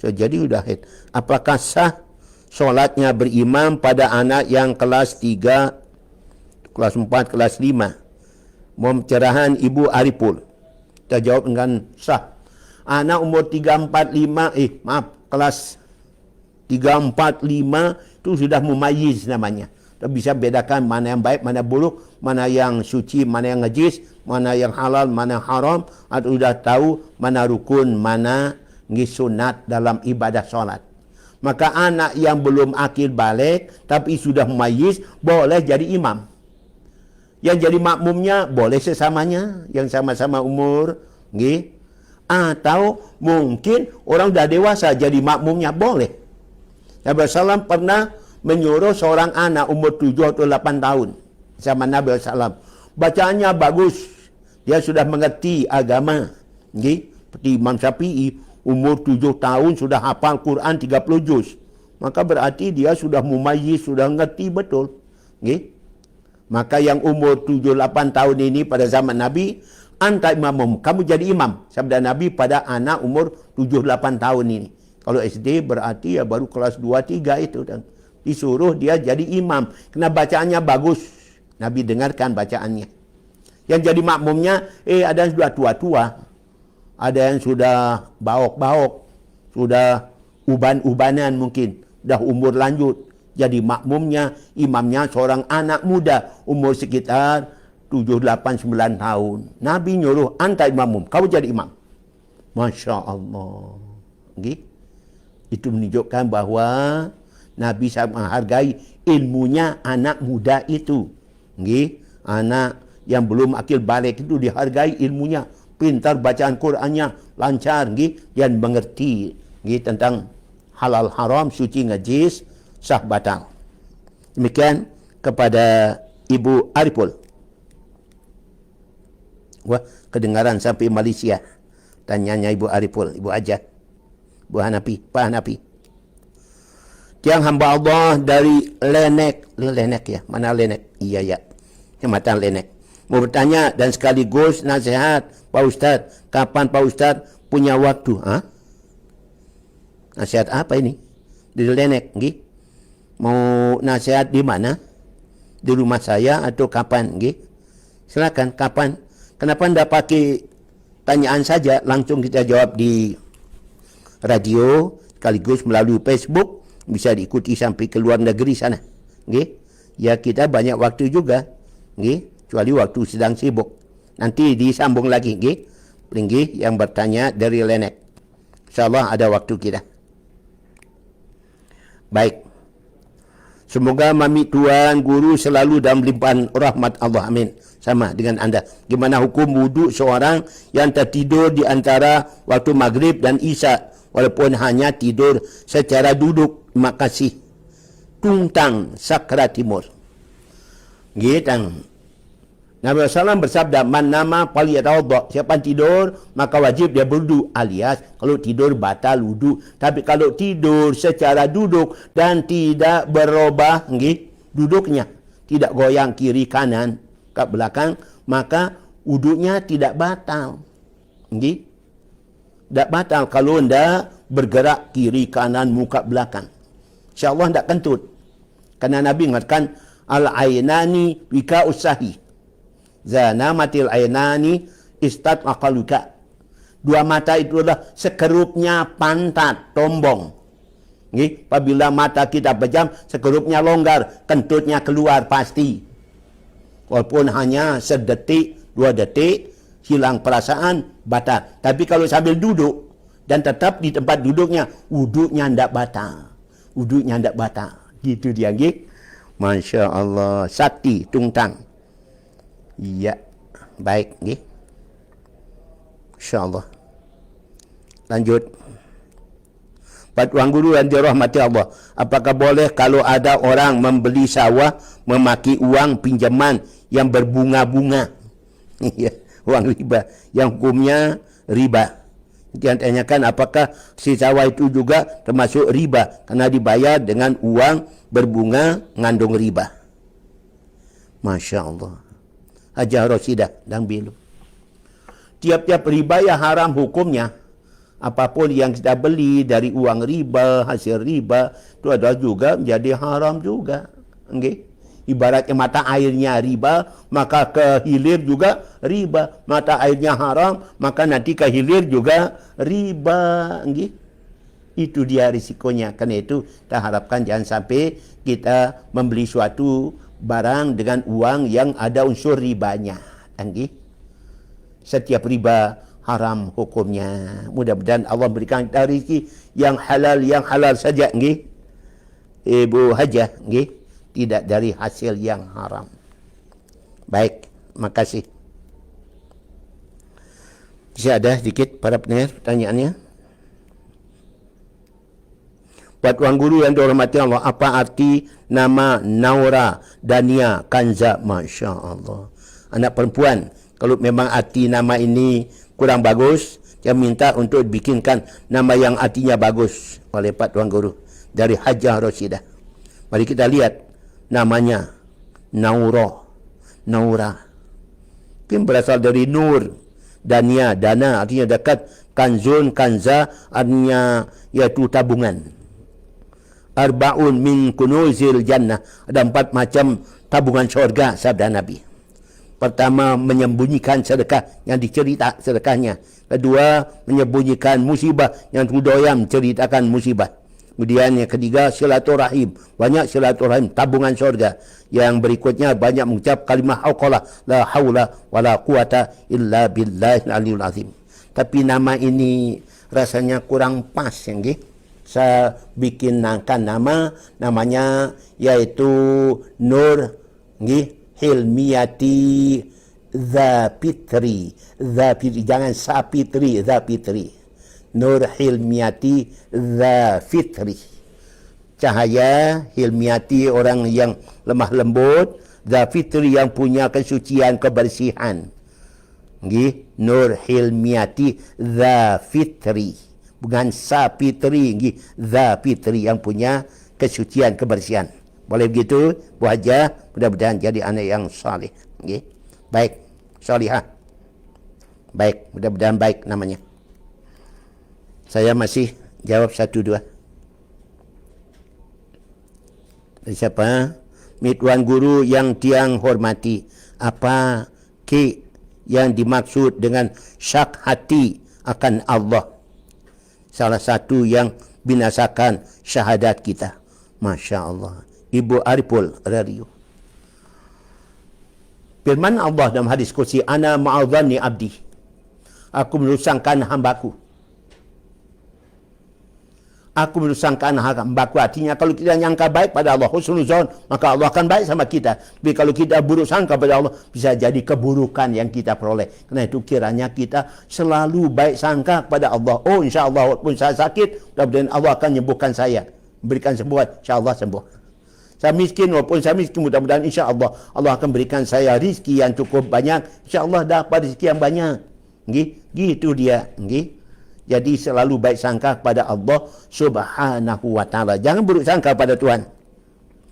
jadi sudah haid. Apakah sah solatnya berimam pada anak yang kelas 3, kelas 4, kelas 5? Mohon pencerahan Ibu Ariful. Kita jawab dengan sah. Anak umur 3, 4, 5, kelas 3, 4, 5 itu sudah mumayyiz namanya. bisa bedakan mana yang baik, mana buruk, mana yang suci, mana yang najis, mana yang halal, mana yang haram, atau sudah tahu mana rukun, mana sunat dalam ibadah solat. Maka anak yang belum akil balik tapi sudah mayyiz boleh jadi imam. Yang jadi makmumnya boleh sesamanya yang sama-sama umur, nggih. Atau mungkin orang dah dewasa jadi makmumnya boleh. Nabi SAW pernah menyuruh seorang anak umur 7 atau 8 tahun sama Nabi SAW. Bacaannya bagus. Dia sudah mengerti agama. Seperti Imam Syafi'i, umur 7 tahun sudah hafal Quran 30 juz. Maka berarti dia sudah mumayyiz, sudah mengerti betul. Maka yang umur 7-8 tahun ini pada zaman Nabi, anta imamum, kamu jadi imam. Sabda Nabi pada anak umur 7-8 tahun ini. Kalau SD berarti ya baru kelas 2-3 itu. Dan disuruh dia jadi imam. Karena bacaannya bagus. Nabi dengarkan bacaannya. Yang jadi makmumnya, ada yang sudah tua-tua. Ada yang sudah baok-baok. Sudah uban-ubanan mungkin. Sudah umur lanjut. Jadi makmumnya, imamnya seorang anak muda. Umur sekitar 7, 8, 9 tahun. Nabi nyuruh, anta imamum, kamu jadi imam. Masya Allah. Itu menunjukkan bahawa Nabi sangat menghargai ilmunya anak muda itu. Anak yang belum akil balik itu dihargai ilmunya. Pintar bacaan Qurannya, lancar, dan mengerti tentang halal haram, suci najis, sah batal. Demikian kepada Ibu Ariful. Wah, kedengaran sampai Malaysia. Tanyanya Ibu Ariful, Ibu Ajat, Ibu Hanapi, Pak Hanapi. Tiang hamba Allah dari Lenek. Lenek ya? Mana Lenek? Iya ya. Kecamatan Lenek. Mau bertanya dan sekaligus nasihat Pak Ustaz. Kapan Pak Ustaz punya waktu? Nasihat apa ini? Di Lenek. Mau nasihat di mana? Di rumah saya atau kapan? Silakan, kapan? Kenapa anda pakai tanyaan saja, langsung kita jawab di radio, sekaligus melalui Facebook, bisa diikuti sampai ke luar negeri sana. Ya kita banyak waktu juga, kecuali waktu sedang sibuk. Nanti disambung lagi, yang bertanya dari Lenek. InsyaAllah ada waktu kita. Baik. Semoga mami tuan guru selalu dalam limpahan rahmat Allah. Amin. Sama dengan anda. Gimana hukum wuduk seorang yang tertidur di antara waktu maghrib dan isya, walaupun hanya tidur secara duduk. Terima kasih. Tungtang Sakra Timur. Nabi SAW bersabda, man nama faliyatawadda, siapa tidur maka wajib dia berwudu, alias kalau tidur batal wudu. Tapi kalau tidur secara duduk dan tidak berubah duduknya, tidak goyang kiri kanan ke belakang, maka wudunya tidak batal. Tidak batal kalau anda bergerak kiri kanan muka belakang. InsyaAllah tidak kentut. Karena Nabi mengatakan al-ainani wika usahi. Zana matil ainani istat akaluka. Dua mata itu adalah sekerupnya pantat, tombong. Apabila mata kita pejam, sekerupnya longgar, kentutnya keluar pasti. Walaupun hanya sedetik, 2 detik, hilang perasaan, batal. Tapi kalau sambil duduk dan tetap di tempat duduknya, wuduknya tidak batal. Wuduknya tidak batal. Gitu dia. Masya Allah. Sakti, tungtang. Ya, baik, InsyaAllah. Lanjut. Tuan Guru yang dirahmati Allah, apakah boleh kalau ada orang membeli sawah memaki uang pinjaman yang berbunga-bunga? Uang riba, yang hukumnya riba. Yang tanyakan apakah si sawah itu juga termasuk riba karena dibayar dengan uang berbunga ngandung riba. Masya Allah. Hajah Rosidah dan Bilu. Tiap-tiap riba yang haram hukumnya. Apapun yang kita beli dari uang riba, hasil riba, itu adalah juga menjadi haram juga. Ibaratnya mata airnya riba, maka ke hilir juga riba. Mata airnya haram, maka nanti ke hilir juga riba. Itu dia risikonya. Kerana itu kita harapkan jangan sampai kita membeli suatu barang dengan uang yang ada unsur ribanya. Anggi. Setiap riba haram hukumnya. Mudah-mudahan Allah berikan kita rezeki yang halal saja. Anggi. Ibu Hajah. Anggi. Tidak dari hasil yang haram. Baik. Makasih. Masih ada sedikit para pendengar pertanyaannya. Buat Tuan Guru yang dihormati Allah, apa arti nama Naura Dania Kanza? Masya Allah. Anak perempuan, kalau memang arti nama ini kurang bagus, dia minta untuk bikinkan nama yang artinya bagus oleh Pak Tuan Guru dari Hajah Rosidah. Mari kita lihat namanya Naura. Mungkin berasal dari Nur. Dania, dana artinya dekat. Kanzun, kanza artinya iaitu tabungan. Arba'un min kunuzil jannah. Ada 4 macam tabungan syurga, sabda Nabi. Pertama, menyembunyikan sedekah yang dicerita sedekahnya. Kedua, menyembunyikan musibah yang doyam ceritakan musibah. Kemudian yang ketiga, silaturahim. Banyak silaturahim, tabungan syurga. Yang berikutnya banyak mengucap kalimah hauqalah, la haula wala quwata illa billahil aliyul azim. Tapi nama ini rasanya kurang pas, ya. Saya bikinkan namanya yaitu Nur Hilmiyati Zapitri. Jangan Sapitri, Zapitri. Nur Hilmiyati Zafitri. Cahaya Hilmiyati orang yang lemah lembut, Zafitri yang punya kesucian, kebersihan. Nur Hilmiyati Zafitri. Bukan Sapitri, Zafitri yang punya kesucian, kebersihan. Boleh begitu, Bu Hajah? Mudah-mudahan jadi anak yang salih. Baik, salihah. Baik, mudah-mudahan baik namanya. Saya masih jawab 1-2. Dari siapa? Tuan Guru yang tiang hormati. Apa yang dimaksud dengan syak hati akan Allah? Salah satu yang binasakan syahadat kita. Masya Allah. Ibu Ariful Radio. Firman Allah dalam hadis kursi, ana ma'adhani abdi. Aku menusangkan hambaku. Aku menusangkan hambaku. Artinya kalau kita nyangka baik pada Allah, husnuzon, maka Allah akan baik sama kita. Tapi kalau kita buruk sangka pada Allah, bisa jadi keburukan yang kita peroleh. Karena itu kiranya kita selalu baik sangka pada Allah. Oh, insyaAllah walaupun saya sakit, mudah-mudahan Allah akan menyembuhkan saya. Berikan sembuhan, insyaAllah sembuh. Saya miskin, walaupun saya miskin, mudah-mudahan insyaAllah Allah akan berikan saya rizki yang cukup banyak. InsyaAllah dapat rizki yang banyak. Gitu dia. Jadi selalu baik sangka kepada Allah Subhanahu wa ta'ala. Jangan buruk sangka pada Tuhan.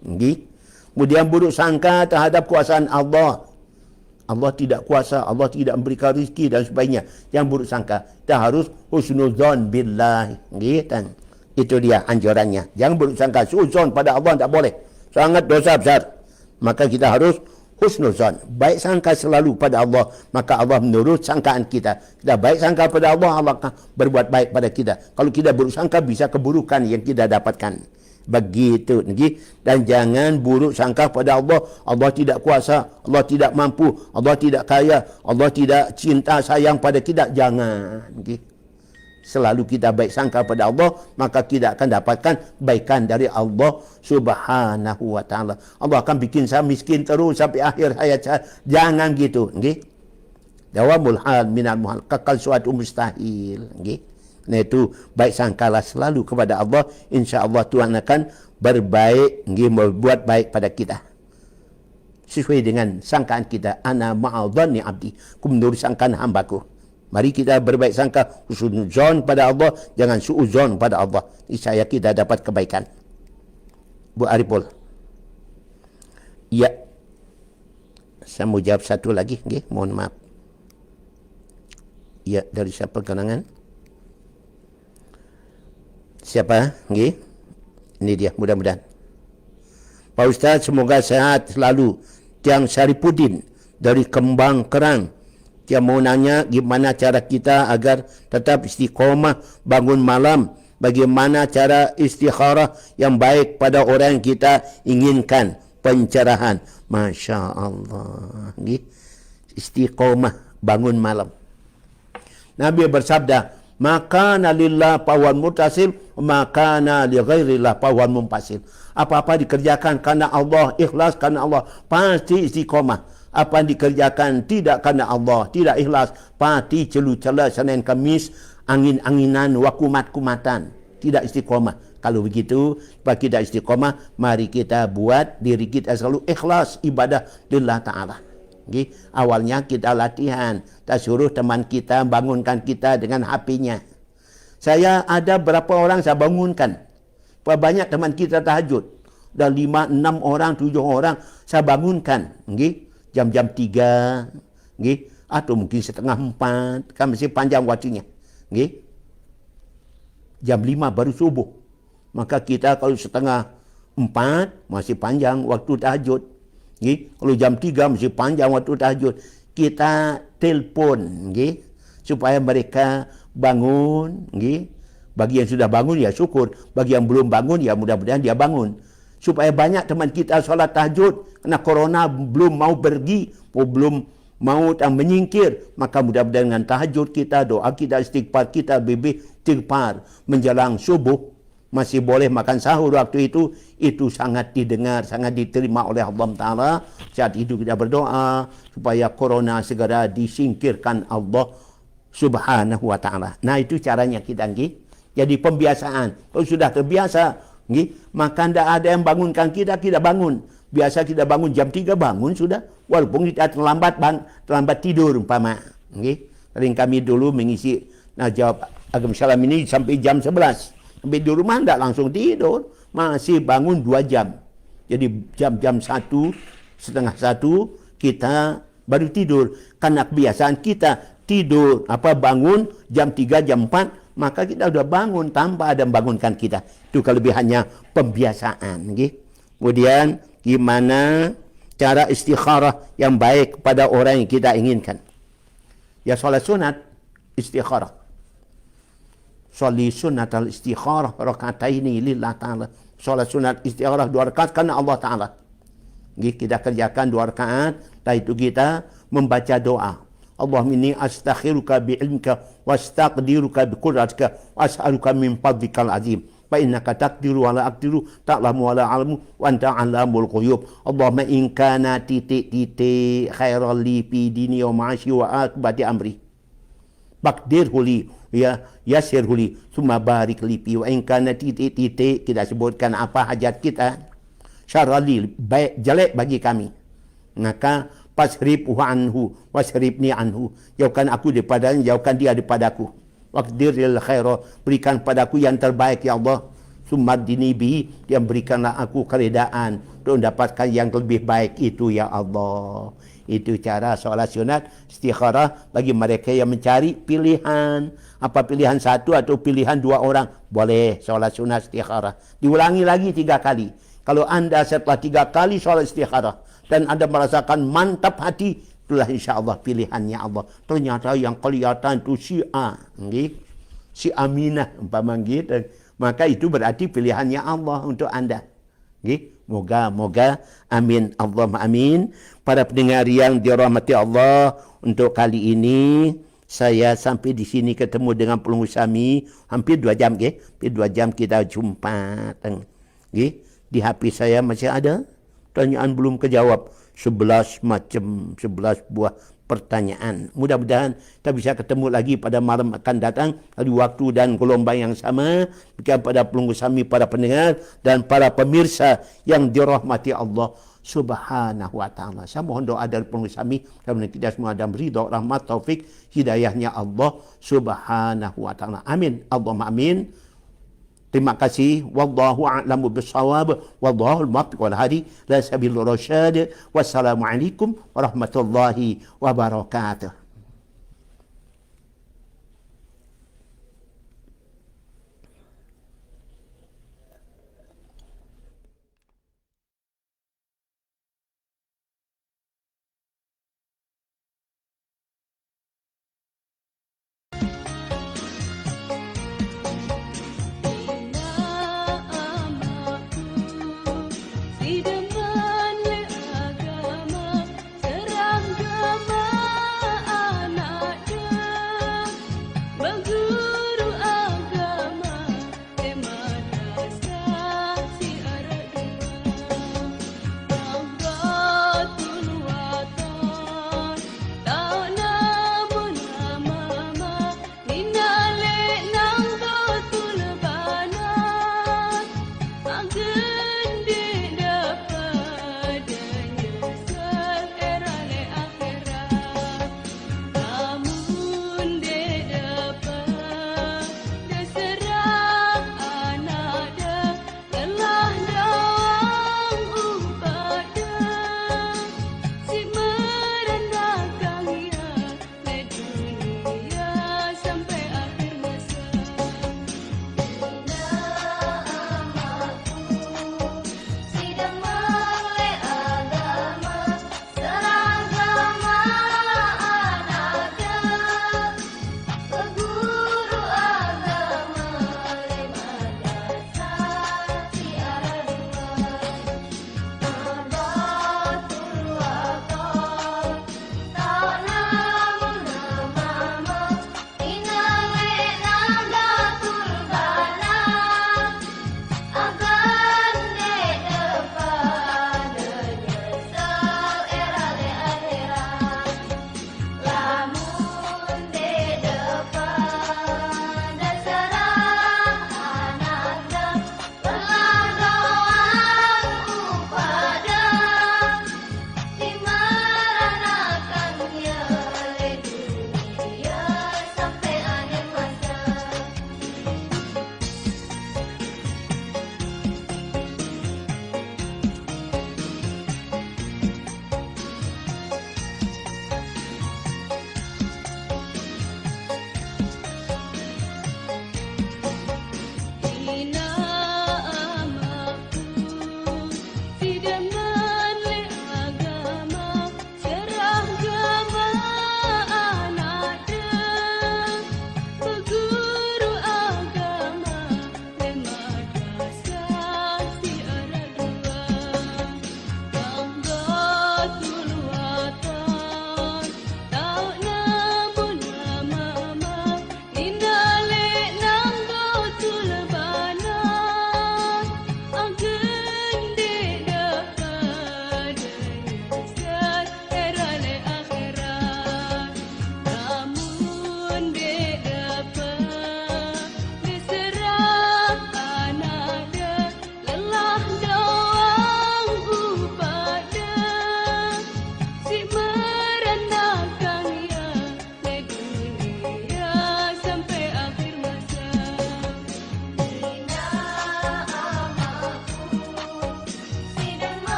Kemudian buruk sangka terhadap kuasaan Allah. Allah tidak kuasa, Allah tidak memberikan rezeki dan sebagainya. Jangan buruk sangka. Kita harus husnuzon billah. Itu dia anjurannya. Jangan buruk sangka. Suuzon pada Allah tak boleh. Sangat dosa besar. Maka kita harus husnuzon, baik sangka selalu pada Allah, maka Allah menurut sangkaan kita. Kita baik sangka pada Allah, Allah akan berbuat baik pada kita. Kalau kita buruk sangka, bisa keburukan yang kita dapatkan. Begitu. Dan jangan buruk sangka pada Allah. Allah tidak kuasa, Allah tidak mampu, Allah tidak kaya, Allah tidak cinta sayang pada kita. Jangan. Selalu kita baik sangka pada Allah, maka kita akan dapatkan kebaikan dari Allah Subhanahu wa ta'ala. Allah akan bikin saya miskin terus sampai akhir hayat saya. Jangan gitu. Dawamul hal minal muhal. Kekal suatu mustahil. Nah itu baik sangkalah selalu kepada Allah. InsyaAllah Tuhan akan berbaik, membuat baik pada kita. Sesuai dengan sangkaan kita. Ana ma'adhani abdi. Aku menurut sangkaan hambaku. Mari kita berbaik sangka, husnuzon pada Allah, jangan suuzon pada Allah. Niscaya kita dapat kebaikan. Bu Ariful. Ya. Saya mau jawab satu lagi, mohon maaf. Ya, dari siapa kenangan? Siapa? Ini dia, mudah-mudahan. Pak Ustaz, semoga sehat selalu. Tiang Syarifuddin dari Kembang Kerang. Dia mau nanya gimana cara kita agar tetap istiqomah bangun malam bagaimana cara istikharah yang baik pada orang yang kita inginkan pencerahan. Masya Allah. Istiqomah, bangun malam. Nabi bersabda, makana lillah pawan mutasil, makana li ghairillah pawan mumpasil. Apa-apa dikerjakan karena Allah, ikhlas karena Allah, pasti istiqomah. Apa yang dikerjakan tidak karena Allah, tidak ikhlas, pasti celu-cela Senin Kamis, angin-anginan, wakumat-kumatan, tidak istiqomah. Kalau begitu, supaya kita istiqomah, mari kita buat diri kita selalu ikhlas ibadah lillah ta'ala. Okay. Awalnya kita latihan, kita suruh teman kita bangunkan kita dengan HP-nya. Saya ada berapa orang saya bangunkan. Banyak teman kita tahajud. Dan 5, 6 orang, 7 orang saya bangunkan. Okay. Jam-jam 3, okay. Atau mungkin setengah 4, kan masih panjang waktunya. Okay. Jam 5 baru subuh. Maka kita kalau setengah 4 masih panjang waktu tahajud. Okay. Kalau jam 3 masih panjang waktu tahajud. Kita telpon, okay, supaya mereka bangun. Okay. Bagi yang sudah bangun ya syukur. Bagi yang belum bangun ya mudah-mudahan dia bangun. Supaya banyak teman kita solat tahajud. Karena corona belum mau pergi. Belum mau menyingkir. Maka mudah-mudahan dengan tahajud kita, doa kita, istighfar kita, istighfar menjelang subuh. Masih boleh makan sahur waktu itu sangat didengar, sangat diterima oleh Allah Ta'ala. Saat itu kita berdoa supaya corona segera disingkirkan Allah Subhanahu Wa Ta'ala. Nah itu caranya kita. Jadi pembiasaan. Kalau sudah terbiasa, maka tidak ada yang bangunkan kita, kita bangun. Biasa kita bangun jam 3 bangun sudah. Walaupun kita terlambat tidur umpama. Sering kami dulu mengisi jawab agama salam ini sampai jam 11. Sampai di rumah tidak langsung tidur. Masih bangun 2 jam. Jadi jam-jam 1, setengah 1 kita baru tidur. Karena kebiasaan kita tidur, bangun jam 3, jam 4. Maka kita sudah bangun tanpa ada membangunkan kita. Itu kelebihannya pembiasaan. Kemudian gimana cara istikharah yang baik kepada orang yang kita inginkan. Ya salat sunat istikharah. Soli sunat al-istikharah rakataini lillah ta'ala. Salat sunat istikharah 2 rakaat karena Allah Ta'ala. Kita kerjakan 2 rakaat. Setelah itu kita membaca doa. Allahumma inni astakhiruka bi'ilmika wa astaqdiruka biqudratika wa as'aluka min fadlikal azim. Fa innaka taqdiru wa la aqdiru, ta'lamu wa la a'lamu wa anta 'allamul ghuyub. Allahumma in kana titik khairal li fi dini wa ma'ashi wa akbati amri. Baqdirhu li ya yassirhu li summa barik li fi wa in kana titik kita sebutkan apa hajat kita syarra li baik jelek bagi kami. Maka fasribhu anhu wasribni anhu. Jauhkan aku daripadanya, jauhkan dia daripadaku. Waqdiril khaira, berikan padaku yang terbaik ya Allah. Sumadini bi, yang berikanlah aku keredaan untuk mendapatkan yang lebih baik itu ya Allah. Itu cara solat sunat istikharah bagi mereka yang mencari pilihan. Apa pilihan 1 atau pilihan 2 orang? Boleh solat sunat istikharah. Diulangi lagi 3 kali. Kalau anda setelah 3 kali solat istikharah dan anda merasakan mantap hati, itulah insya-Allah pilihannya Allah. Ternyata yang kelihatan itu si A, si Aminah umpama gitu. Maka itu berarti pilihannya Allah untuk anda. Moga-moga amin Allahumma amin. Para pendengar yang dirahmati Allah, untuk kali ini saya sampai di sini ketemu dengan Pulungusami hampir 2 jam, hampir 2 jam kita jumpa. Di HP saya masih ada pertanyaan belum kejawab. 11 buah pertanyaan. Mudah-mudahan kita bisa ketemu lagi pada malam akan datang. Di waktu dan gelombang yang sama. Kepada Pulungusami, para pendengar dan para pemirsa yang dirahmati Allah Subhanahu wa ta'ala. Saya mohon doa dari Pulungusami. Karena kita semua ada ridha, rahmat, taufik, hidayahnya Allah Subhanahu wa ta'ala. Amin. Allahumma amin. Terima kasih. Wallahu a'lamu bissawab. Wallahu al-muwaffiq wal hadi la sabilur rasyad. Wassalamualaikum warahmatullahi wabarakatuh.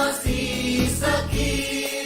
kasih sakinah